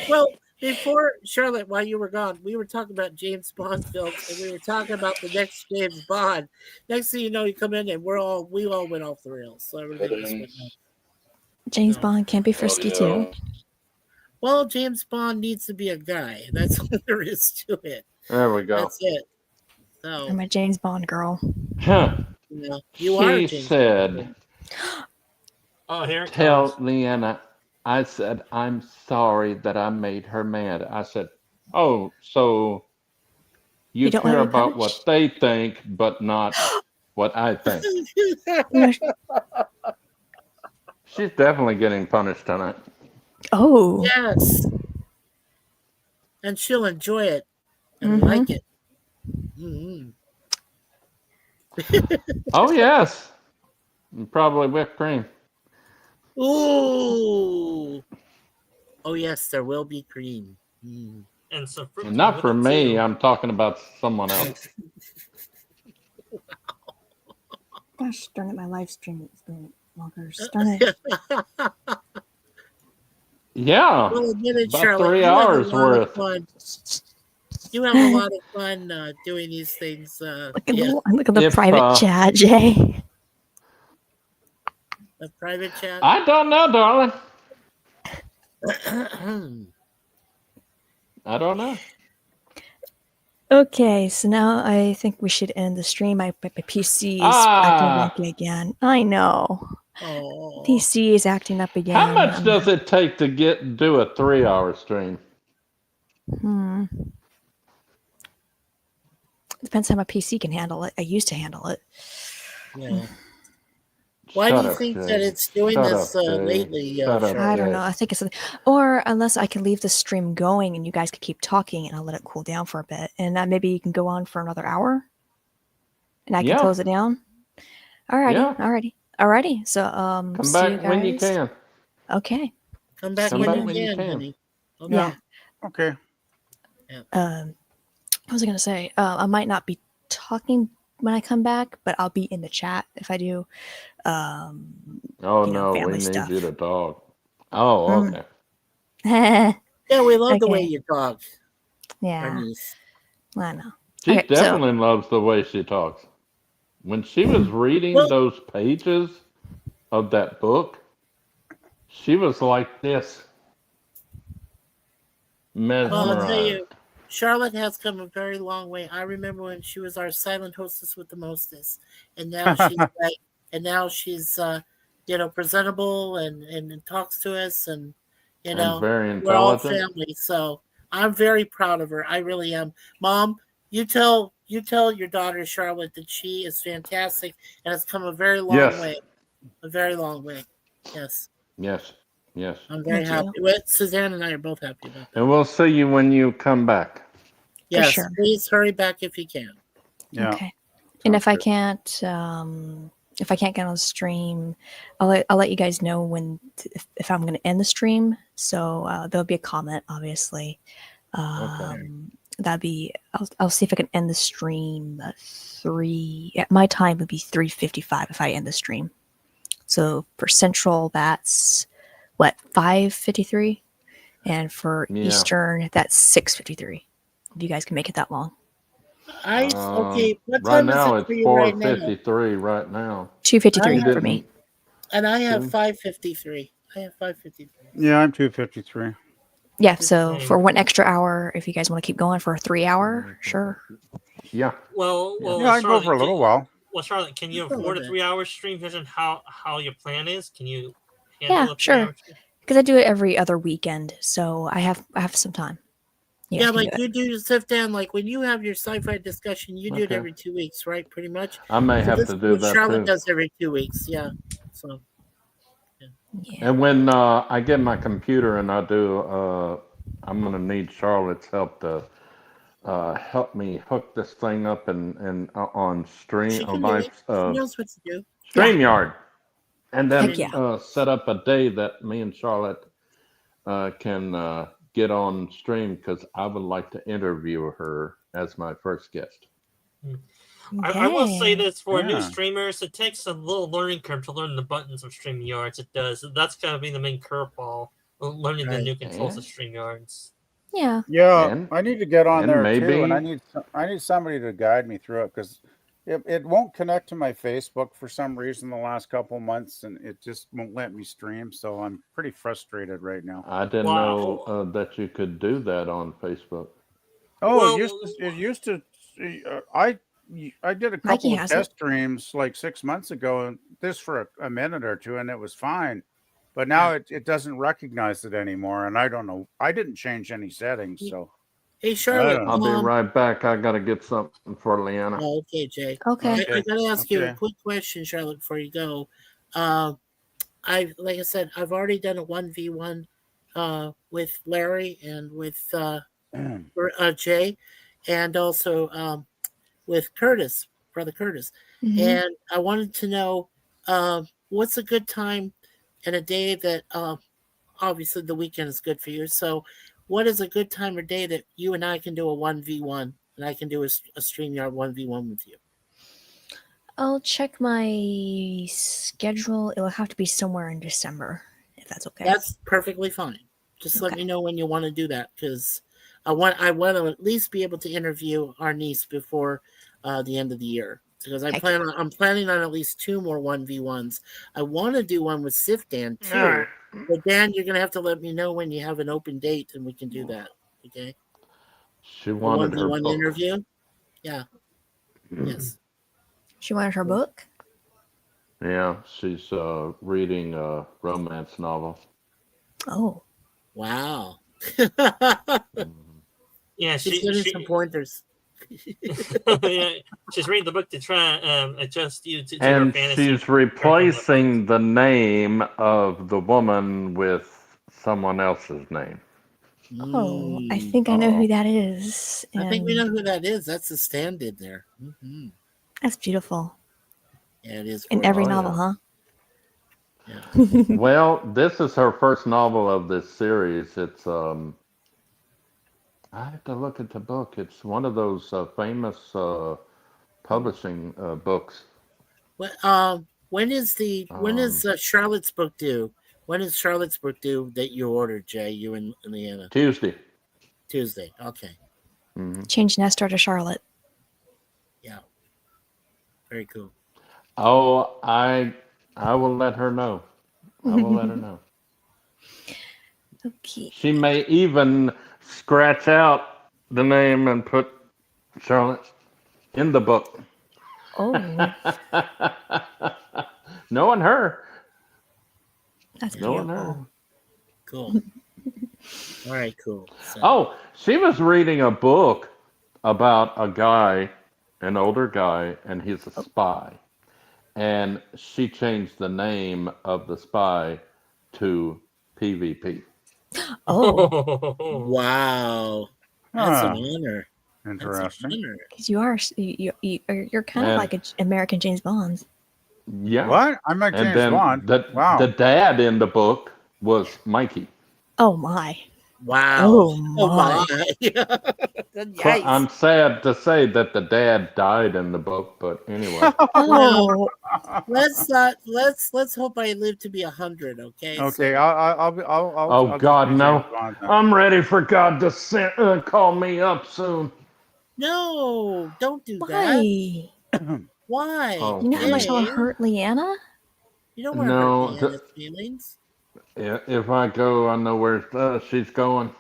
Speaker 2: Well, before Charlotte, while you were gone, we were talking about James Bond films, and we were talking about the next James Bond. Next thing you know, you come in and we all went off the rails. So everything just went nuts.
Speaker 1: James Bond can't be frisky too.
Speaker 2: Well, James Bond needs to be a guy. That's all there is to it.
Speaker 3: there we go.
Speaker 2: That's it. So
Speaker 1: I'm a James Bond girl.
Speaker 3: Huh.
Speaker 2: you are
Speaker 3: She
Speaker 2: James
Speaker 3: said,
Speaker 6: Oh, here it
Speaker 3: "Tell
Speaker 6: comes.
Speaker 3: Leanna." I said, "I'm sorry that I made her mad." I said, "Oh, so you
Speaker 1: You don't want
Speaker 3: care
Speaker 1: to be
Speaker 3: about
Speaker 1: punished?
Speaker 3: what they think, but not what I think."
Speaker 1: No,
Speaker 3: She's definitely getting punished tonight.
Speaker 1: oh,
Speaker 2: Yes. And she'll enjoy it and
Speaker 1: Mhm.
Speaker 2: like it. Mm-hmm.
Speaker 3: Oh yes. Probably whipped cream.
Speaker 2: Ooh. Oh yes, there will be cream. Mm.
Speaker 6: And some fruit
Speaker 3: And
Speaker 6: to go
Speaker 3: not
Speaker 6: with
Speaker 3: for
Speaker 6: it
Speaker 3: me.
Speaker 6: too.
Speaker 3: I'm talking about someone else.
Speaker 1: Gosh darn it, my live stream is going longer. Darn it.
Speaker 3: Yeah,
Speaker 2: Well, admit it,
Speaker 3: about
Speaker 2: Charlotte.
Speaker 3: 3 hours worth.
Speaker 2: You have a lot of fun doing these things. Yeah,
Speaker 1: Look at the
Speaker 3: If
Speaker 1: private chat, Jay.
Speaker 2: the private chat.
Speaker 3: I don't know, darling. I don't know.
Speaker 1: Okay, so now I think we should end the stream. My PC is acting
Speaker 3: Ah,
Speaker 1: wonky again. I know.
Speaker 2: Oh,
Speaker 1: PC is acting up again.
Speaker 3: how much does it take to do a 3 hour stream?
Speaker 1: Depends how my PC can handle it. I used to handle it.
Speaker 2: yeah. Why do you think that it's doing
Speaker 3: Shut
Speaker 2: this
Speaker 3: up, Jay.
Speaker 2: lately,
Speaker 3: Shut up,
Speaker 1: I
Speaker 2: Charlotte?
Speaker 1: don't
Speaker 3: Jay.
Speaker 1: know. I think it's, or unless I can leave the stream going and you guys could keep talking and I'll let it cool down for a bit, and maybe you can go on for another hour, and I can
Speaker 3: Yeah.
Speaker 1: close it down. Alrighty,
Speaker 3: Yeah.
Speaker 1: alrighty. So
Speaker 3: Come
Speaker 1: see you
Speaker 3: back when you
Speaker 1: guys.
Speaker 3: can.
Speaker 1: Okay.
Speaker 2: Come back
Speaker 3: Come
Speaker 2: when
Speaker 3: back
Speaker 2: you
Speaker 3: when you
Speaker 2: can,
Speaker 3: can.
Speaker 2: honey. Okay.
Speaker 1: Yeah.
Speaker 8: Okay.
Speaker 1: What was I gonna say? I might not be talking when I come back, but I'll be in the chat if I do.
Speaker 3: Oh
Speaker 1: You know,
Speaker 3: no, we
Speaker 1: family
Speaker 3: need
Speaker 1: stuff.
Speaker 3: you to talk. Oh, okay.
Speaker 2: Yeah, we love the way
Speaker 1: Okay.
Speaker 2: you talk,
Speaker 1: Yeah,
Speaker 2: our niece.
Speaker 1: I know.
Speaker 3: She
Speaker 1: Okay, so
Speaker 3: definitely loves the way she talks. When she was reading
Speaker 2: Well,
Speaker 3: those pages of that book, she was like this,
Speaker 2: I'll tell
Speaker 3: mesmerized.
Speaker 2: you, Charlotte has come a very long way. I remember when she was our silent hostess with the mostest, and now she's like, and now she's, presentable and talks to us, and
Speaker 3: And very
Speaker 2: we're all
Speaker 3: intelligent.
Speaker 2: family. So I'm very proud of her. I really am. Mom, you tell your daughter Charlotte that she is fantastic and has come a very long
Speaker 3: Yes.
Speaker 2: way. A very long way. Yes.
Speaker 3: Yes. Yes.
Speaker 2: I'm very
Speaker 1: Thank you.
Speaker 2: happy. Well, Suzanne and I are both happy about that.
Speaker 3: And we'll see you when you come back.
Speaker 2: Yes,
Speaker 1: sure.
Speaker 2: please hurry back if you can.
Speaker 8: Yeah.
Speaker 1: okay. And if
Speaker 8: Sounds
Speaker 1: I can't get on the stream, I'll let you guys know when if I'm going to end the stream. So there'll be a comment, obviously. That'd be I'll see if I can end the stream at 3. At my time would be 3:55 if I end the stream. So for Central, that's what 5:53, and for
Speaker 3: Yeah.
Speaker 1: Eastern, that's 6:53. If you guys can make it that long.
Speaker 2: Okay. What
Speaker 3: Right
Speaker 2: time is
Speaker 3: now
Speaker 2: it
Speaker 3: it's
Speaker 2: for you right now?
Speaker 3: 4:53 right now.
Speaker 1: 2:53
Speaker 3: You
Speaker 1: for me.
Speaker 3: didn't-
Speaker 2: And I have
Speaker 3: Two.
Speaker 2: 5:53. I have 5:53.
Speaker 8: Yeah, I'm 253.
Speaker 1: Yeah, so
Speaker 6: Same.
Speaker 1: for 1 extra hour, if you guys want to keep going for a 3 hour, sure.
Speaker 3: Yeah.
Speaker 6: Well,
Speaker 8: Yeah, I can go for a little while.
Speaker 6: Well, Charlotte, can you
Speaker 2: Just a
Speaker 6: afford a
Speaker 2: little bit.
Speaker 6: 3 hour stream? Vision how your plan is? Can you handle
Speaker 1: Yeah,
Speaker 6: a 3
Speaker 1: sure.
Speaker 6: hour stream?
Speaker 1: Because I do it every other weekend, so I have some time. You guys
Speaker 2: Yeah,
Speaker 1: can
Speaker 2: like
Speaker 1: do it.
Speaker 2: you do sit down, like when you have your sci-fi discussion, you do it
Speaker 3: Okay.
Speaker 2: every 2 weeks, right? Pretty much.
Speaker 3: I may
Speaker 2: So
Speaker 3: have
Speaker 2: this
Speaker 3: to
Speaker 2: is
Speaker 3: do
Speaker 2: what
Speaker 3: that
Speaker 2: Charlotte
Speaker 3: too.
Speaker 2: does every 2 weeks. Yeah. So
Speaker 1: Yeah.
Speaker 3: And when I get my computer and I do, I'm gonna need Charlotte's help to help me hook this thing up and on stream
Speaker 2: she
Speaker 3: on
Speaker 2: can do
Speaker 3: my
Speaker 2: it. She knows what to do.
Speaker 3: StreamYard, and then
Speaker 1: Heck yeah.
Speaker 3: set up a day that me and Charlotte can get on stream because I would like to interview her as my first guest.
Speaker 6: I will say
Speaker 1: Yay.
Speaker 6: this for new
Speaker 8: Yeah.
Speaker 6: streamers, it takes a little learning curve to learn the buttons of StreamYards. It does. That's going to be the main curveball, learning the
Speaker 2: Right.
Speaker 6: new controls
Speaker 3: Yeah.
Speaker 6: of StreamYards.
Speaker 1: Yeah.
Speaker 8: Yeah,
Speaker 3: And-
Speaker 8: I need to get on
Speaker 3: and
Speaker 8: there
Speaker 3: maybe-
Speaker 8: too, and I need somebody to guide me through it because it won't connect to my Facebook for some reason the last couple months, and it just won't let me stream. So I'm pretty frustrated right now.
Speaker 3: I didn't
Speaker 6: Wow.
Speaker 3: know that you could do that on Facebook.
Speaker 8: Oh,
Speaker 6: Well-
Speaker 8: it used to. I did a
Speaker 1: Mikey
Speaker 8: couple of
Speaker 1: has
Speaker 8: test streams like 6 months ago, and this for a minute or two, and it was fine. But now it doesn't recognize it anymore, and I don't know. I didn't change any settings, so
Speaker 2: Hey, Charlotte.
Speaker 8: don't
Speaker 3: I'll be right back. I gotta get something for Leanna.
Speaker 2: Oh, okay, Jay.
Speaker 1: Okay.
Speaker 2: I gotta ask you a
Speaker 8: Okay.
Speaker 2: quick question, Charlotte, before you go. Like I said, I've already done a 1v1 with Larry and with Jay, and also with Curtis, brother Curtis.
Speaker 1: Mhm.
Speaker 2: And I wanted to know What's a good time and a day that obviously the weekend is good for you. So, what is a good time or day that you and I can do a 1v1 and I can do a StreamYard 1v1 with you?
Speaker 1: I'll check my schedule. It'll have to be somewhere in December, if that's okay.
Speaker 2: That's perfectly fine. Just let
Speaker 1: Okay.
Speaker 2: me know when you want to do that because I want to at least be able to interview our niece before the end of the year because
Speaker 1: Heck
Speaker 2: I'm planning on at least 2 more 1v1s. I want to do one with Sif Dan
Speaker 3: All
Speaker 2: too,
Speaker 3: right.
Speaker 2: but Dan, you're gonna have to let me know when you have an open date and we can do that. Okay,
Speaker 3: She
Speaker 2: a
Speaker 3: wanted her
Speaker 2: 1v1
Speaker 3: book.
Speaker 2: interview. Yeah. Yes.
Speaker 1: She wanted her book?
Speaker 3: Yeah, she's reading a romance novel.
Speaker 1: Oh.
Speaker 2: Wow.
Speaker 3: Mhm.
Speaker 6: Yeah,
Speaker 2: She's getting some pointers.
Speaker 6: yeah, she's reading the book to try adjust you to her
Speaker 3: And
Speaker 6: fantasy.
Speaker 3: she's replacing the name of the woman with someone else's name.
Speaker 1: Oh, I
Speaker 2: Mm.
Speaker 1: think I know
Speaker 3: Uh-oh.
Speaker 1: who that is.
Speaker 2: I think we
Speaker 1: And
Speaker 2: know who that is. That's the stand-in there. Mm-hmm.
Speaker 1: that's beautiful.
Speaker 2: Yeah, it is
Speaker 1: In
Speaker 2: gorgeous.
Speaker 1: every
Speaker 3: Oh,
Speaker 1: novel,
Speaker 3: yeah.
Speaker 1: huh?
Speaker 2: Yeah.
Speaker 3: Well, this is her first novel of this series. It's I have to look at the book. It's one of those famous publishing books.
Speaker 2: What when is
Speaker 3: Um,
Speaker 2: Charlotte's book due? When is Charlotte's book due that you ordered, Jay? You and Leanna?
Speaker 3: Tuesday.
Speaker 2: Tuesday. Okay.
Speaker 3: Hmm.
Speaker 1: Change Nestor to Charlotte.
Speaker 2: Yeah. Very cool.
Speaker 3: Oh, I will let her know. I will let her know.
Speaker 1: Okay.
Speaker 3: She may even scratch out the name and put Charlotte in the book.
Speaker 1: Oh,
Speaker 3: Knowing her.
Speaker 1: that's
Speaker 3: Knowing her.
Speaker 1: beautiful.
Speaker 2: Cool. All right. Cool. So.
Speaker 3: Oh, she was reading a book about a guy, an older guy, and he's a spy. And she changed the name of the spy to PvP.
Speaker 1: Oh,
Speaker 2: Wow. That's an
Speaker 8: Huh.
Speaker 2: honor. That's an
Speaker 8: Interesting.
Speaker 2: honor.
Speaker 1: because you're kind of
Speaker 3: And
Speaker 1: like an American James Bond.
Speaker 3: yeah.
Speaker 8: What? I'm like
Speaker 3: And
Speaker 8: James
Speaker 3: then
Speaker 8: Bond.
Speaker 3: the
Speaker 8: Wow.
Speaker 3: dad in the book was Mikey.
Speaker 1: Oh my.
Speaker 2: Wow.
Speaker 1: Oh
Speaker 2: Oh my.
Speaker 1: my.
Speaker 2: Yikes.
Speaker 3: I'm sad to say that the dad died in the book, but anyway.
Speaker 1: Oh,
Speaker 2: Let's hope I live to be 100. Okay.
Speaker 8: Okay,
Speaker 2: So
Speaker 3: Oh
Speaker 8: I'll just
Speaker 3: God,
Speaker 8: be James
Speaker 3: no!
Speaker 8: Bond then.
Speaker 3: I'm ready for God to call me up soon.
Speaker 2: no, don't do that.
Speaker 1: why?
Speaker 2: Why,
Speaker 3: Oh
Speaker 1: You know how much
Speaker 3: please.
Speaker 1: I'll
Speaker 2: Jay?
Speaker 1: hurt Leanna?
Speaker 2: You don't want to hurt
Speaker 3: No,
Speaker 2: Leanna's feelings.
Speaker 3: if I go, I know where she's going.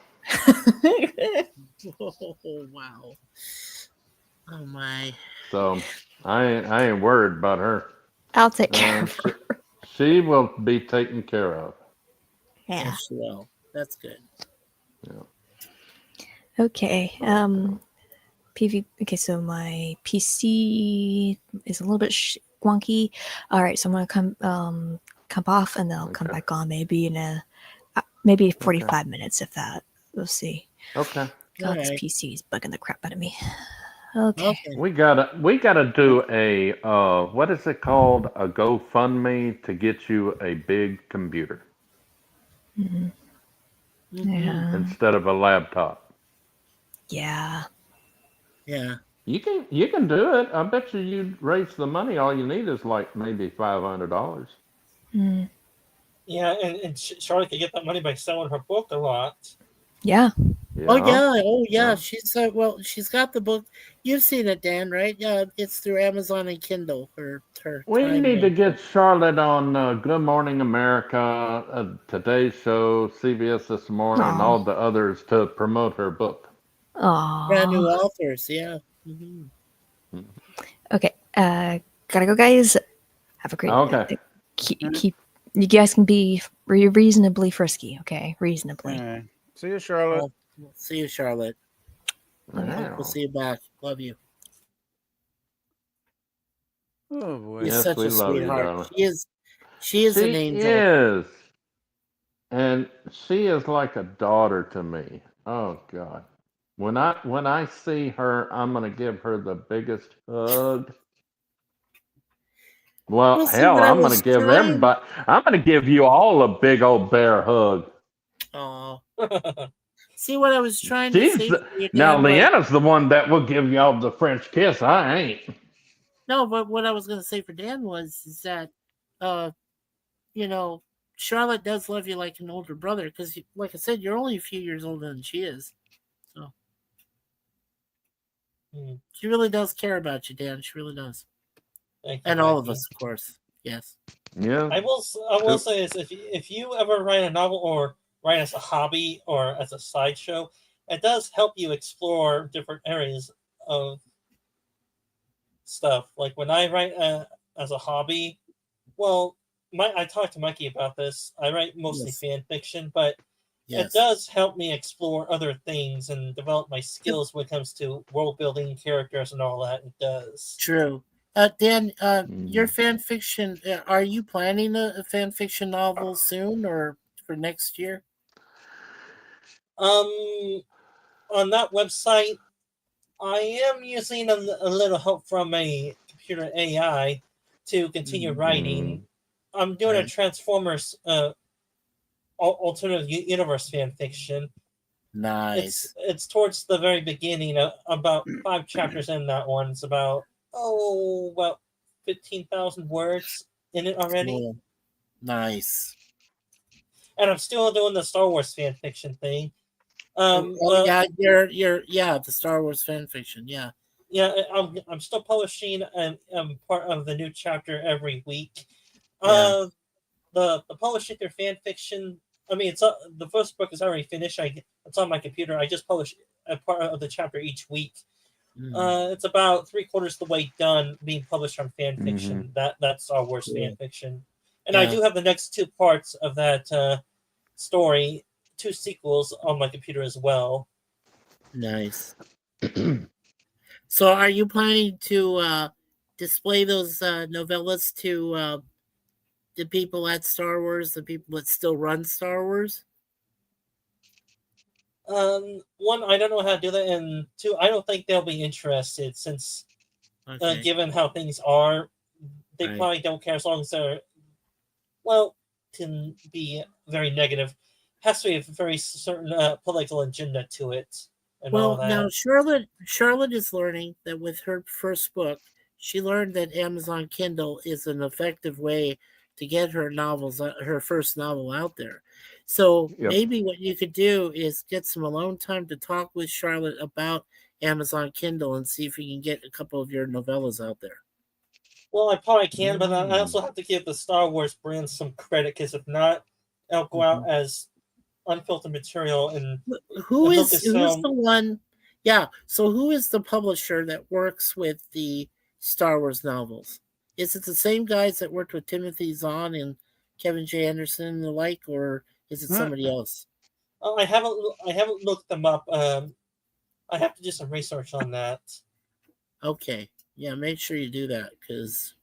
Speaker 2: Oh wow. Oh my.
Speaker 3: So I ain't worried about her.
Speaker 1: I'll take care
Speaker 3: Uh,
Speaker 1: of
Speaker 3: she,
Speaker 1: her.
Speaker 3: she will be taken care of.
Speaker 1: Yeah.
Speaker 2: Yes, well, that's good.
Speaker 3: Yeah.
Speaker 1: Okay. Okay, so my PC is a little bit wonky. All right, so I'm gonna come off, and then I'll come
Speaker 3: Okay.
Speaker 1: back on maybe in maybe
Speaker 3: Okay.
Speaker 1: 45 minutes, if that. We'll see.
Speaker 3: Okay.
Speaker 1: God, this
Speaker 2: Alright.
Speaker 1: PC is bugging the crap out of me. Okay.
Speaker 2: Okay.
Speaker 3: We gotta do a what is it called? A GoFundMe to get you a big computer
Speaker 1: Mhm.
Speaker 2: Mm-hmm.
Speaker 1: Yeah.
Speaker 3: instead of a laptop.
Speaker 1: Yeah.
Speaker 2: Yeah.
Speaker 3: You can do it. I bet you'd raise the money. All you need is like maybe $500.
Speaker 1: Mm.
Speaker 6: Yeah, and Charlotte could get that money by selling her book a lot.
Speaker 1: Yeah.
Speaker 2: Oh
Speaker 3: Yeah.
Speaker 2: yeah. Oh yeah.
Speaker 3: Yeah.
Speaker 2: She's well. She's got the book. You've seen it, Dan, right? Yeah. It's through Amazon and Kindle. Her
Speaker 3: We
Speaker 2: time.
Speaker 3: need to get Charlotte on Good Morning America, Today's Show, CBS This Morning, and all
Speaker 1: Aw.
Speaker 3: the others to promote her book.
Speaker 2: Brand new
Speaker 1: Aw.
Speaker 2: authors. Yeah. Mm-hmm.
Speaker 1: Okay. Gotta go, guys. Have a great.
Speaker 3: Okay.
Speaker 1: Keep. You guys can be reasonably frisky. Okay, reasonably.
Speaker 8: Okay. See you, Charlotte.
Speaker 2: Well, we'll see you, Charlotte.
Speaker 1: Love you.
Speaker 2: We'll see you back. Love you.
Speaker 8: Oh boy.
Speaker 2: She's
Speaker 3: Yes,
Speaker 2: such
Speaker 3: we
Speaker 2: a
Speaker 3: love you,
Speaker 2: sweetheart.
Speaker 3: darling.
Speaker 2: She is an
Speaker 3: She
Speaker 2: angel.
Speaker 3: is. And she is like a daughter to me. Oh God. When I see her, I'm gonna give her the biggest hug. Well,
Speaker 2: Well, see
Speaker 3: hell,
Speaker 2: what I
Speaker 3: I'm gonna
Speaker 2: was
Speaker 3: give
Speaker 2: trying.
Speaker 3: everybody. I'm gonna give you all a big old bear hug.
Speaker 2: Oh, see what I was trying to
Speaker 3: She's
Speaker 2: say for you,
Speaker 3: now
Speaker 2: Dan. Was
Speaker 3: Leanna's the one that will give y'all the French kiss. I ain't.
Speaker 2: no, but what I was going to say for Dan was is that, uh, you know, Charlotte does love you like an older brother because, like I said, you're only a few years older than she is. So
Speaker 6: Hmm.
Speaker 2: she really does care about you, Dan. She really does,
Speaker 6: Thank you,
Speaker 2: and all of
Speaker 6: Mikey.
Speaker 2: us, of course. Yes.
Speaker 3: Yeah.
Speaker 6: I will say is if you ever write a novel or write as a hobby or as a sideshow, it does help you explore different areas of stuff. Like when I write as a hobby, well, I talked to Mikey about this. I write mostly
Speaker 2: Yes.
Speaker 6: fan fiction, but it
Speaker 2: Yes.
Speaker 6: does help me explore other things and develop my skills when it comes to world building, characters, and all that. It does.
Speaker 2: True. Dan, your
Speaker 3: Mhm.
Speaker 2: fan fiction, are you planning a fan fiction novel soon or for next year?
Speaker 6: Um, on that website, I am using a little help from a computer AI to continue writing.
Speaker 3: Mm.
Speaker 6: I'm doing a
Speaker 2: Right.
Speaker 6: Transformers alternative universe fan fiction.
Speaker 2: Nice.
Speaker 6: It's towards the very beginning, about 5 chapters in that one. It's about 15,000 words in it already,
Speaker 2: Cool. Nice.
Speaker 6: and I'm still doing the Star Wars fan fiction thing.
Speaker 2: Oh
Speaker 6: Well,
Speaker 2: yeah, you're the Star Wars fan fiction. Yeah.
Speaker 6: yeah, I'm still publishing part of the new chapter every week.
Speaker 2: Yeah.
Speaker 6: The publishing their fan fiction. I mean, the first book is already finished. It's on my computer. I just publish a part of the chapter each week.
Speaker 2: Mm,
Speaker 6: It's about 3/4 the way done being published on fan
Speaker 3: Mhm.
Speaker 6: fiction. That's Star Wars fan
Speaker 2: cool.
Speaker 6: fiction, and I
Speaker 2: Yeah.
Speaker 6: do have the next 2 parts of that story, 2 sequels on my computer as well.
Speaker 2: Nice. So, are you planning to display those novellas to the people at Star Wars, the people that still run Star Wars?
Speaker 6: One, I don't know how to do that, and two, I don't think they'll be interested since,
Speaker 2: Okay.
Speaker 6: given how things are, they
Speaker 2: Right.
Speaker 6: probably don't care as long as they're well, can be very negative. Has to be a very certain political agenda to it and all
Speaker 2: Well, now
Speaker 6: that.
Speaker 2: Charlotte is learning that with her first book, she learned that Amazon Kindle is an effective way to get her novels, her first novel out there. So
Speaker 3: Yep.
Speaker 2: maybe what you could do is get some alone time to talk with Charlotte about Amazon Kindle and see if you can get a couple of your novellas out there.
Speaker 6: Well, I probably can, but I also have to give the Star Wars brand some credit because if not, it'll go out as unfiltered material and
Speaker 2: Who is
Speaker 6: Lucasfilm.
Speaker 2: the one? Yeah. So who is the publisher that works with the Star Wars novels? Is it the same guys that worked with Timothy Zahn and Kevin J. Anderson and the like, or is it somebody else?
Speaker 6: Oh, I haven't looked them up. I have to do some research on that.
Speaker 2: Okay. Yeah, make sure you do that because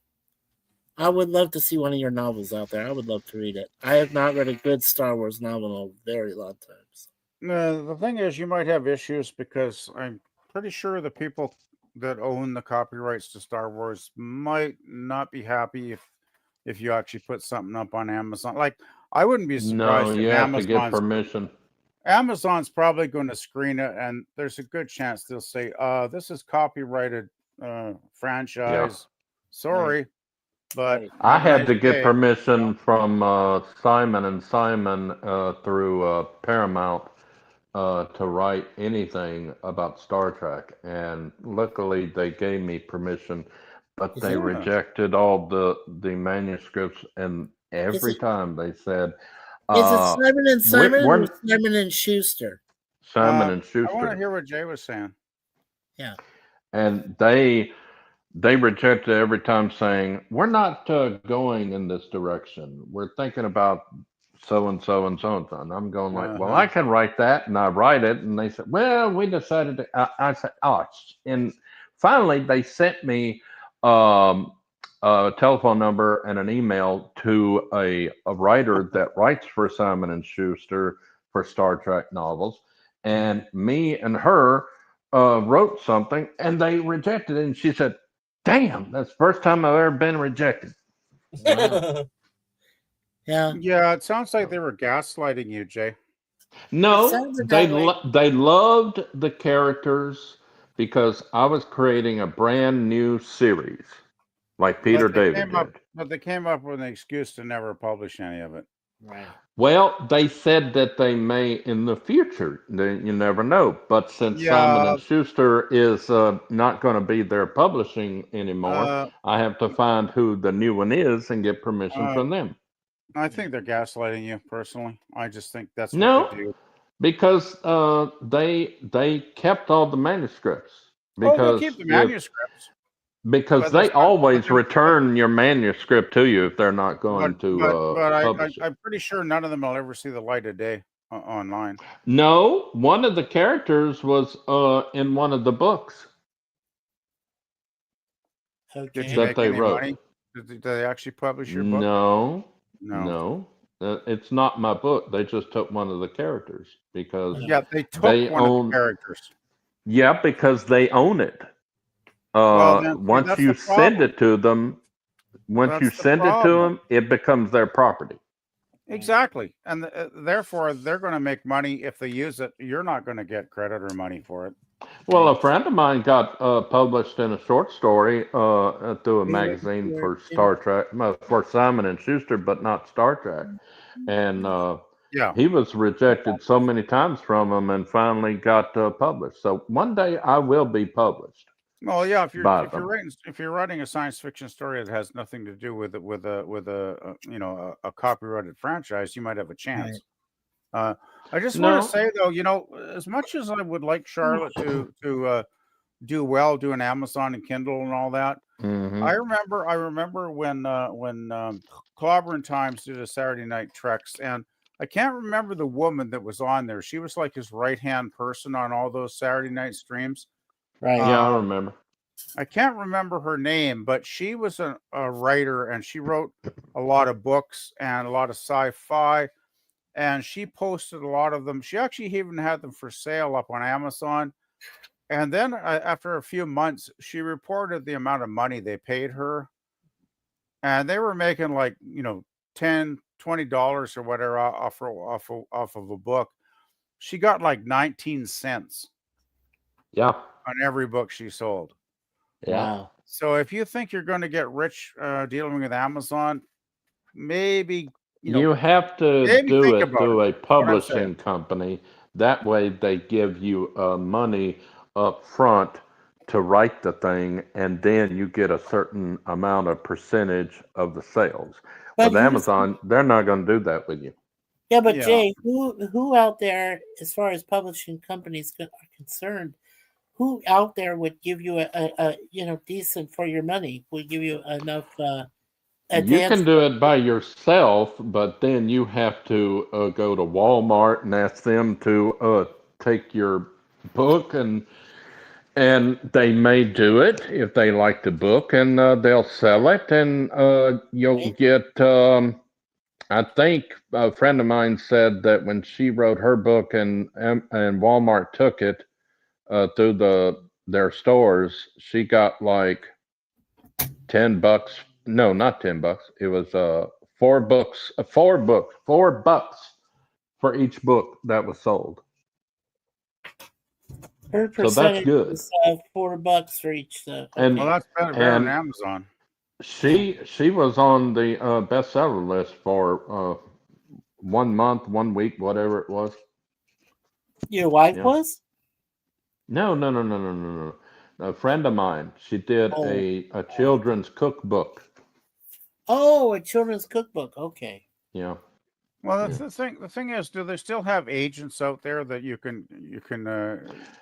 Speaker 2: I would love to see one of your novels out there. I would love to read it. I have not read a good Star Wars novel in a very long time. So.
Speaker 8: The thing is, you might have issues because I'm pretty sure the people that own the copyrights to Star Wars might not be happy if you actually put something up on Amazon. Like, I wouldn't be
Speaker 3: No,
Speaker 8: surprised
Speaker 3: you
Speaker 8: if
Speaker 3: have to get permission.
Speaker 8: Amazon's probably going to screen it, and there's a good chance they'll say, this is copyrighted
Speaker 3: Yeah.
Speaker 8: franchise. Sorry, but
Speaker 2: Right.
Speaker 3: I
Speaker 8: have a
Speaker 3: had
Speaker 8: nice
Speaker 3: to get
Speaker 8: day.
Speaker 3: permission from Simon and Simon through Paramount to write anything about Star Trek, and luckily they gave me permission, but
Speaker 2: Is
Speaker 3: they
Speaker 2: it?
Speaker 3: rejected all the manuscripts, and
Speaker 2: Is
Speaker 3: every
Speaker 2: it?
Speaker 3: time they said,
Speaker 2: Is it
Speaker 3: uh,
Speaker 2: Simon and Simon or
Speaker 3: we're
Speaker 2: Simon and Schuster?
Speaker 3: Simon and
Speaker 8: I want to
Speaker 3: Schuster,
Speaker 8: hear what Jay was saying.
Speaker 2: Yeah.
Speaker 3: and they rejected every time, saying we're not going in this direction. We're thinking about so and so and so and so. And I'm going like, well,
Speaker 8: Uh-huh.
Speaker 3: I can write that, and I write it. And they said, well, we decided to. I said, oh, and finally they sent me a telephone number and an email to a writer that writes for Simon and Schuster for Star Trek novels, and me and her wrote something, and they rejected it. And she said, damn, that's the first time I've ever been rejected.
Speaker 2: Wow. Yeah.
Speaker 8: Yeah, it sounds like they were gaslighting you, Jay.
Speaker 2: It
Speaker 3: No,
Speaker 2: sounded that way.
Speaker 3: they loved the characters because I was creating a brand new series, like Peter David did.
Speaker 8: But they came up with an excuse to never publish any of it.
Speaker 2: Right.
Speaker 3: Well, they said that they may in the future. You never know. But since Simon
Speaker 8: Yeah,
Speaker 3: and Schuster is not going to be there publishing anymore,
Speaker 8: uh,
Speaker 3: I have to find who the new one is and get permission
Speaker 8: uh,
Speaker 3: from them.
Speaker 8: I think they're gaslighting you personally. I just think that's what
Speaker 3: No,
Speaker 8: they do.
Speaker 3: because they kept all the manuscripts
Speaker 8: Oh, they'll keep the manuscripts,
Speaker 3: because
Speaker 8: but that's
Speaker 3: they
Speaker 8: not.
Speaker 3: always return your manuscript to you if they're not going to publish it.
Speaker 8: I'm pretty sure none of them will ever see the light of day online.
Speaker 3: No, one of the characters was in one of the books
Speaker 2: Okay.
Speaker 8: Did you
Speaker 3: that
Speaker 8: make
Speaker 3: they
Speaker 8: any
Speaker 3: wrote.
Speaker 8: money? Did they actually publish your book?
Speaker 3: No,
Speaker 8: No.
Speaker 3: no. It's not my book. They just took one of the characters because
Speaker 8: Yeah, they took
Speaker 3: they
Speaker 8: one of
Speaker 3: own.
Speaker 8: the characters.
Speaker 3: Yeah, because they own it.
Speaker 8: Well, then, see,
Speaker 3: Once
Speaker 8: that's
Speaker 3: you
Speaker 8: the
Speaker 3: send
Speaker 8: problem.
Speaker 3: it to them, it becomes their property.
Speaker 8: Exactly, and therefore they're going to make money if they use it. You're not going to get credit or money for it.
Speaker 3: Well, a friend of mine got published in a short story through a magazine for Star Trek, for Simon and Schuster, but not Star Trek. And
Speaker 8: Yeah,
Speaker 3: he was rejected so many times from them, and finally got published. So one day I will be published.
Speaker 8: well, yeah. If
Speaker 3: by
Speaker 8: you're
Speaker 3: them.
Speaker 8: writing a science fiction story that has nothing to do with a copyrighted franchise, you might have a chance. I just want
Speaker 3: No.
Speaker 8: to say though, as much as I would like Charlotte to do well doing Amazon and Kindle and all that,
Speaker 3: Mhm.
Speaker 8: I remember when Clobber Times did a Saturday Night Treks, and I can't remember the woman that was on there. She was like his right hand person on all those Saturday night streams.
Speaker 2: Right.
Speaker 3: Yeah, I remember.
Speaker 8: I can't remember her name, but she was a writer, and she wrote a lot of books and a lot of sci-fi, and she posted a lot of them. She actually even had them for sale up on Amazon. And then after a few months, she reported the amount of money they paid her, and they were making like $10, $20 or whatever off of a book. She got like 19 cents
Speaker 3: Yeah.
Speaker 8: on every book she sold.
Speaker 3: Yeah.
Speaker 2: Wow.
Speaker 8: So if you think you're going to get rich dealing with Amazon, maybe
Speaker 3: You have to
Speaker 8: maybe
Speaker 3: do
Speaker 8: think
Speaker 3: it
Speaker 8: about
Speaker 3: through a
Speaker 8: what I'm
Speaker 3: publishing
Speaker 8: saying.
Speaker 3: company. That way they give you money up front to write the thing, and then you get a certain amount of percentage of the sales.
Speaker 2: But
Speaker 3: With Amazon, they're not going to do that with you.
Speaker 2: Yeah, but
Speaker 8: Yeah.
Speaker 2: Jay, who out there, as far as publishing companies are concerned, who out there would give you a decent for your money? Would give you enough
Speaker 3: You
Speaker 2: advance?
Speaker 3: can do it by yourself, but then you have to go to Walmart and ask them to take your book, and they may do it if they like the book, and they'll sell it, and you'll get. I think a friend of mine said that when she wrote her book and Walmart took it through their stores, she got like $10. No, not $10. It was $4 for each book that was sold.
Speaker 2: Her
Speaker 3: So that's
Speaker 2: percentage
Speaker 3: good.
Speaker 2: is $4 for each.
Speaker 3: And
Speaker 8: Well, that's better than Amazon.
Speaker 3: she was on the bestseller list for 1 month, 1 week, whatever it was.
Speaker 2: Your wife was?
Speaker 3: No. A friend of mine. She did a children's cookbook.
Speaker 2: Oh, a children's cookbook. Okay.
Speaker 3: Yeah.
Speaker 8: Well, the thing is, do they still have agents out there that you can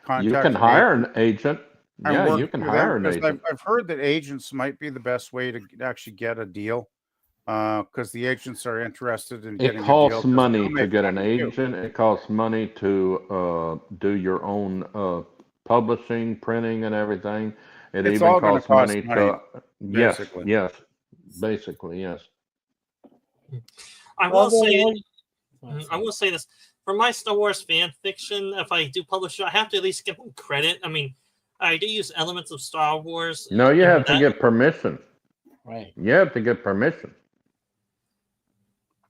Speaker 8: contact?
Speaker 3: You can hire an agent.
Speaker 8: and
Speaker 3: Yeah,
Speaker 8: work
Speaker 3: you can
Speaker 8: through
Speaker 3: hire
Speaker 8: them?
Speaker 3: an
Speaker 8: 'Cause
Speaker 3: agent.
Speaker 8: I've heard that agents might be the best way to actually get a deal, because the agents are interested in getting
Speaker 3: It
Speaker 8: a deal.
Speaker 3: costs
Speaker 8: 'cause
Speaker 3: money
Speaker 8: they'll
Speaker 3: to
Speaker 8: make
Speaker 3: get an
Speaker 8: money too.
Speaker 3: agent. It costs money to do your own publishing, printing, and everything. It
Speaker 8: It's
Speaker 3: even
Speaker 8: all gonna
Speaker 3: costs
Speaker 8: cost
Speaker 3: money
Speaker 8: money,
Speaker 3: to yes,
Speaker 8: basically.
Speaker 3: yes, basically yes.
Speaker 6: I
Speaker 2: Well,
Speaker 6: will say,
Speaker 2: then-
Speaker 6: I will say this for my Star Wars fan fiction. If I do publish it, I have to at least give them credit. I mean, I do use elements of Star Wars.
Speaker 3: No, you
Speaker 6: in
Speaker 3: have to
Speaker 6: that.
Speaker 3: get permission.
Speaker 2: Right.
Speaker 3: You have to get permission.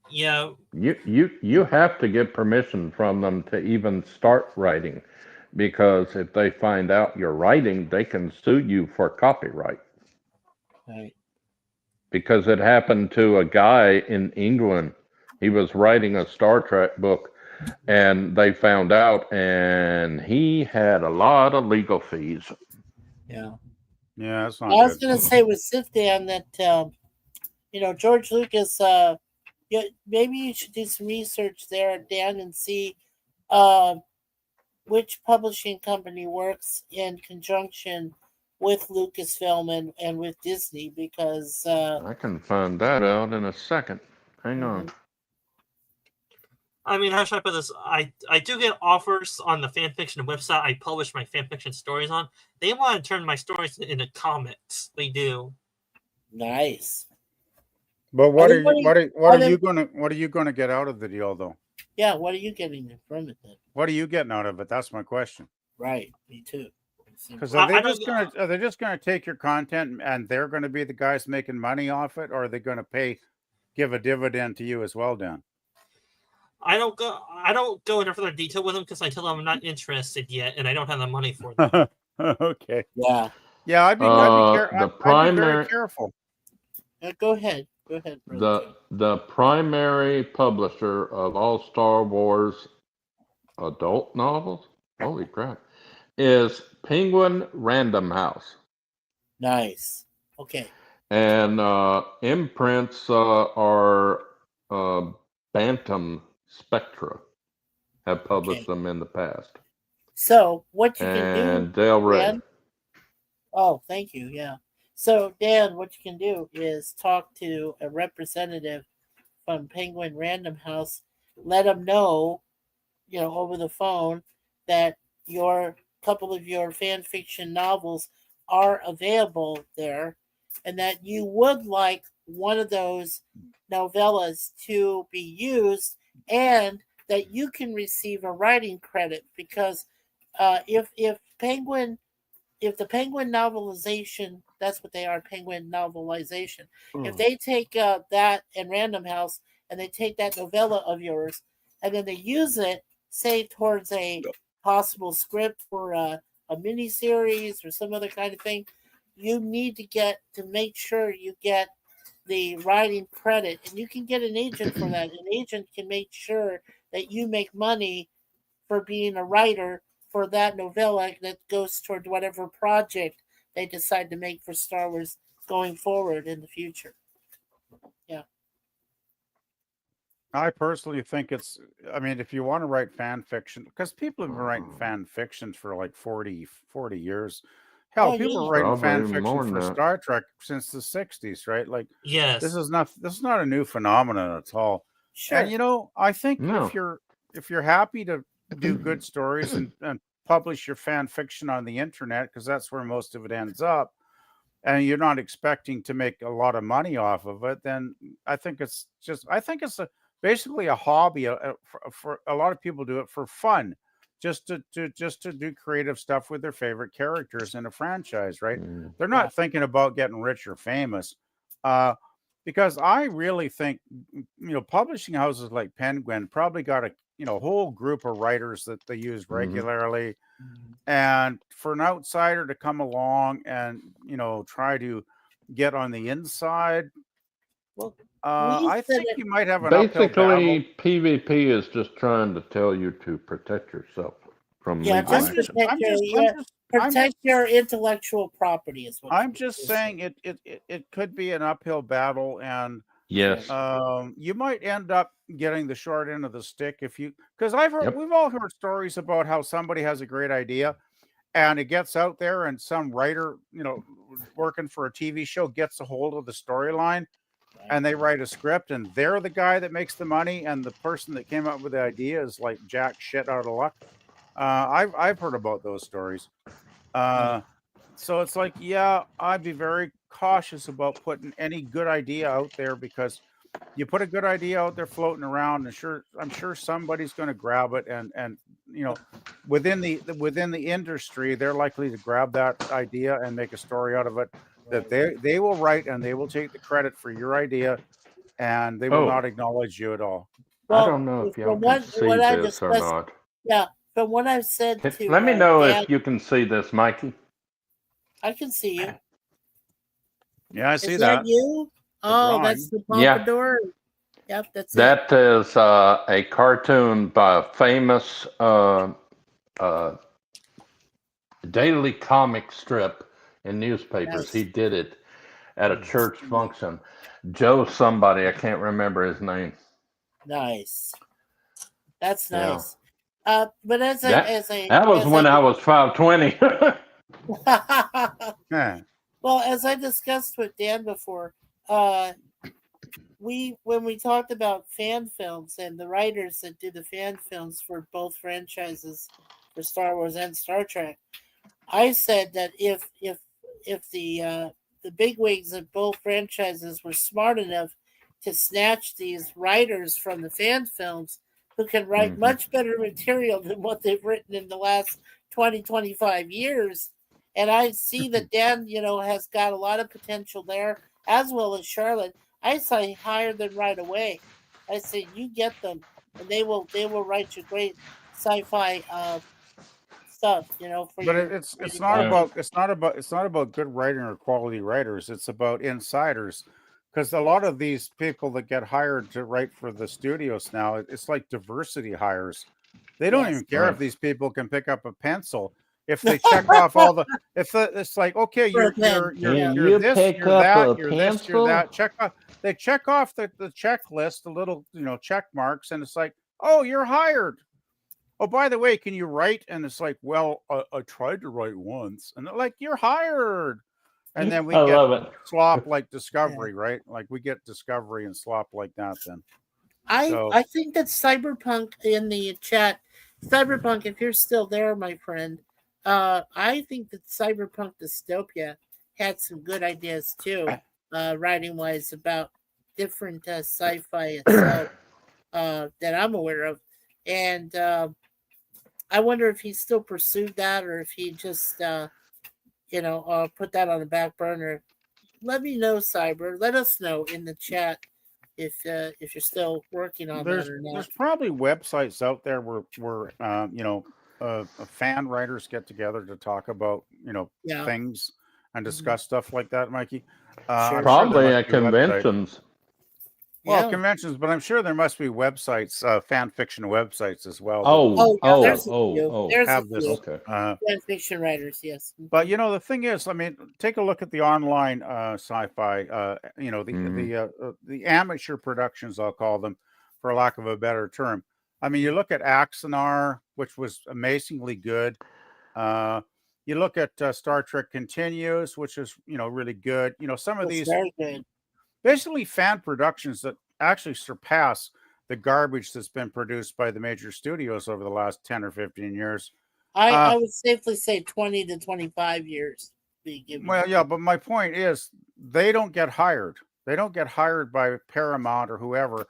Speaker 6: Yeah,
Speaker 3: You have to get permission from them to even start writing, because if they find out you're writing, they can sue you for copyright.
Speaker 2: Right.
Speaker 3: Because it happened to a guy in England. He was writing a Star Trek book, and they found out, and he had a lot of legal fees.
Speaker 2: Yeah.
Speaker 8: Yeah, that's
Speaker 2: I
Speaker 8: not
Speaker 2: was
Speaker 8: good.
Speaker 2: going to say with Sifdan that George Lucas. Maybe you should do some research there, Dan, and see uh, which publishing company works in conjunction with Lucasfilm and with Disney, because
Speaker 3: I can find that out in a second. Hang on.
Speaker 6: I mean, how should I put this? I do get offers on the fan fiction website I publish my fan fiction stories on. They want to turn my stories into comics. They do.
Speaker 2: nice.
Speaker 8: But what are you
Speaker 2: they-
Speaker 8: what are you gonna get out of the deal though?
Speaker 2: Yeah, what are you getting from it then?
Speaker 8: What are you getting out of it? That's my question.
Speaker 2: Right, me too.
Speaker 8: Because
Speaker 6: I
Speaker 8: are
Speaker 6: don't know.
Speaker 8: they just gonna take your content and they're gonna be the guys making money off it, or are they gonna give a dividend to you as well, Dan?
Speaker 6: I don't go into further detail with them because I tell them I'm not interested yet and I don't have the money for them.
Speaker 8: Okay.
Speaker 2: Yeah.
Speaker 8: Yeah, I'd be very careful.
Speaker 2: Go ahead. Go ahead, brother.
Speaker 3: The primary publisher of all Star Wars adult novels, holy crap, is Penguin Random House.
Speaker 2: Nice. Okay.
Speaker 3: And imprints are Bantam Spectra have published them in the past.
Speaker 2: So what you can do,
Speaker 3: And Del Rey.
Speaker 2: Dan, oh, thank you. Yeah. So Dan, what you can do is talk to a representative from Penguin Random House. Let them know, over the phone, that your couple of your fan fiction novels are available there, and that you would like one of those novellas to be used, and that you can receive a writing credit, because if the Penguin novelization, that's what they are, Penguin novelization. If they take that and Random House, and they take that novella of yours, and then they use it, say, towards a possible script for a mini series or some other kind of thing, you need to make sure you get the writing credit, and you can get an agent for that. An agent can make sure that you make money for being a writer for that novella that goes toward whatever project they decide to make for Star Wars going forward in the future. Yeah.
Speaker 8: I personally think if you want to write fan fiction, because people have been writing fan fiction for like 40 years. Hell, people are writing fan fiction for Star Trek since the 60s, right? Like,
Speaker 6: yes.
Speaker 8: This is not a new phenomenon at all.
Speaker 2: Sure.
Speaker 8: And I think if you're happy to do good stories and publish your fan fiction on the internet, because that's where most of it ends up, and you're not expecting to make a lot of money off of it, then I think it's basically a hobby. For a lot of people do it for fun, just to do creative stuff with their favorite characters in a franchise, right? They're not thinking about getting rich or famous. Because I really think, publishing houses like Penguin probably got a whole group of writers that they use regularly. And for an outsider to come along and, try to get on the inside,
Speaker 2: well,
Speaker 8: I think you might have an uphill battle.
Speaker 3: Basically, PvP is just trying to tell you to protect yourself from legal action.
Speaker 2: Protect your intellectual property is what
Speaker 8: I'm just saying it could be an uphill battle, and
Speaker 3: yes,
Speaker 8: you might end up getting the short end of the stick because we've all heard stories about how somebody has a great idea and it gets out there and some writer, working for a TV show gets a hold of the storyline and they write a script and they're the guy that makes the money and the person that came up with the idea is like jack shit out of luck. I've heard about those stories. So it's like, I'd be very cautious about putting any good idea out there, because you put a good idea out there floating around, and I'm sure somebody's going to grab it, and within the industry, they're likely to grab that idea and make a story out of it that they will write, and they will take the credit for your idea. and they will
Speaker 3: Oh,
Speaker 8: not acknowledge you at all.
Speaker 3: I
Speaker 2: Well,
Speaker 3: don't know if y'all
Speaker 2: from
Speaker 3: can see
Speaker 2: I
Speaker 3: this or
Speaker 2: discussed,
Speaker 3: not.
Speaker 2: yeah, from what I've said to
Speaker 3: Let me know
Speaker 2: Dan,
Speaker 3: if you can see this, Mikey.
Speaker 2: I can see you.
Speaker 8: Yeah, I
Speaker 2: Is
Speaker 8: see
Speaker 2: that
Speaker 8: that.
Speaker 2: you?
Speaker 8: The
Speaker 2: Oh, that's
Speaker 8: drawing.
Speaker 2: the
Speaker 3: Yeah,
Speaker 2: pompadour. Yep, that's it.
Speaker 3: that is a cartoon by a famous daily comic strip in newspapers. He
Speaker 2: Nice.
Speaker 3: did it at a church function. Joe somebody, I can't remember his name.
Speaker 2: Nice. That's
Speaker 3: Yeah.
Speaker 2: nice. But
Speaker 3: That that was when I was 520.
Speaker 8: Yeah.
Speaker 2: well, as I discussed with Dan before, when we talked about fan films and the writers that do the fan films for both franchises, for Star Wars and Star Trek, I said that if the bigwigs of both franchises were smart enough to snatch these writers from the fan films who can write much better material than what they've written in the last 20-25 years. And I see that Dan, has got a lot of potential there, as well as Charlotte. I say hire them right away. I say you get them, and they will write you great sci-fi stuff, for
Speaker 8: But
Speaker 2: your
Speaker 8: it's
Speaker 2: your
Speaker 8: not
Speaker 3: Yeah.
Speaker 2: property.
Speaker 8: about good writing or quality writers. It's about insiders, because a lot of these people that get hired to write for the studios now, it's like diversity hires. They don't
Speaker 2: Yes.
Speaker 8: even care if
Speaker 3: Right.
Speaker 8: these people can pick up a pencil. If they check off all the, it's like, okay,
Speaker 2: For a pen. Yeah.
Speaker 3: Can
Speaker 8: you're
Speaker 3: you
Speaker 8: this,
Speaker 3: pick
Speaker 8: you're
Speaker 3: up
Speaker 8: that,
Speaker 3: a
Speaker 8: you're this, you're
Speaker 3: pencil?
Speaker 8: that. Check off. They check off the checklist, the little check marks, and it's like, oh, you're hired. Oh, by the way, can you write? And it's like, well, I tried to write once, and they're like, you're hired. And then we
Speaker 3: I
Speaker 8: get
Speaker 3: love it.
Speaker 8: slop like
Speaker 2: Yeah.
Speaker 8: Discovery, right? Like we get Discovery and slop like that. Then
Speaker 2: I
Speaker 8: so
Speaker 2: I think that Cyberpunk in the chat, Cyberpunk, if you're still there, my friend, I think that Cyberpunk Dystopia had some good ideas too, writing wise about different sci-fi itself that I'm aware of, and I wonder if he still pursued that or if he just put that on the back burner. Let me know, Cyber. Let us know in the chat if you're still working on that or
Speaker 8: there's
Speaker 2: not.
Speaker 8: probably websites out there where fan writers get together to talk about
Speaker 2: Yeah.
Speaker 8: things and
Speaker 2: Mhm.
Speaker 8: discuss stuff like that, Mikey. I'm
Speaker 2: Sure.
Speaker 8: sure there
Speaker 3: Probably
Speaker 8: must
Speaker 3: at
Speaker 8: be websites.
Speaker 3: conventions.
Speaker 8: Well,
Speaker 2: Yeah.
Speaker 8: conventions, but I'm sure there must be websites, fan fiction websites as well that
Speaker 3: Oh,
Speaker 2: Oh yeah,
Speaker 3: oh,
Speaker 2: there's a
Speaker 3: oh,
Speaker 2: few.
Speaker 3: oh.
Speaker 2: There's a
Speaker 8: have this.
Speaker 2: few.
Speaker 3: Okay.
Speaker 2: Fan fiction writers, yes.
Speaker 8: But the thing is, I mean, take a look at the online sci-fi.
Speaker 3: Mhm.
Speaker 8: The amateur productions, I'll call them, for lack of a better term. I mean, you look at Axanar, which was amazingly good. You look at Star Trek Continues, which is really good. Some of
Speaker 2: That's
Speaker 8: these
Speaker 2: very good.
Speaker 8: basically fan productions that actually surpass the garbage that's been produced by the major studios over the last 10 or 15 years.
Speaker 2: I would safely say 20 to 25 years be given.
Speaker 8: Well, yeah, but my point is they don't get hired. They don't get hired by Paramount or whoever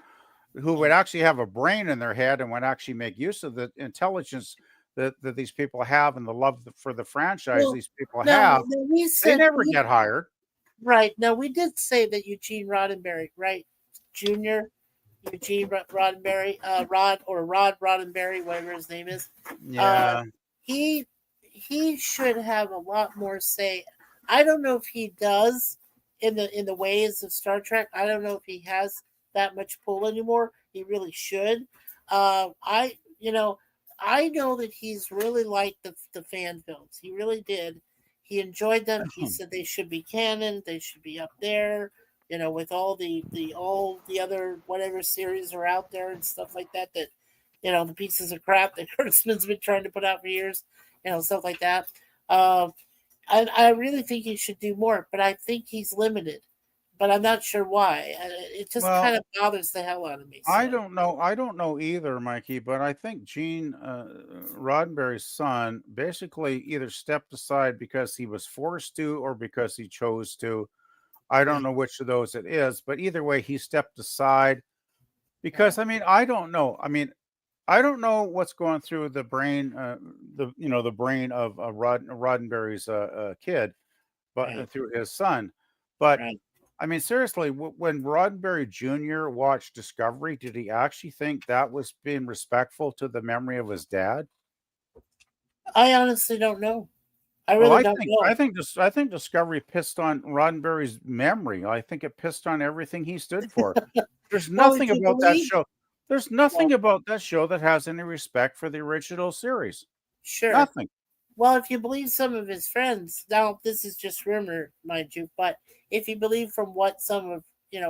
Speaker 8: who would actually have a brain in their head and would actually make use of the intelligence that these people have and the love for the franchise
Speaker 2: Well,
Speaker 8: these people
Speaker 2: no,
Speaker 8: have.
Speaker 2: no, we
Speaker 8: They
Speaker 2: said
Speaker 8: never get hired.
Speaker 2: right. Now we did say that Eugene Roddenberry, right? Junior Eugene Roddenberry, Rod Roddenberry, whatever his name is. Uh,
Speaker 8: Yeah.
Speaker 2: he should have a lot more say. I don't know if he does in the ways of Star Trek. I don't know if he has that much pull anymore. He really should. I know that he's really liked the fan films. He really did. He enjoyed them. He said they should be canon. They should be up there. With all the other whatever series are out there and stuff like that. That the pieces of crap that Kurtzman's been trying to put out for years. Stuff like that. I really think he should do more, but I think he's limited. But I'm not sure why. It just
Speaker 8: Well,
Speaker 2: kind of bothers the hell out of me.
Speaker 8: I
Speaker 2: So
Speaker 8: don't know. I don't know either, Mikey, but I think Gene Roddenberry's son basically either stepped aside because he was forced to or because he chose to. I
Speaker 2: yeah,
Speaker 8: don't know which of those it is, but either way, he stepped aside because I mean, I don't know. I mean, I don't know what's going through the brain, the brain of Roddenberry's kid, but
Speaker 2: right,
Speaker 8: through his son. But
Speaker 2: right.
Speaker 8: I mean, seriously, when Roddenberry Jr. watched Discovery, did he actually think that was being respectful to the memory of his dad?
Speaker 2: I honestly don't know. I
Speaker 8: Well,
Speaker 2: really don't know.
Speaker 8: I think Discovery pissed on Roddenberry's memory. I think it pissed on everything he stood for. There's
Speaker 2: Well, if
Speaker 8: nothing
Speaker 2: you
Speaker 8: about that
Speaker 2: believe,
Speaker 8: show. There's nothing about that show that has any respect for the original series.
Speaker 2: sure.
Speaker 8: Nothing.
Speaker 2: Well, if you believe some of his friends, now this is just rumor, mind you, but if you believe from what some of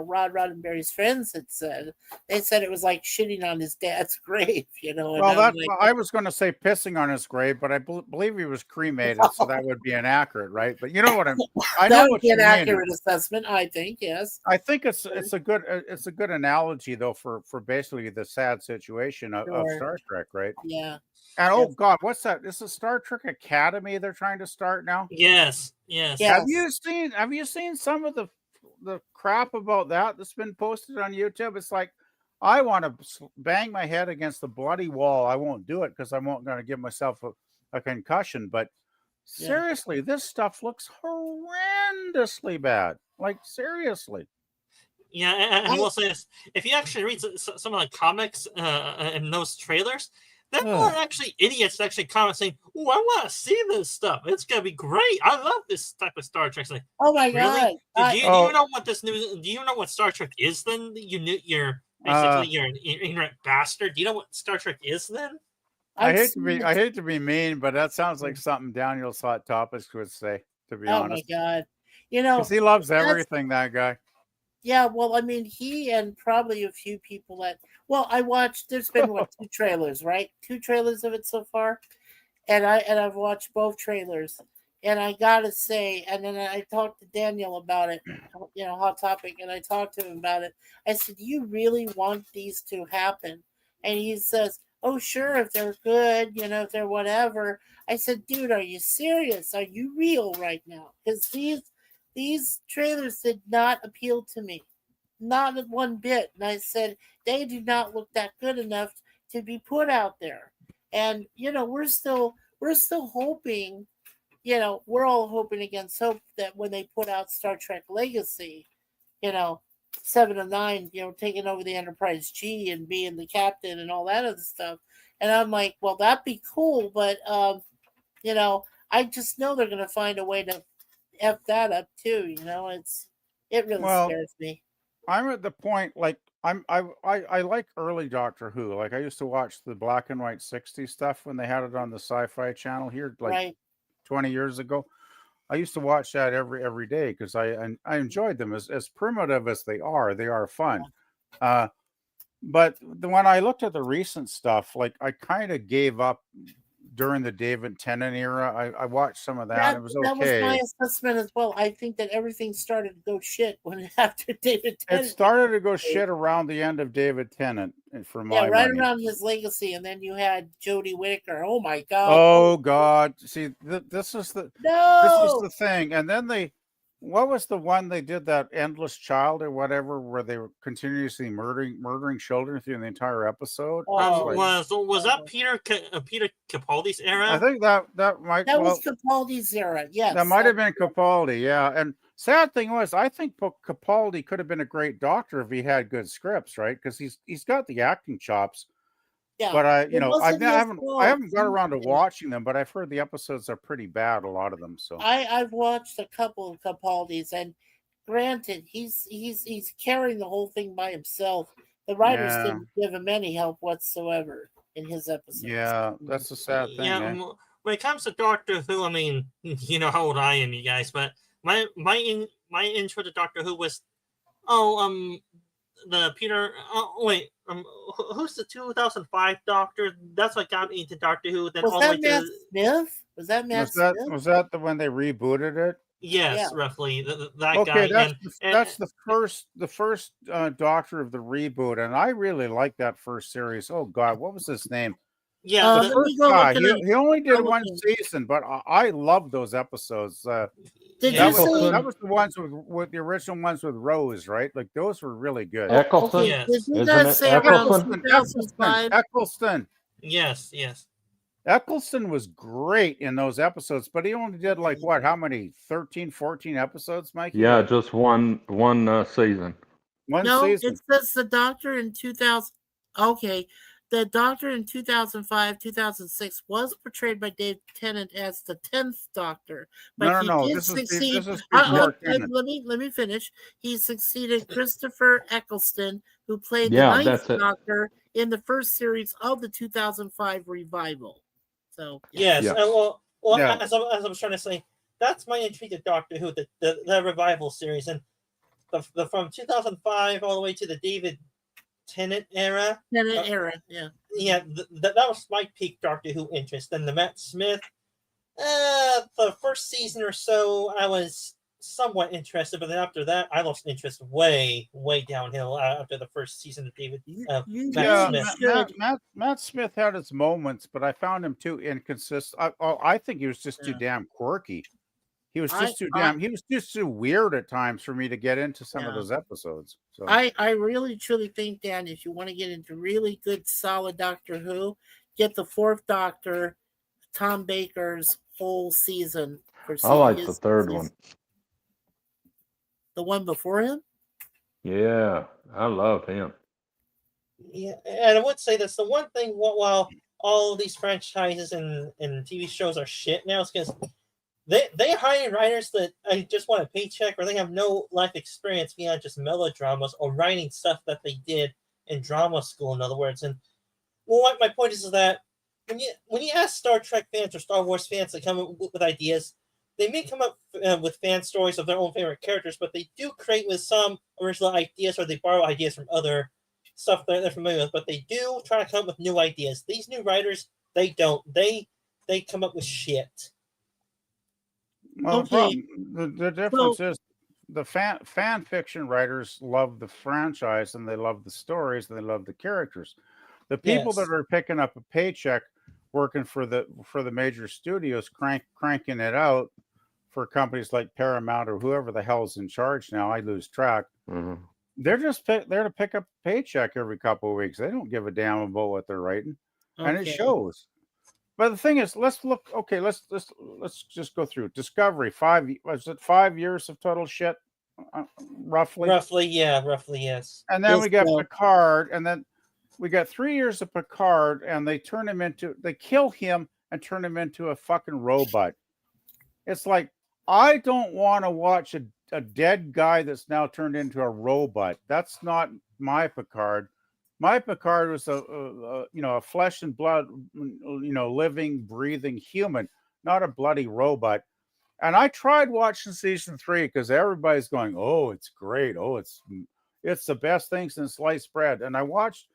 Speaker 2: Rod Roddenberry's friends had said, they said it was like shitting on his dad's grave, And
Speaker 8: Well,
Speaker 2: I'm like,
Speaker 8: I was going to say pissing on his grave, but I believe he was cremated, so that would be inaccurate, right? But you know what I know
Speaker 2: that would
Speaker 8: what
Speaker 2: be
Speaker 8: you
Speaker 2: an
Speaker 8: mean.
Speaker 2: accurate assessment, I think. Yes,
Speaker 8: I think it's a good analogy though for basically the sad situation of
Speaker 2: sure.
Speaker 8: Star Trek, right?
Speaker 2: Yeah.
Speaker 8: And oh
Speaker 2: Yes.
Speaker 8: God, what's that? This is Star Trek Academy they're trying to start now.
Speaker 6: Yes.
Speaker 2: Yes.
Speaker 8: Have you seen some of the crap about that's been posted on YouTube? It's like I want to bang my head against the bloody wall. I won't do it because I'm not going to give myself a concussion. But seriously, this stuff looks horrendously bad. Like seriously.
Speaker 6: Yeah, and we'll say this: if you actually read some of the comics and those trailers, there are actually idiots that actually comment saying, "Oh, I want to see this stuff. It's gonna be great. I love this type of Star Trek." It's like,
Speaker 2: oh my
Speaker 6: really?
Speaker 2: God!
Speaker 6: Do you know what this new? Do you know what Star Trek is? Then you're basically you're an ignorant bastard. Do you know what Star Trek is? Then
Speaker 8: I hate to be mean, but that sounds like something Daniel's Hot Topics would say. To be honest,
Speaker 2: oh my God!
Speaker 8: Because he loves everything. That guy.
Speaker 2: Yeah, well, I mean, he and probably a few people I watched. There's been 2 trailers, right? 2 trailers of it so far, and I've watched both trailers, and I gotta say, and then I talked to Daniel about it, Hot Topic, and I talked to him about it. I said, "Do you really want these to happen?" And he says, "Oh, sure, if they're good, if they're whatever." I said, "Dude, are you serious? Are you real right now? Because these trailers did not appeal to me, not one bit." And I said, they do not look that good enough to be put out there. And we're still hoping, we're all hoping against hope that when they put out Star Trek Legacy, 7 of 9, taking over the Enterprise G and being the captain and all that other stuff. And I'm like, well, that'd be cool, but I just know they're gonna find a way to F that up too, it really scares me.
Speaker 8: I'm at the point like I like early Doctor Who. Like I used to watch the black and white 60s stuff when they had it on the Sci-Fi channel here like 20 years ago. I used to watch that every day because I enjoyed them as primitive as they are fun. But when I looked at the recent stuff, like I kind of gave up during the David Tennant era. I watched some of that. And it was okay. That was
Speaker 2: my assessment as well. I think that everything started to go shit when after David Tennant.
Speaker 8: It started to go shit around the end of David Tennant, for my money.
Speaker 2: Around his legacy, and then you had Jodie Whittaker. Oh my God!
Speaker 8: Oh God! See, this is the thing. And then what was the one they did, that Endless Child or whatever, where they were continuously murdering children through the entire episode?
Speaker 6: Was that Peter Capaldi's era?
Speaker 8: I think that
Speaker 2: was Capaldi's era. Yes,
Speaker 8: that might have been Capaldi. Yeah, and sad thing was, I think Capaldi could have been a great doctor if he had good scripts, right? Because he's got the acting chops. Yeah, but I haven't got around to watching them, but I've heard the episodes are pretty bad, a lot of them. So
Speaker 2: I've watched a couple of Capaldis, and granted, he's carrying the whole thing by himself. The writers didn't give him any help whatsoever in his episodes.
Speaker 8: Yeah, that's a sad thing.
Speaker 6: Yeah, when it comes to Doctor Who, I mean, you know how old I am, you guys, but my intro to Doctor Who was, the Peter. Who's the 2005 Doctor? That's what got me into Doctor Who. Then
Speaker 2: was that Matt Smith? Was that Matt Smith?
Speaker 8: Was that the when they rebooted it?
Speaker 6: Yes, roughly that guy.
Speaker 8: That's the first Doctor of the reboot, and I really liked that first series. Oh God, what was his name?
Speaker 6: Yeah,
Speaker 8: the first guy. He only did one season, but I loved those episodes. That was the ones with the original ones with Rose, right? Like those were really good.
Speaker 3: Eccleston,
Speaker 2: yes. Did you guys say
Speaker 3: Eccleston?
Speaker 8: Eccleston.
Speaker 6: Yes.
Speaker 8: Eccleston was great in those episodes, but he only did like what? How many? 13, 14 episodes, Mikey?
Speaker 3: Yeah, just one season.
Speaker 8: One
Speaker 2: No,
Speaker 8: season.
Speaker 2: it says the Doctor in 2000. Okay, the Doctor in 2005, 2006 was portrayed by Dave Tennant as the 10th Doctor, but
Speaker 8: No,
Speaker 2: he
Speaker 8: no, no.
Speaker 2: did
Speaker 8: This
Speaker 2: succeed.
Speaker 8: is before Tennant.
Speaker 2: Let me finish. He succeeded Christopher Eccleston, who played the
Speaker 3: Yeah,
Speaker 2: 9th
Speaker 3: that's it.
Speaker 2: Doctor in the first series of the 2005 revival. So
Speaker 6: Yes,
Speaker 3: Yeah.
Speaker 6: well,
Speaker 8: Yeah.
Speaker 6: as I was trying to say, that's my intrigue of Doctor Who, the revival series, and the from 2005 all the way to the David Tennant era.
Speaker 2: Tennant era, yeah.
Speaker 6: Yeah, that was my peak Doctor Who interest. Then the Matt Smith, the first season or so, I was somewhat interested, but then after that, I lost interest way downhill after the first season of David
Speaker 2: You
Speaker 6: Matt
Speaker 8: Yeah,
Speaker 6: Smith.
Speaker 8: Matt Smith had his moments, but I found him too inconsistent. I think he was just too
Speaker 2: Yeah.
Speaker 8: damn quirky. He was
Speaker 2: I-
Speaker 8: just too damn. He was just too weird at times for me to get into some of
Speaker 2: Yeah.
Speaker 8: those episodes. So
Speaker 2: I really truly think, Dan, if you want to get into really good, solid Doctor Who, get the 4th Doctor, Tom Baker's whole season for
Speaker 3: I like
Speaker 2: his
Speaker 3: the third
Speaker 2: season.
Speaker 3: one.
Speaker 2: The one before him?
Speaker 3: Yeah, I love him.
Speaker 6: Yeah, and I would say that's the one thing. While all of these franchises and TV shows are shit now, is because they hire writers that just want a paycheck, or they have no life experience beyond just melodramas or writing stuff that they did in drama school. In other words, and well, what my point is that when you ask Star Trek fans or Star Wars fans to come up with ideas, they may come up with fan stories of their own favorite characters, but they do create with some original ideas, or they borrow ideas from other stuff that they're familiar with. But they do try to come up with new ideas. These new writers, they don't. They come up with shit.
Speaker 8: well,
Speaker 2: Okay.
Speaker 8: the difference is the fan fiction writers love the franchise and they love the stories and they love the characters. The people
Speaker 6: Yes.
Speaker 8: that are picking up a paycheck working for the major studios cranking it out for companies like Paramount or whoever the hell's in charge now, I lose track.
Speaker 3: Mhm.
Speaker 8: They're just there to pick up a paycheck every couple of weeks. They don't give a damn about what they're writing, and it
Speaker 2: Okay.
Speaker 8: shows. But the thing is, let's look. Okay, let's just go through Discovery. 5 years of total shit, roughly.
Speaker 6: Roughly, yes.
Speaker 8: And then we got
Speaker 2: Yes,
Speaker 8: Picard, and then we got 3 years of Picard, and they kill him and turn him into a fucking robot. It's like, I don't want to watch a dead guy that's now turned into a robot. That's not my Picard. My Picard was a flesh and blood, living, breathing human, not a bloody robot. And I tried watching season 3 because everybody's going, "Oh, it's great! Oh, it's the best thing since sliced bread." And I watched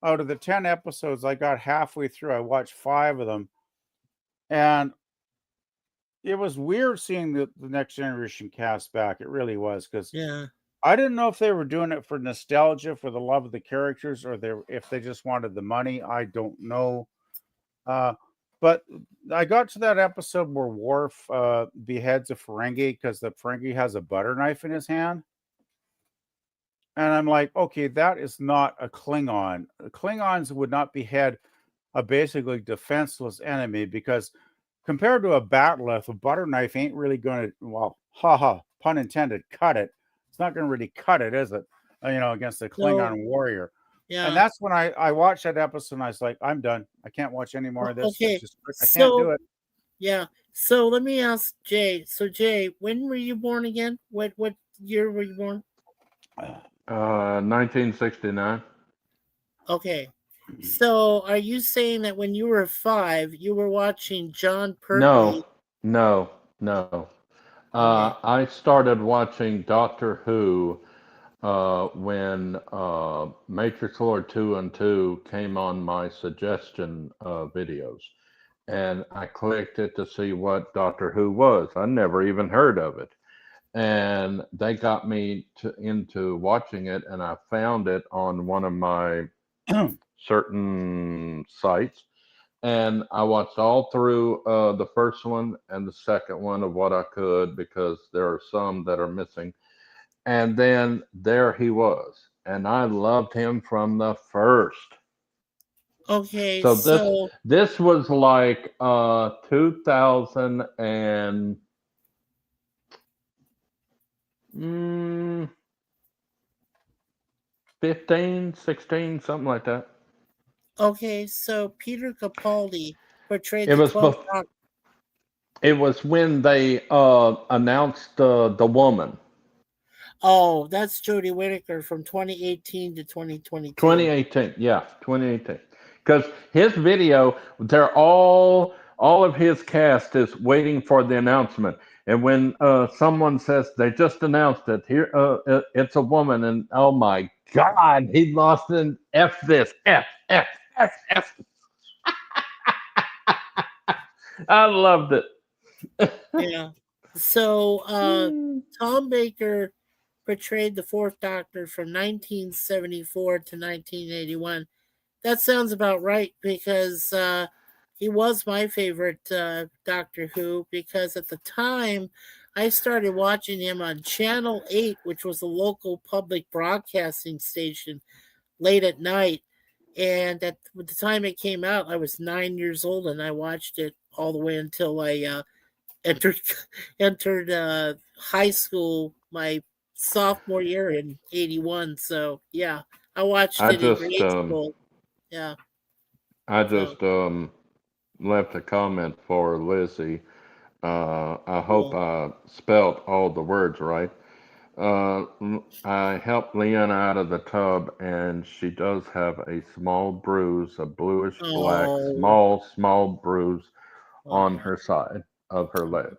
Speaker 8: out of the 10 episodes, I got halfway through. I watched 5 of them, and it was weird seeing the Next Generation cast back. It really was, because
Speaker 2: Yeah.
Speaker 8: I didn't know if they were doing it for nostalgia, for the love of the characters, or if they just wanted the money. I don't know. But I got to that episode where Worf beheads a Ferengi because the Ferengi has a butter knife in his hand. And I'm like, okay, that is not a Klingon. Klingons would not behead a basically defenseless enemy, because compared to a bat'leth, a butter knife ain't really going to, well, pun intended, cut it. It's not going to really cut it, is it? Against a Klingon warrior.
Speaker 2: Yeah.
Speaker 8: And that's when I watched that episode and I was like, I'm done. I can't watch any more of this.
Speaker 2: Okay.
Speaker 8: I can't do it.
Speaker 2: Yeah. So let me ask Jay. So Jay, when were you born again? What year were you born?
Speaker 3: 1969.
Speaker 2: Okay. So are you saying that when you were 5, you were watching John Pertwee?
Speaker 3: No.
Speaker 2: Okay.
Speaker 3: I started watching Doctor Who when Matrix Lord 2 and 2 came on my suggestion videos. And I clicked it to see what Doctor Who was. I never even heard of it. And they got me into watching it, and I found it on one of my certain sites. And I watched all through the first one and the second one of what I could, because there are some that are missing. And then there he was. And I loved him from the first.
Speaker 2: Okay,
Speaker 3: So this
Speaker 2: so
Speaker 3: this was like 2000 and 15, 16, something like that.
Speaker 2: Peter Capaldi portrayed
Speaker 3: It
Speaker 2: the
Speaker 3: was
Speaker 2: 12th Doctor.
Speaker 3: it was when they announced the woman.
Speaker 2: Oh, that's Jodie Whittaker from 2018 to 2022.
Speaker 3: 2018, yeah, 2018. Because his video, they're all of his cast is waiting for the announcement, and when someone says they just announced it, here it's a woman, and oh my God, he lost an F this F. I loved it.
Speaker 2: Yeah. So Tom Baker portrayed the Fourth Doctor from 1974 to 1981. That sounds about right because he was my favorite Doctor Who because at the time I started watching him on Channel 8, which was a local public broadcasting station late at night. And at the time it came out, I was 9 years old and I watched it all the way until I entered entered high school my sophomore year in '81. So yeah, I watched
Speaker 3: I
Speaker 2: it in
Speaker 3: just
Speaker 2: grade school. Yeah.
Speaker 3: I
Speaker 2: So
Speaker 3: just left a comment for Lizzie. I hope
Speaker 2: cool.
Speaker 3: I spelt all the words right. I helped Leanna out of the tub, and she does have a small bruise, a bluish black,
Speaker 2: Oh,
Speaker 3: small bruise on
Speaker 2: oh.
Speaker 3: her side of her leg.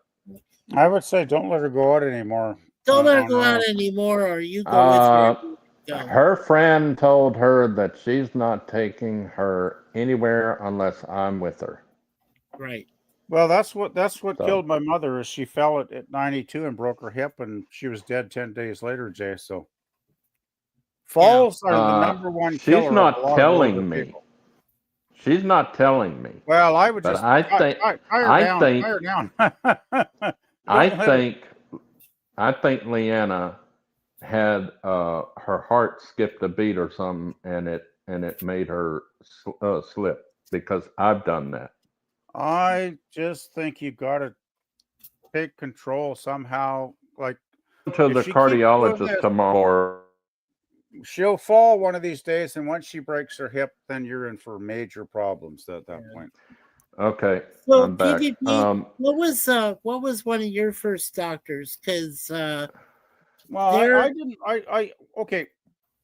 Speaker 8: I would say don't let her go out anymore
Speaker 2: Don't let her
Speaker 8: on
Speaker 2: go
Speaker 8: her
Speaker 2: out
Speaker 8: own.
Speaker 2: anymore, or you go with her.
Speaker 3: Uh,
Speaker 2: Go.
Speaker 3: her friend told her that she's not taking her anywhere unless I'm with her.
Speaker 2: Right.
Speaker 8: Well, that's what
Speaker 3: So
Speaker 8: killed my mother. Is she fell at 92 and broke her hip, and she was dead 10 days later. Jay, so
Speaker 2: Yeah.
Speaker 8: falls are the number one
Speaker 3: she's
Speaker 8: killer of a
Speaker 3: not
Speaker 8: lot of older
Speaker 3: telling me.
Speaker 8: people.
Speaker 3: She's not telling me.
Speaker 8: Well, I would
Speaker 3: But
Speaker 8: just tie her
Speaker 3: I
Speaker 8: down,
Speaker 3: think,
Speaker 8: tie her down.
Speaker 3: I
Speaker 8: Don't let her.
Speaker 3: think, I think Leanna had her heart skipped a beat or something, and it made her slip because I've done that.
Speaker 8: I just think you got to take control somehow. Like
Speaker 3: To
Speaker 8: if
Speaker 3: the
Speaker 8: she keeps doing
Speaker 3: cardiologist
Speaker 8: this,
Speaker 3: tomorrow.
Speaker 8: she'll fall one of these days, and once she breaks her hip, then you're in for major problems at that point.
Speaker 3: Okay,
Speaker 2: So
Speaker 3: I'm back.
Speaker 2: PvP, what was one of your first doctors? Because
Speaker 8: Well, I
Speaker 2: they're
Speaker 8: didn't. Okay.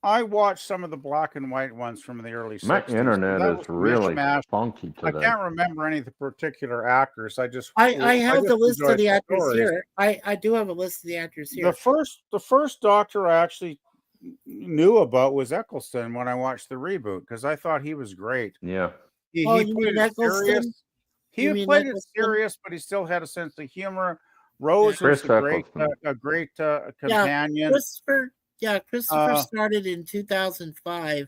Speaker 8: I watched some of the black and white ones from the early
Speaker 3: My
Speaker 8: '60s. So
Speaker 3: internet
Speaker 8: that
Speaker 3: is
Speaker 8: was a
Speaker 3: really
Speaker 8: mishmash.
Speaker 3: funky
Speaker 8: I
Speaker 3: today.
Speaker 8: can't remember any of the particular actors. I
Speaker 2: I have the list of
Speaker 8: enjoyed
Speaker 2: the
Speaker 8: the
Speaker 2: actors
Speaker 8: stories.
Speaker 2: here. I do have a list of the actors here.
Speaker 8: The first Doctor I actually knew about was Eccleston when I watched the reboot because I thought he was great.
Speaker 3: Yeah.
Speaker 2: Oh,
Speaker 8: He
Speaker 2: you
Speaker 8: played
Speaker 2: mean
Speaker 8: it serious.
Speaker 2: Eccleston? You mean Eccleston?
Speaker 8: But he still had a sense of humor.
Speaker 2: Yeah.
Speaker 8: Rose was
Speaker 3: Chris Eccleston.
Speaker 8: a great
Speaker 2: Yeah,
Speaker 8: companion.
Speaker 2: Christopher. Yeah, Christopher
Speaker 8: Uh,
Speaker 2: started in 2005,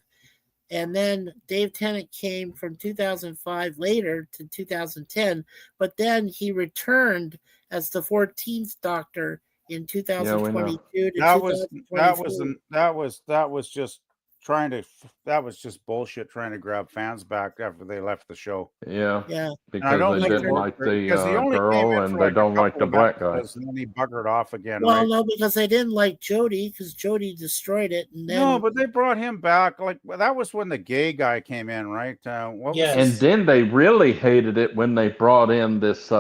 Speaker 2: and then Dave Tennant came from 2005 later to 2010. But then he returned as the 14th Doctor in
Speaker 3: Yeah, we know.
Speaker 2: 2022 to
Speaker 8: that was
Speaker 2: 2024.
Speaker 8: that was just that was just bullshit trying to grab fans back after they left the show.
Speaker 3: Yeah,
Speaker 2: Yeah,
Speaker 8: And I
Speaker 3: because
Speaker 8: don't
Speaker 3: they
Speaker 8: think it
Speaker 3: didn't
Speaker 2: Winter.
Speaker 8: worked
Speaker 3: like
Speaker 8: because he
Speaker 3: the
Speaker 8: only came
Speaker 3: girl
Speaker 8: in
Speaker 3: and
Speaker 8: for
Speaker 3: they
Speaker 8: like a
Speaker 3: don't like
Speaker 8: couple
Speaker 3: the
Speaker 8: of
Speaker 3: black guy.
Speaker 8: episodes and then he buggered off again,
Speaker 2: Well,
Speaker 8: right?
Speaker 2: no, because they didn't like Jodie because Jodie destroyed it, and
Speaker 8: No,
Speaker 2: then
Speaker 8: but they brought him back. Like that was when the gay guy came in, right? What was
Speaker 3: And
Speaker 6: Yes.
Speaker 8: his?
Speaker 3: then they really hated it when they brought in this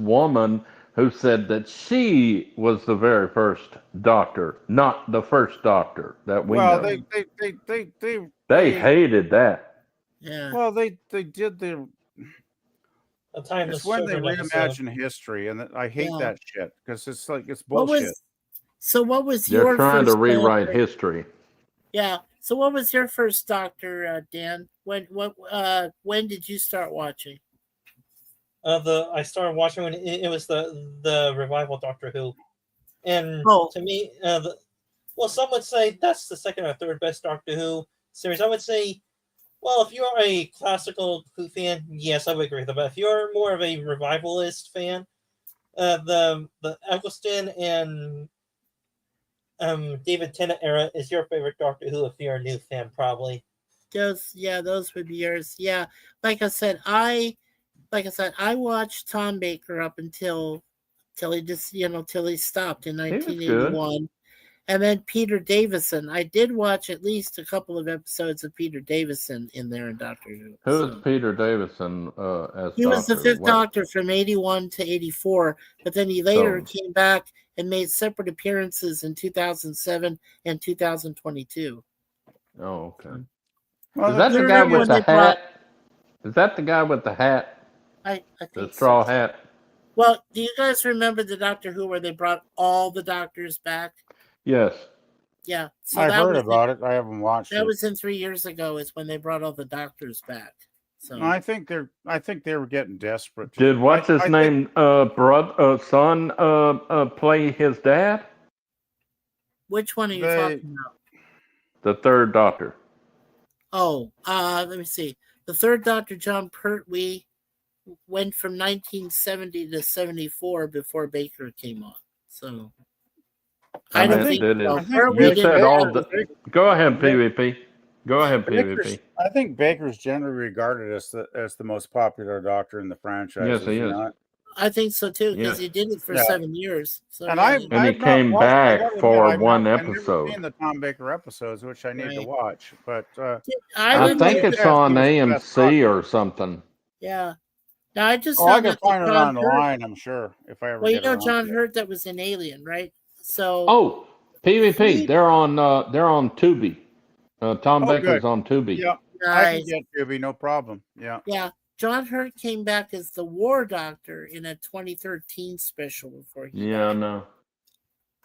Speaker 3: woman who said that she was the very first doctor, not the first doctor that we
Speaker 8: Well,
Speaker 3: know.
Speaker 2: yeah,
Speaker 3: They hated that.
Speaker 2: yeah.
Speaker 8: well they did the.
Speaker 6: A Timeless
Speaker 8: It's when they
Speaker 6: Children episode.
Speaker 8: reimagine history, and I hate
Speaker 2: Yeah.
Speaker 8: that shit because it's like it's
Speaker 2: What
Speaker 8: bullshit.
Speaker 2: was so? What was
Speaker 3: They're
Speaker 2: your
Speaker 3: trying to
Speaker 2: first
Speaker 3: rewrite
Speaker 2: doctor?
Speaker 3: history.
Speaker 2: Yeah. So what was your first doctor, Dan? When did you start watching?
Speaker 6: I started watching when it was the revival Doctor Who, and
Speaker 2: Oh,
Speaker 6: to me, well, some would say that's the second or third best Doctor Who series. I would say, well, if you're a classical Who fan, yes, I would agree with that. But if you're more of a revivalist fan, the Eccleston and David Tennant era is your favorite Doctor Who if you're a new fan, probably.
Speaker 2: those would be yours. Yeah, like I said, I watched Tom Baker up until till he just till he stopped in
Speaker 3: He was good.
Speaker 2: 1981. And then Peter Davison. I did watch at least a couple of episodes of Peter Davison in there in Doctor Who.
Speaker 3: Who is
Speaker 2: So.
Speaker 3: Peter Davison as
Speaker 2: He was the
Speaker 3: Doctor?
Speaker 2: fifth Doctor from 81 to 84, but then he later came back and made separate appearances in 2007 and 2022.
Speaker 3: Oh, okay.
Speaker 8: Well,
Speaker 3: Is that
Speaker 2: You
Speaker 3: the guy
Speaker 2: remember
Speaker 3: with
Speaker 2: when
Speaker 3: the
Speaker 2: they brought-
Speaker 3: hat? Is that the guy with the hat?
Speaker 2: I
Speaker 3: The
Speaker 2: think
Speaker 3: straw
Speaker 2: so.
Speaker 3: hat?
Speaker 2: Well, do you guys remember the Doctor Who where they brought all the doctors back?
Speaker 3: Yes.
Speaker 2: Yeah. So
Speaker 8: I've
Speaker 2: that
Speaker 8: heard
Speaker 2: was
Speaker 8: about it. I haven't watched
Speaker 2: that
Speaker 8: it.
Speaker 2: was in 3 years ago is when they brought all the doctors back. So
Speaker 8: I think they were getting desperate.
Speaker 3: Did what's his name son play his dad?
Speaker 2: which one are you talking about?
Speaker 3: The third Doctor.
Speaker 2: Oh, let me see. The third Doctor, John Pertwee, went from 1970 to 74 before Baker came on. So I don't think so. Pertwee
Speaker 3: You said
Speaker 2: didn't
Speaker 3: all
Speaker 2: have
Speaker 3: the.
Speaker 2: the-
Speaker 3: Go ahead, PvP. Go ahead, PvP.
Speaker 8: I think Baker's generally regarded as the most popular Doctor in the franchise.
Speaker 3: Yes, he is.
Speaker 8: Not?
Speaker 2: I think so too because
Speaker 3: Yeah.
Speaker 2: he did it for
Speaker 8: Yeah.
Speaker 2: 7 years. So
Speaker 8: And
Speaker 2: yeah,
Speaker 3: And he came back for one
Speaker 8: I've never
Speaker 3: episode.
Speaker 8: seen the Tom Baker episodes, which I need to
Speaker 2: Right.
Speaker 8: watch. But
Speaker 3: I think it's on AMC or something.
Speaker 2: Yeah. Now I just
Speaker 8: Oh, I
Speaker 2: found
Speaker 8: can
Speaker 2: out
Speaker 8: find
Speaker 2: that
Speaker 8: it
Speaker 2: John Hurt.
Speaker 8: online. I'm sure if I ever
Speaker 2: Well, you
Speaker 8: get
Speaker 2: know
Speaker 8: around
Speaker 2: John
Speaker 8: to it.
Speaker 2: Hurt that was in Alien, right? So
Speaker 3: Oh, PvP. They're on Tubi. Tom
Speaker 8: Oh,
Speaker 3: Baker's
Speaker 8: good.
Speaker 3: on Tubi.
Speaker 8: Yeah, I can
Speaker 2: nice.
Speaker 8: get Tubi, no problem. Yeah.
Speaker 2: Yeah, John Hurt came back as the War Doctor in a 2013 special before he
Speaker 3: Yeah,
Speaker 2: died.
Speaker 3: no.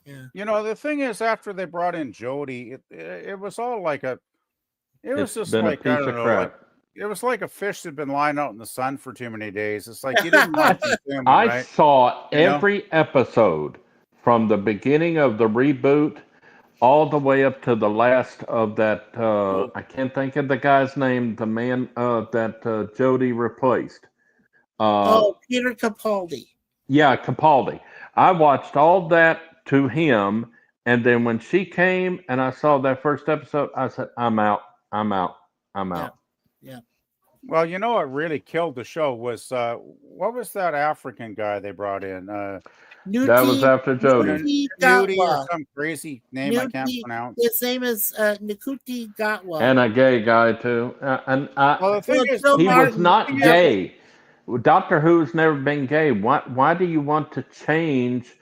Speaker 2: Yeah.
Speaker 8: You know, the thing is, after they brought in Jodie, it was all like a. It was
Speaker 3: It's
Speaker 8: just
Speaker 3: been
Speaker 8: like
Speaker 3: a
Speaker 8: I
Speaker 3: piece
Speaker 8: don't
Speaker 3: of
Speaker 8: know,
Speaker 3: crap.
Speaker 8: like it was like a fish that'd been lying out in the sun for too many days. It's like you didn't want to consume it,
Speaker 3: I
Speaker 8: right?
Speaker 3: saw
Speaker 8: You know?
Speaker 3: every episode from the beginning of the reboot all the way up to the last of that. I can't think of the guy's name, the man that Jodie replaced.
Speaker 2: Peter Capaldi.
Speaker 3: Yeah, Capaldi. I watched all that to him, and then when she came and I saw that first episode, I said, I'm out. I'm out. I'm out.
Speaker 2: Yeah.
Speaker 8: Well, you know what really killed the show was what was that African guy they brought in?
Speaker 3: That was after Jodie.
Speaker 8: Nudie or
Speaker 2: Gatwa.
Speaker 8: some crazy name I can't
Speaker 2: Nuti-
Speaker 8: pronounce.
Speaker 2: His name is Nkuti Gatwa.
Speaker 3: And a gay guy, too.
Speaker 8: Well, the thing is,
Speaker 2: Phil
Speaker 3: he was
Speaker 2: Martin-
Speaker 3: not
Speaker 8: the thing is-
Speaker 3: gay. Doctor Who's never been gay. Why do you want to change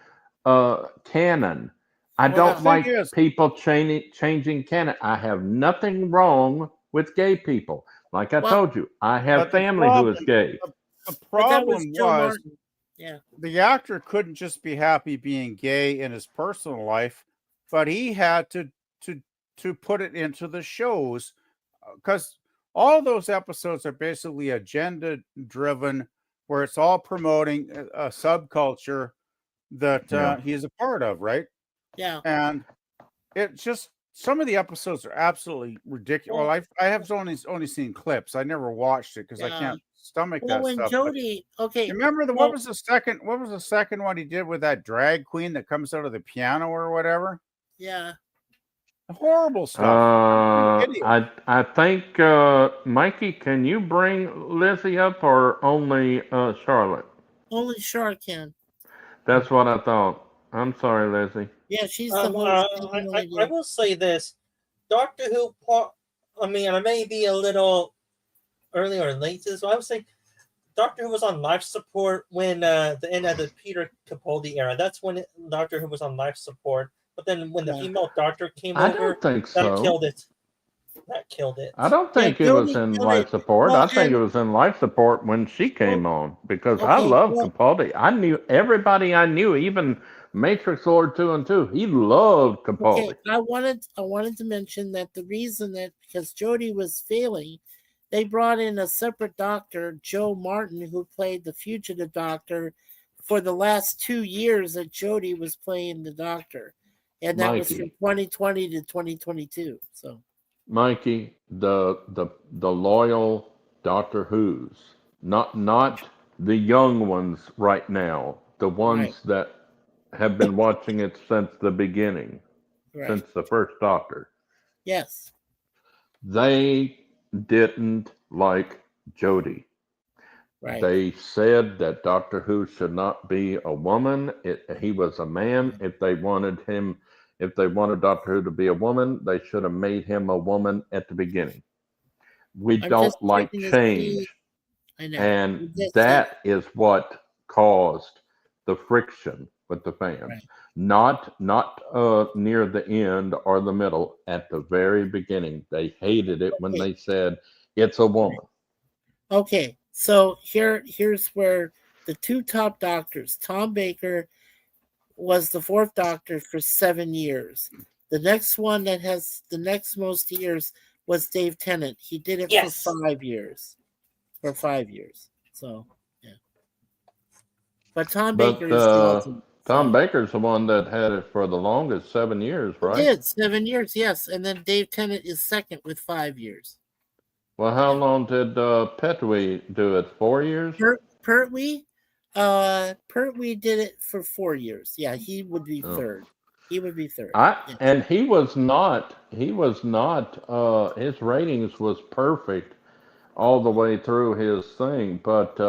Speaker 3: canon? I
Speaker 8: Well,
Speaker 3: don't
Speaker 8: the
Speaker 3: like
Speaker 8: thing is-
Speaker 3: people changing canon. I have nothing wrong with gay people. Like I
Speaker 2: Well,
Speaker 3: told you, I have
Speaker 8: but the
Speaker 3: family who is
Speaker 8: problem-
Speaker 3: gay.
Speaker 8: The
Speaker 2: But that was
Speaker 8: problem
Speaker 2: Joe
Speaker 8: was
Speaker 2: Martin. Yeah.
Speaker 8: the actor couldn't just be happy being gay in his personal life, but he had to put it into the shows because all those episodes are basically agenda driven, where it's all promoting a subculture that
Speaker 3: Yeah.
Speaker 8: he's a part of, right?
Speaker 2: Yeah.
Speaker 8: And it just some of the episodes are absolutely ridiculous. Well, I have only seen clips. I never watched it because I
Speaker 2: Yeah.
Speaker 8: can't stomach
Speaker 2: Well,
Speaker 8: that
Speaker 2: when
Speaker 8: stuff. but-
Speaker 2: Jodie, okay,
Speaker 8: you remember
Speaker 2: well-
Speaker 8: what was the second one he did with that drag queen that comes out of the piano or whatever?
Speaker 2: yeah,
Speaker 8: Horrible stuff. Idiot.
Speaker 3: I think Mikey, can you bring Lizzie up or only Charlotte?
Speaker 2: only Char can.
Speaker 3: That's what I thought. I'm sorry, Lizzie.
Speaker 2: Yeah, she's the host.
Speaker 6: I will say this: Doctor Who. I mean, I may be a little early or late to this, but I would say Doctor Who was on life support when the end of the Peter Capaldi era. That's when Doctor Who was on life support. But then when the female doctor came
Speaker 3: I
Speaker 6: over,
Speaker 3: don't think
Speaker 6: that
Speaker 3: so.
Speaker 6: killed it. That killed it.
Speaker 3: I don't think it was in life support. I think it was in life support when she came on because I love Capaldi. I knew everybody I knew, even Matrix Lord 2 and 2. He loved Capaldi.
Speaker 2: Okay, I wanted to mention that the reason that because Jodie was failing, they brought in a separate doctor, Joe Martin, who played the fugitive doctor for the last 2 years that Jodie was playing the doctor. And that was from 2020 to 2022. So
Speaker 3: Mikey, the loyal Doctor Who's, not the young ones right now, the ones that have been watching it since the beginning, since the first Doctor.
Speaker 2: Yes.
Speaker 3: They didn't like Jodie.
Speaker 2: Right.
Speaker 3: They said that Doctor Who should not be a woman. He was a man. If they wanted Doctor Who to be a woman, they should have made him a woman at the beginning. We
Speaker 2: I'm
Speaker 3: don't
Speaker 2: just
Speaker 3: like
Speaker 2: checking to see.
Speaker 3: change,
Speaker 2: I know.
Speaker 3: and
Speaker 2: I'm just
Speaker 3: that is what caused the friction with the fans.
Speaker 2: Right.
Speaker 3: Not near the end or the middle. At the very beginning, they hated it when
Speaker 2: Okay.
Speaker 3: they said it's a woman.
Speaker 2: Okay, so here's where the two top doctors, Tom Baker was the fourth doctor for 7 years. The next one that has the next most years was Dave Tennant. He did it
Speaker 6: Yes.
Speaker 2: for 5 years. For 5 years. So, yeah. But Tom
Speaker 3: But
Speaker 2: Baker is the ultimate.
Speaker 3: Tom
Speaker 2: so.
Speaker 3: Baker's the one that had it for the longest, 7 years,
Speaker 2: He
Speaker 3: right?
Speaker 2: did 7 years, yes. And then Dave Tennant is second with 5 years.
Speaker 3: Well, how long did Petrie do it? 4 years?
Speaker 2: Pertwee did it for 4 years. Yeah, he would be third. He would be third. Yeah.
Speaker 3: And he was not. His ratings was perfect all the way through his thing, but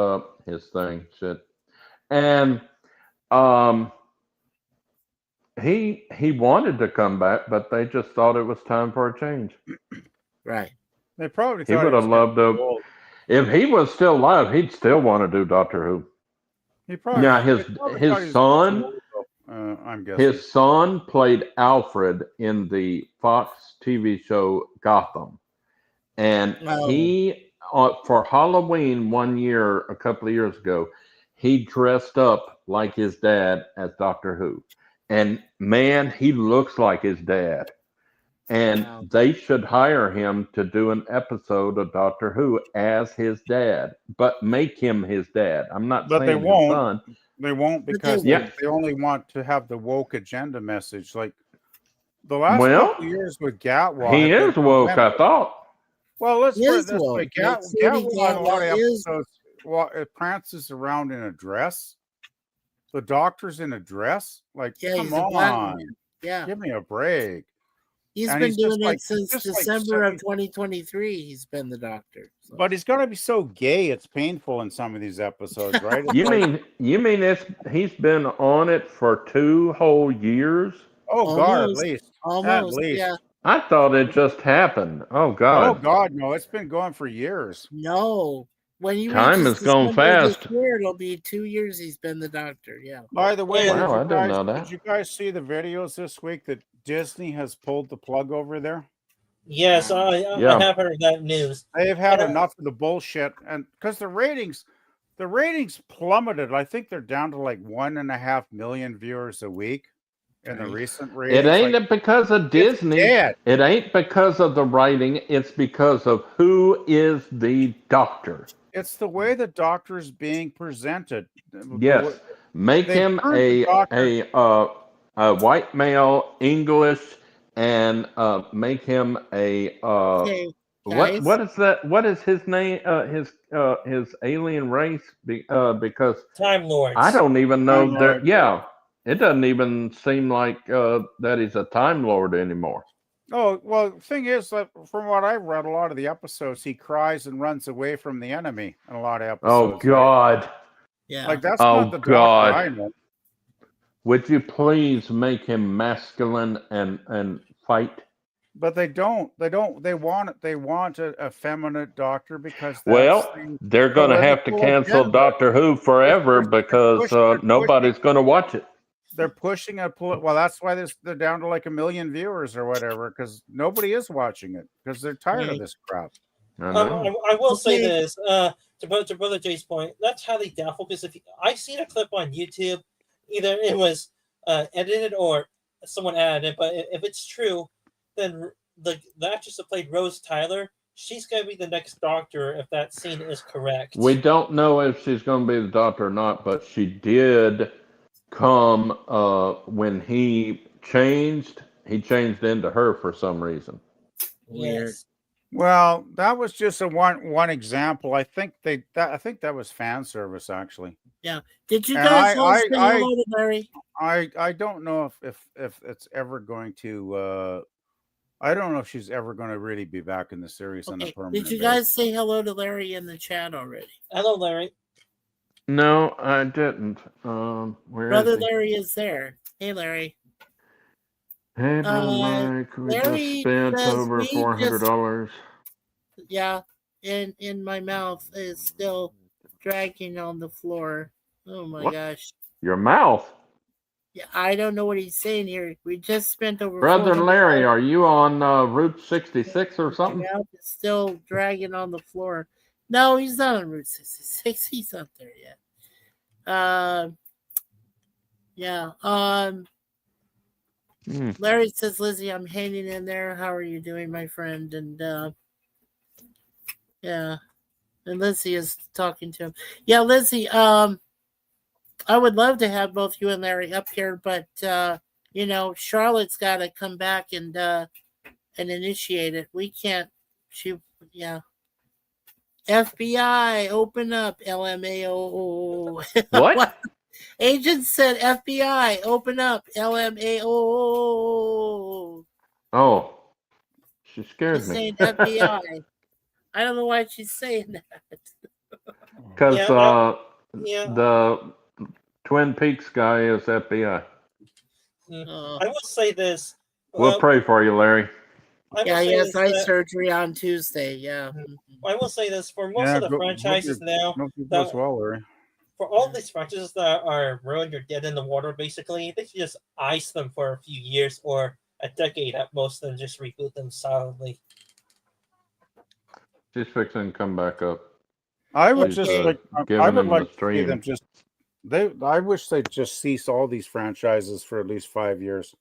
Speaker 3: and he wanted to come back, but they just thought it was time for a change.
Speaker 2: Right.
Speaker 8: They probably
Speaker 3: He
Speaker 8: thought
Speaker 3: would have loved to.
Speaker 8: old.
Speaker 3: If he was still alive, he'd still want to do Doctor Who.
Speaker 8: He probably,
Speaker 3: Now
Speaker 8: they probably thought he
Speaker 3: his
Speaker 8: was
Speaker 3: son.
Speaker 8: old, I'm guessing.
Speaker 3: His son played Alfred in the Fox TV show Gotham. And he, for Halloween a couple of years ago, he dressed up like his dad as Doctor Who. And man, he looks like his dad. And they should hire him to do an episode of Doctor Who as his dad, but make him his dad. I'm not
Speaker 8: But
Speaker 3: saying
Speaker 8: they won't.
Speaker 3: his son.
Speaker 8: They won't because they only want to have the woke agenda message. Like the last couple of years with Gatwa.
Speaker 3: He is woke, I thought.
Speaker 8: Well, let's put it this
Speaker 2: woke.
Speaker 8: way. Gatwa in a lot of episodes it prances around in a dress. The doctor's in a dress. Like, come on.
Speaker 2: Yeah.
Speaker 8: Give me a break.
Speaker 2: He's been doing it since December of 2023. He's been the doctor. So.
Speaker 8: But he's gonna be so gay, it's painful in some of these episodes, right?
Speaker 3: You mean he's been on it for 2 whole years?
Speaker 8: Oh God, at least.
Speaker 2: Yeah.
Speaker 3: I thought it just happened. Oh God.
Speaker 8: Oh God, no! It's been going for years.
Speaker 2: No, when you
Speaker 3: time has gone fast.
Speaker 2: It'll be 2 years. He's been the doctor. Yeah.
Speaker 8: By the way,
Speaker 3: I didn't know that.
Speaker 8: Did you guys see the videos this week that Disney has pulled the plug over there?
Speaker 6: Yes, I have heard that news.
Speaker 8: They've had enough of the bullshit, and because the ratings plummeted. I think they're down to like 1.5 million viewers a week in the recent ratings.
Speaker 3: It ain't because of Disney. It ain't because of the writing. It's because of who is the doctor.
Speaker 8: It's the way the doctor is being presented.
Speaker 3: Yes, make him a white male, English, and make him a what is that? What is his name? His alien race? Because
Speaker 6: Time Lords.
Speaker 3: I don't even know that. Yeah, it doesn't even seem like that he's a Time Lord anymore.
Speaker 8: Oh, well, the thing is that from what I've read, a lot of the episodes, he cries and runs away from the enemy in a lot of episodes.
Speaker 3: Oh, God.
Speaker 8: Right?
Speaker 2: Yeah.
Speaker 8: Like, that's not the
Speaker 3: God.
Speaker 8: doctor I know.
Speaker 3: Would you please make him masculine and fight?
Speaker 8: But they don't. They want a effeminate doctor because
Speaker 3: they're going to have to cancel Doctor Who forever because nobody's going to watch it.
Speaker 8: They're pushing well, that's why they're down to like 1 million viewers or whatever, because nobody is watching it because they're tired of this crap.
Speaker 6: I will say this to Brother Jay's point. That's highly doubtful because I seen a clip on YouTube, either it was edited or someone added it, but if it's true, then the actress that played Rose Tyler, she's going to be the next doctor if that scene is correct.
Speaker 3: We don't know if she's going to be the doctor or not, but she did come when he changed into her for some reason.
Speaker 2: Weird.
Speaker 6: Yes.
Speaker 8: Well, that was just a one example. I think that was fan service actually.
Speaker 2: Yeah. Did you guys all say hello to Mary?
Speaker 8: I don't know if it's ever going to I don't know if she's ever going to really be back in the series on a
Speaker 2: Okay.
Speaker 8: permanent
Speaker 2: Did you
Speaker 8: basis.
Speaker 2: guys say hello to Larry in the chat already?
Speaker 6: Hello, Larry.
Speaker 3: No, I didn't. Where
Speaker 2: Brother
Speaker 3: is he?
Speaker 2: Larry is there. Hey, Larry.
Speaker 3: Hey, Brother Mike, we just
Speaker 2: Larry
Speaker 3: spent
Speaker 2: says
Speaker 3: over
Speaker 2: we
Speaker 3: $400.
Speaker 2: Yeah, in my mouth is still dragging on the floor. Oh my
Speaker 3: What?
Speaker 2: gosh.
Speaker 3: Your mouth.
Speaker 2: Yeah, I don't know what he's saying here. We just spent over
Speaker 3: Brother
Speaker 2: $400.
Speaker 3: Larry, are you on Route 66 or
Speaker 2: My
Speaker 3: something?
Speaker 2: mouth is still dragging on the floor. No, he's not on Route 66. He's not there yet. Yeah. Larry says, Lizzie, I'm hanging in there. How are you doing, my friend? And yeah. And Lizzie is talking to him. Yeah, Lizzie, I would love to have both you and Larry up here, but Charlotte's got to come back and initiate it. We can't. Yeah. FBI, open up. LMAO.
Speaker 3: What?
Speaker 2: Agent said FBI, open up. LMAO.
Speaker 3: Oh, she scared
Speaker 2: She's
Speaker 3: me.
Speaker 2: saying FBI. I don't know why she's saying that.
Speaker 3: Because
Speaker 6: Yeah.
Speaker 3: the Twin Peaks guy is FBI.
Speaker 6: I will say this.
Speaker 3: We'll pray for you, Larry.
Speaker 2: Yeah, he has eye surgery on Tuesday. Yeah.
Speaker 6: I will say this for most of the franchises now.
Speaker 8: Goes well, Larry.
Speaker 6: For all these franchises that are ruined or dead in the water, basically, they should just ice them for a few years or a decade at most, and just reboot them solidly.
Speaker 3: She's fixing to come back up.
Speaker 8: I would just
Speaker 3: She's,
Speaker 8: like. I
Speaker 3: giving
Speaker 8: would
Speaker 3: him
Speaker 8: like
Speaker 3: the
Speaker 8: to see
Speaker 3: stream.
Speaker 8: them just. I wish they'd just cease all these franchises for at least 5 years.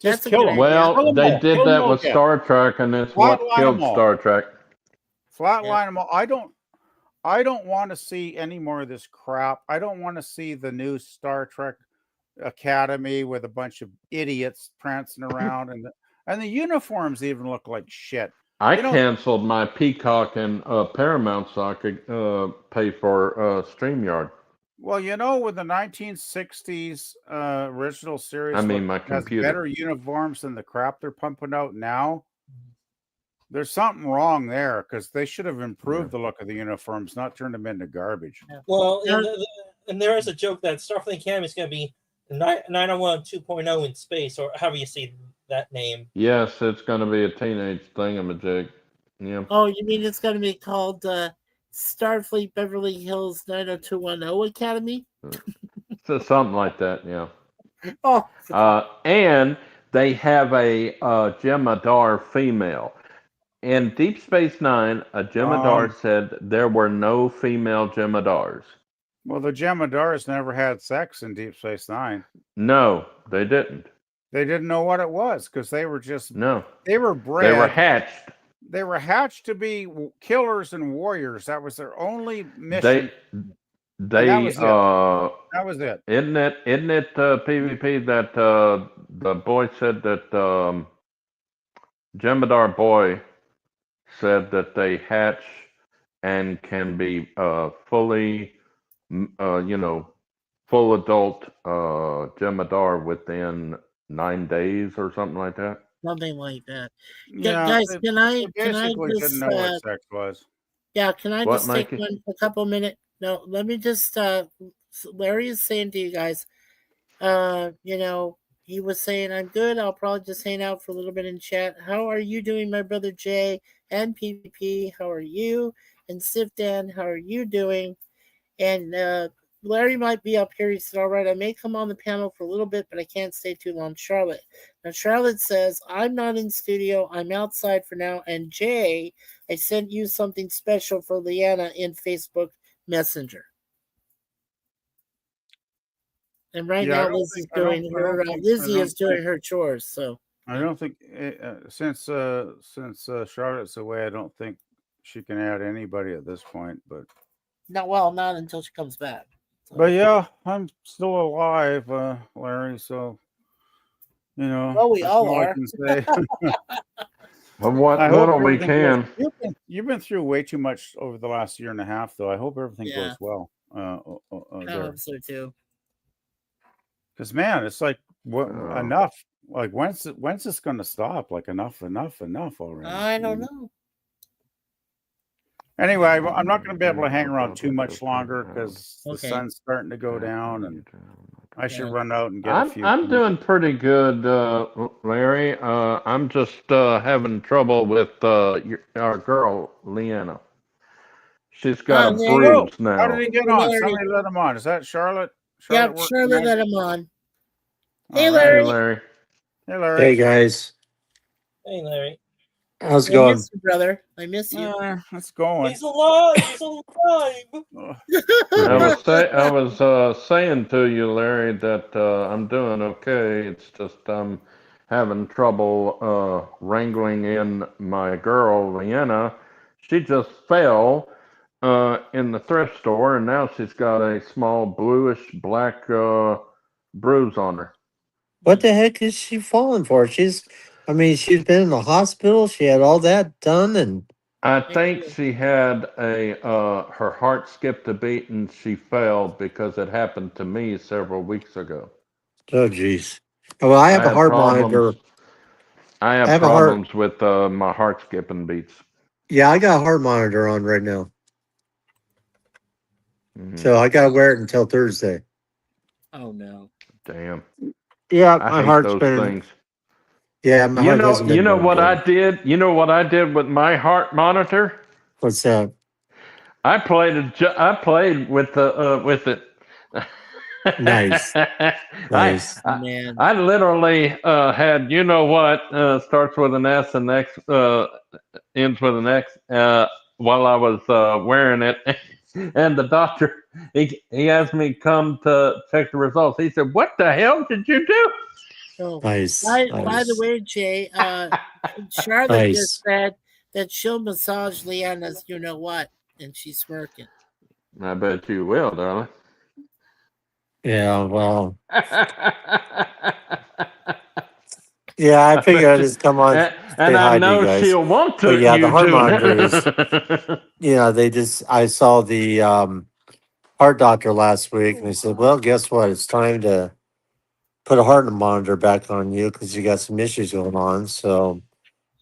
Speaker 8: Just kill them.
Speaker 3: Well, they did
Speaker 8: Kill
Speaker 3: that
Speaker 8: them
Speaker 3: with
Speaker 8: all
Speaker 3: Star Trek, and it's what
Speaker 8: Flatline
Speaker 3: killed
Speaker 8: them all.
Speaker 3: Star Trek.
Speaker 8: Flatline them all. I don't want to see any more of this crap. I don't want to see the new Star Trek Academy with a bunch of idiots prancing around, and the uniforms even look like shit.
Speaker 3: I canceled my Peacock and Paramount so I could pay for StreamYard.
Speaker 8: Well, with the 1960s original series,
Speaker 3: I mean, my
Speaker 8: has
Speaker 3: computer.
Speaker 8: better uniforms than the crap they're pumping out now. There's something wrong there because they should have improved the look of the uniforms, not turned them into garbage.
Speaker 6: Well, and there is a joke that Starfleet Academy is going to be 901 2.0 in space, or however you see that name.
Speaker 3: Yes, it's going to be a teenage thingamajig. Yeah.
Speaker 2: Oh, you mean it's going to be called Starfleet Beverly Hills 90210 Academy?
Speaker 3: So something like that, yeah.
Speaker 2: Oh.
Speaker 3: And they have a Jemadar female. In Deep Space Nine, a Jemadar said there were no female Jemadars.
Speaker 8: Well, the Jemadars never had sex in Deep Space Nine.
Speaker 3: No, they didn't.
Speaker 8: They didn't know what it was because they were just They were bred.
Speaker 3: They were hatched.
Speaker 8: They were hatched to be killers and warriors. That was their only mission. That was it.
Speaker 3: Isn't it PvP that the boy said that Jemadar boy said that they hatch and can be fully, full adult Jemadar within 9 days or something like that.
Speaker 2: Something like that.
Speaker 8: Yeah,
Speaker 2: guys,
Speaker 8: they
Speaker 2: can I
Speaker 8: basically
Speaker 2: just
Speaker 8: didn't know what sex was.
Speaker 2: Yeah, can I
Speaker 3: What,
Speaker 2: just take
Speaker 3: Mikey?
Speaker 2: a couple minutes? No, let me just Larry is saying to you guys, he was saying I'm good. I'll probably just hang out for a little bit in chat. How are you doing, my brother Jay and PvP? How are you? And Sifdan, how are you doing? And Larry might be up here. He said, all right, I may come on the panel for a little bit, but I can't stay too long. Charlotte. Now, Charlotte says, I'm not in studio. I'm outside for now. And Jay, I sent you something special for Leanna in Facebook Messenger. And now Lizzie's doing her. Lizzie is doing her chores. So
Speaker 8: I don't think since Charlotte's away, I don't think she can add anybody at this point. But
Speaker 2: not until she comes back. So.
Speaker 8: But yeah, I'm still alive, Larry. So
Speaker 2: well, we all are.
Speaker 8: I can say.
Speaker 3: Of what little we can.
Speaker 8: You've been through way too much over the last year and a half, though. I hope everything goes well.
Speaker 2: I hope so too.
Speaker 8: Because man, it's like enough. Like when's this going to stop? Like enough already.
Speaker 2: I don't know.
Speaker 8: Anyway, I'm not going to be able to hang around too much longer because the
Speaker 2: Okay.
Speaker 8: sun's starting to go down, and I should run out and get a
Speaker 3: I'm
Speaker 8: few.
Speaker 3: I'm doing pretty good, Larry. I'm just having trouble with our girl Leanna. She's got a
Speaker 2: there you go.
Speaker 3: bruise
Speaker 8: How did
Speaker 3: now.
Speaker 8: he get
Speaker 2: Hey,
Speaker 8: on?
Speaker 2: Larry.
Speaker 8: Somebody let him on. Is that Charlotte?
Speaker 2: Yep,
Speaker 8: works
Speaker 2: Shirley
Speaker 8: tonight?
Speaker 2: let him on.
Speaker 8: All
Speaker 2: Hey,
Speaker 8: right.
Speaker 3: Hey,
Speaker 2: Larry.
Speaker 3: Larry.
Speaker 8: Hey, Larry.
Speaker 9: Hey guys,
Speaker 6: Hey, Larry.
Speaker 9: how's it
Speaker 2: I
Speaker 9: going?
Speaker 2: miss you, brother. I miss you.
Speaker 8: It's going.
Speaker 6: He's alive. He's alive.
Speaker 3: I was saying to you, Larry, that I'm doing okay. It's just I'm having trouble wrangling in my girl Leanna. She just fell in the thrift store, and now she's got a small bluish black bruise on her.
Speaker 9: What the heck is she falling for? I mean, she's been in the hospital. She had all that done, and
Speaker 3: I
Speaker 2: Thank
Speaker 3: think
Speaker 2: you.
Speaker 3: she had her heart skipped a beat and she fell because it happened to me several weeks ago.
Speaker 9: oh geez. Well, I
Speaker 3: I
Speaker 9: have a
Speaker 3: have
Speaker 9: heart
Speaker 3: problems.
Speaker 9: monitor.
Speaker 3: I
Speaker 9: I
Speaker 3: have
Speaker 9: have a heart.
Speaker 3: problems with my heart skipping beats.
Speaker 9: Yeah, I got a heart monitor on right now,
Speaker 3: Mhm.
Speaker 9: so I got to wear it until Thursday.
Speaker 2: Oh no.
Speaker 3: Damn,
Speaker 9: Yeah,
Speaker 3: I
Speaker 9: my
Speaker 3: hate
Speaker 9: heart's
Speaker 3: those
Speaker 9: been.
Speaker 3: things.
Speaker 9: Yeah, my heart hasn't
Speaker 3: You
Speaker 9: been
Speaker 3: know
Speaker 9: doing
Speaker 3: what I
Speaker 9: good.
Speaker 3: did? You know what I did with my heart monitor?
Speaker 9: What's that?
Speaker 3: I played with it.
Speaker 9: Nice,
Speaker 3: I,
Speaker 9: nice.
Speaker 3: I
Speaker 2: Man.
Speaker 3: I literally had you know what starts with an S and X ends with an X while I was wearing it, and the doctor he asked me to come to check the results. He said, "What the hell did you do?"
Speaker 2: So,
Speaker 9: Nice,
Speaker 2: by the
Speaker 9: nice,
Speaker 2: way, Jay, Charlotte just
Speaker 9: nice.
Speaker 2: said that she'll massage Leanna's you know what, and she's smirking.
Speaker 3: I bet you will, darling.
Speaker 9: Yeah, well, yeah. I
Speaker 3: I
Speaker 9: figured I'd
Speaker 3: bet you,
Speaker 9: just come on,
Speaker 3: and
Speaker 9: say
Speaker 3: I
Speaker 9: hi to you
Speaker 3: know
Speaker 9: guys.
Speaker 3: she'll want
Speaker 9: But
Speaker 3: to
Speaker 9: yeah, the
Speaker 3: you
Speaker 9: heart
Speaker 3: to.
Speaker 9: monitor is. They just. I saw the heart doctor last week, and they said, "Well, guess what? It's time to put a heart monitor back on you because you got some issues going on." So,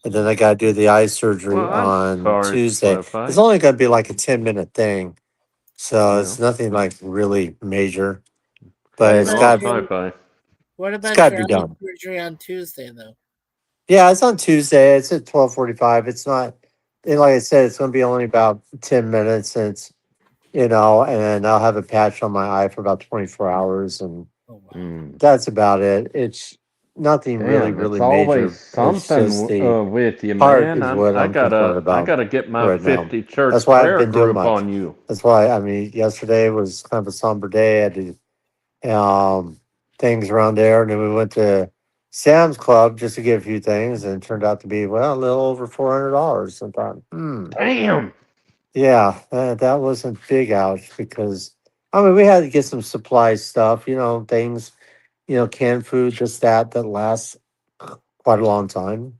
Speaker 9: and then I got to do the eye surgery
Speaker 3: Well, I'm
Speaker 9: on
Speaker 3: sorry to
Speaker 9: Tuesday.
Speaker 3: clarify.
Speaker 9: It's only going to be like a 10-minute thing, so
Speaker 3: Yeah.
Speaker 9: it's nothing like really major.
Speaker 2: What
Speaker 9: But it's
Speaker 2: about
Speaker 3: Oh,
Speaker 9: got
Speaker 3: sci-fi.
Speaker 2: what
Speaker 9: it's
Speaker 2: about
Speaker 9: got to
Speaker 2: your
Speaker 9: be
Speaker 2: eye
Speaker 9: done.
Speaker 2: surgery on Tuesday though?
Speaker 9: Yeah, it's on Tuesday. It's at 12:45. It's not. And like I said, it's going to be only about 10 minutes, and and I'll have a patch on my eye for about 24 hours, and
Speaker 2: Oh wow.
Speaker 3: Mm.
Speaker 9: that's about it. It's nothing really,
Speaker 3: Damn, it's
Speaker 9: really
Speaker 3: always
Speaker 9: major. It's just
Speaker 3: something
Speaker 9: the
Speaker 3: with you,
Speaker 9: heart
Speaker 3: man.
Speaker 9: is what I'm concerned
Speaker 3: I
Speaker 9: about
Speaker 3: gotta get my
Speaker 9: right now.
Speaker 3: 50 church
Speaker 9: That's why I haven't
Speaker 3: prayer
Speaker 9: been doing
Speaker 3: group
Speaker 9: much.
Speaker 3: on you.
Speaker 9: That's why, I mean, yesterday was kind of a somber day. I had to things around there, and then we went to Sam's Club just to get a few things, and it turned out to be, well, a little over $400. I thought,
Speaker 3: Damn.
Speaker 9: yeah, that wasn't big ouch because I mean we had to get some supply stuff, things, canned food, just that lasts quite a long time.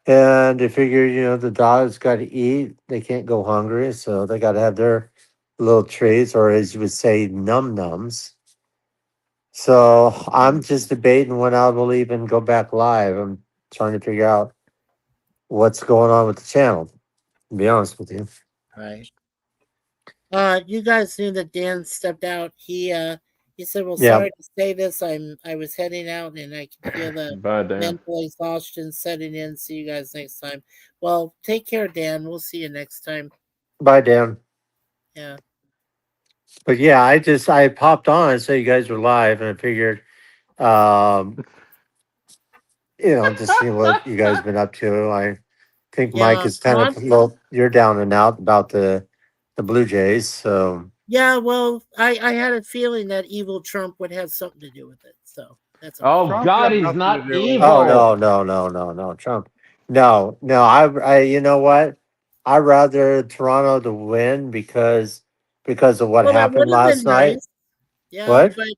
Speaker 9: And they figure, the dogs got to eat; they can't go hungry, so they got to have their little treats, or as you would say, num nums. So I'm just debating when I will even go back live. I'm trying to figure out what's going on with the channel. To be honest with you.
Speaker 2: Right. You guys knew that Dan stepped out. He said, "Well,
Speaker 9: Yeah.
Speaker 2: sorry to say this. I was heading out, and I can feel the
Speaker 3: Bye, Dan.
Speaker 2: mental exhaustion setting in. See you guys next time. Well, take care, Dan. We'll see you next time.
Speaker 9: Bye, Dan.
Speaker 2: Yeah.
Speaker 9: But yeah, I popped on and saw you guys were live, and I figured, um, just seeing what you guys been up to. I think Mike
Speaker 2: Yeah.
Speaker 9: is kind of you're down and out about the Blue Jays. So
Speaker 2: Yeah. Well, I had a feeling that evil Trump would have something to do with it. So that's all.
Speaker 3: Oh
Speaker 8: Trump
Speaker 3: God,
Speaker 8: got
Speaker 3: he's
Speaker 8: nothing to
Speaker 3: not
Speaker 8: do with it.
Speaker 9: oh no,
Speaker 3: evil.
Speaker 9: no, no, no, no, Trump. No. I you know what? I'd rather Toronto to win because of what
Speaker 2: Well, that
Speaker 9: happened
Speaker 2: would have
Speaker 9: last
Speaker 2: been
Speaker 9: night.
Speaker 2: nice. Yeah,
Speaker 9: What?
Speaker 2: but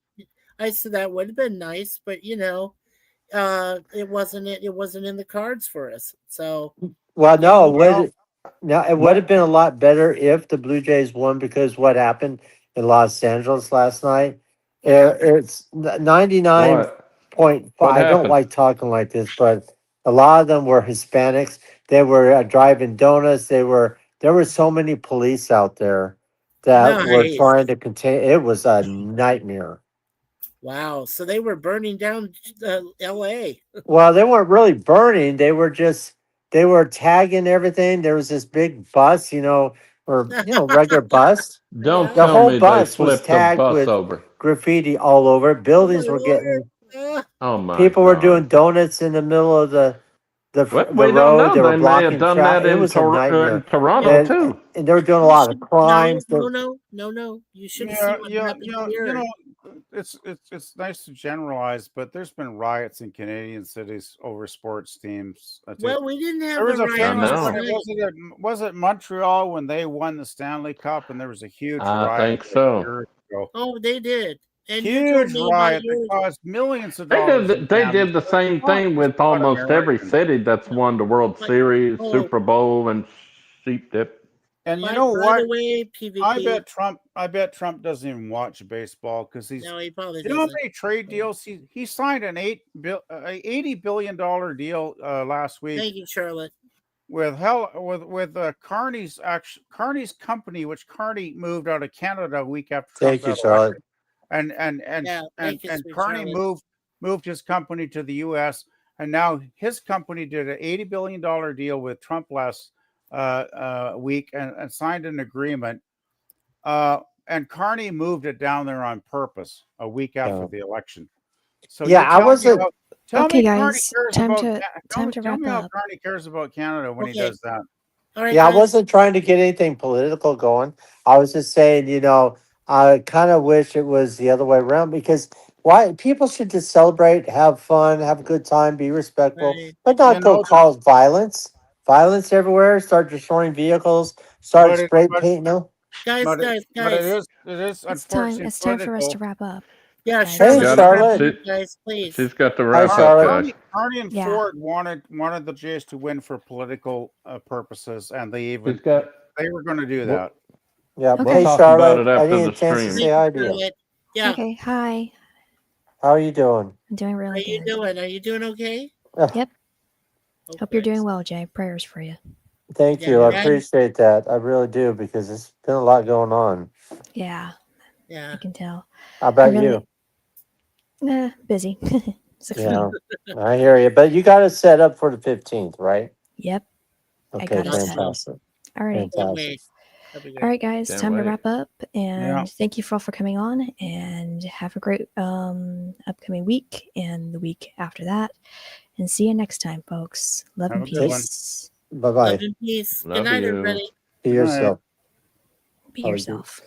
Speaker 2: I said that would have been nice, but it wasn't it wasn't in the cards for us. So
Speaker 9: Well,
Speaker 2: you
Speaker 9: no,
Speaker 2: know,
Speaker 9: it would have been a lot better if the Blue Jays won because what happened in Los Angeles last night? It's 99%
Speaker 3: What?
Speaker 9: point.
Speaker 3: What
Speaker 9: I don't
Speaker 3: happened?
Speaker 9: like talking like this, but a lot of them were Hispanics. They were driving donuts. There were so many police out there that were
Speaker 2: Nice.
Speaker 9: trying to contain. It was a nightmare.
Speaker 2: Wow. So they were burning down L.A.
Speaker 9: Well, they weren't really burning. They were tagging everything. There was this big bus, or regular bus.
Speaker 3: Don't
Speaker 2: Yeah.
Speaker 9: The
Speaker 3: tell
Speaker 9: whole
Speaker 3: me they
Speaker 9: bus was
Speaker 3: flipped the
Speaker 9: tagged
Speaker 3: bus
Speaker 9: with
Speaker 3: over.
Speaker 9: graffiti all over it.
Speaker 2: Oh my
Speaker 9: Buildings were
Speaker 2: lord.
Speaker 9: getting.
Speaker 3: Oh my
Speaker 9: People were doing
Speaker 3: God.
Speaker 9: donuts in the middle of
Speaker 3: Well,
Speaker 9: the
Speaker 3: we don't
Speaker 9: road.
Speaker 3: know.
Speaker 9: They were
Speaker 3: They may have
Speaker 9: blocking
Speaker 3: done that
Speaker 9: traffic. It was a
Speaker 3: in
Speaker 9: nightmare,
Speaker 3: Toronto
Speaker 2: Yeah.
Speaker 3: too.
Speaker 9: and they were doing a
Speaker 2: You
Speaker 9: lot of
Speaker 2: should no,
Speaker 9: crimes.
Speaker 2: no, no, no, no. You should have seen
Speaker 8: Yeah,
Speaker 2: what
Speaker 8: yeah,
Speaker 2: happened here.
Speaker 8: it's nice to generalize, but there's been riots in Canadian cities over sports teams.
Speaker 2: Well, we didn't have
Speaker 8: There
Speaker 2: the
Speaker 8: was a
Speaker 3: I
Speaker 2: riot
Speaker 8: famous
Speaker 2: last
Speaker 8: one.
Speaker 3: know.
Speaker 2: night.
Speaker 8: Was it Montreal when they won the Stanley Cup and there was a huge
Speaker 3: I
Speaker 8: riot
Speaker 3: think
Speaker 8: like
Speaker 3: so.
Speaker 8: years ago.
Speaker 2: Oh, they did. And you told
Speaker 8: Huge
Speaker 2: me about
Speaker 8: riot that
Speaker 2: yours.
Speaker 8: caused millions of
Speaker 3: They
Speaker 8: dollars in
Speaker 3: did. They
Speaker 8: damage.
Speaker 3: did the
Speaker 8: So it's
Speaker 3: same
Speaker 8: not
Speaker 3: thing
Speaker 8: just
Speaker 3: with
Speaker 8: about
Speaker 3: almost every
Speaker 8: Americans.
Speaker 3: city that's won the World
Speaker 2: But
Speaker 3: Series,
Speaker 2: oh,
Speaker 3: Super Bowl, and Sheep Dip.
Speaker 8: And you
Speaker 2: by
Speaker 8: know
Speaker 2: by the
Speaker 8: what?
Speaker 2: way, PvP.
Speaker 8: I bet Trump doesn't even watch baseball because
Speaker 2: No, he probably
Speaker 8: you know how
Speaker 2: doesn't.
Speaker 8: many trade deals he signed an $80 billion deal last week
Speaker 2: Thank you, Charlotte.
Speaker 8: with Carney's company, which Carney moved out of Canada a week after Trump
Speaker 9: Thank you,
Speaker 8: got elected,
Speaker 9: Charlotte.
Speaker 2: Yeah, thank you,
Speaker 8: and
Speaker 2: sweet
Speaker 8: Carney
Speaker 2: Charlotte.
Speaker 8: moved his company to the U.S. and now his company did an $80 billion deal with Trump last week and signed an agreement. And Carney moved it down there on purpose a week after
Speaker 9: Yeah,
Speaker 8: the election. So
Speaker 9: yeah.
Speaker 8: you
Speaker 9: I wasn't.
Speaker 8: tell
Speaker 1: Okay,
Speaker 8: me Carney
Speaker 1: guys,
Speaker 8: cares
Speaker 1: time
Speaker 8: about
Speaker 1: to time to
Speaker 8: tell
Speaker 1: wrap
Speaker 8: me how
Speaker 1: up.
Speaker 8: Carney cares about Canada when he
Speaker 2: Okay.
Speaker 8: does that.
Speaker 2: All right,
Speaker 9: Yeah, I
Speaker 2: guys.
Speaker 9: wasn't trying to get anything political going. I was just saying, I kind of wish it was the other way around because why people should just celebrate, have fun, have a good time, be respectful,
Speaker 2: Right.
Speaker 9: but
Speaker 8: You
Speaker 9: not go
Speaker 8: know,
Speaker 9: cause violence. Violence everywhere. Start destroying vehicles. Start
Speaker 8: but it
Speaker 9: spray
Speaker 8: but
Speaker 9: painting them.
Speaker 2: Guys, guys,
Speaker 8: but it
Speaker 2: guys.
Speaker 8: is
Speaker 1: It's time.
Speaker 8: unfortunately
Speaker 1: It's time for us to
Speaker 8: political.
Speaker 1: wrap up,
Speaker 2: Yeah,
Speaker 1: guys.
Speaker 9: Hey,
Speaker 2: Charlotte,
Speaker 3: Got
Speaker 2: you
Speaker 3: it.
Speaker 2: wrap it
Speaker 9: Charlotte.
Speaker 2: up, guys, please.
Speaker 3: She's got to
Speaker 9: Hi,
Speaker 3: wrap up,
Speaker 9: Charlotte.
Speaker 3: guys.
Speaker 8: Carney and
Speaker 1: Yeah.
Speaker 8: Ford wanted the Jays to win for political purposes, and they
Speaker 3: She's got.
Speaker 8: were going to do
Speaker 3: We'll,
Speaker 8: that.
Speaker 9: Yeah.
Speaker 3: we'll
Speaker 1: Okay.
Speaker 9: Hey,
Speaker 3: talk about
Speaker 9: Charlotte.
Speaker 3: it
Speaker 9: I
Speaker 3: after
Speaker 9: need a
Speaker 3: the
Speaker 9: chance to
Speaker 3: stream.
Speaker 9: say
Speaker 2: Thank you,
Speaker 9: hi to you.
Speaker 2: Charlotte. Yeah.
Speaker 1: Okay. Hi.
Speaker 9: How are you doing?
Speaker 1: I'm doing
Speaker 2: How
Speaker 1: really
Speaker 2: you
Speaker 1: good.
Speaker 2: doing? Are you doing okay?
Speaker 1: Yep.
Speaker 2: Oh,
Speaker 1: Hope you're
Speaker 2: good.
Speaker 1: doing well, Jay. Prayers for you.
Speaker 9: Thank
Speaker 2: Yeah,
Speaker 9: you. I
Speaker 2: and
Speaker 9: appreciate that. I really do because it's been a lot going on.
Speaker 1: Yeah,
Speaker 2: yeah.
Speaker 1: I can tell.
Speaker 9: How
Speaker 1: I
Speaker 9: about
Speaker 1: really,
Speaker 9: you?
Speaker 1: busy.
Speaker 9: Yeah, I hear you. But you got it set up for the 15th, right?
Speaker 1: Yep. I
Speaker 9: Okay,
Speaker 1: got it set.
Speaker 9: fantastic.
Speaker 1: Alrighty.
Speaker 2: Can't
Speaker 9: Fantastic.
Speaker 2: wait. That'd be
Speaker 1: All
Speaker 2: great.
Speaker 1: right, guys.
Speaker 3: Can't
Speaker 1: Time to
Speaker 3: wait.
Speaker 1: wrap up. And
Speaker 8: Yeah.
Speaker 1: thank you for all for coming on. And have a great upcoming week and the week after that. And see you next time, folks. Love
Speaker 8: Have
Speaker 1: and
Speaker 8: a good one.
Speaker 1: peace.
Speaker 9: Bye
Speaker 2: Love
Speaker 9: bye.
Speaker 2: and peace. Good
Speaker 3: Love
Speaker 2: night,
Speaker 3: you.
Speaker 2: everybody.
Speaker 9: Be
Speaker 8: Good night.
Speaker 9: yourself.
Speaker 1: Be
Speaker 9: How are you?
Speaker 1: yourself.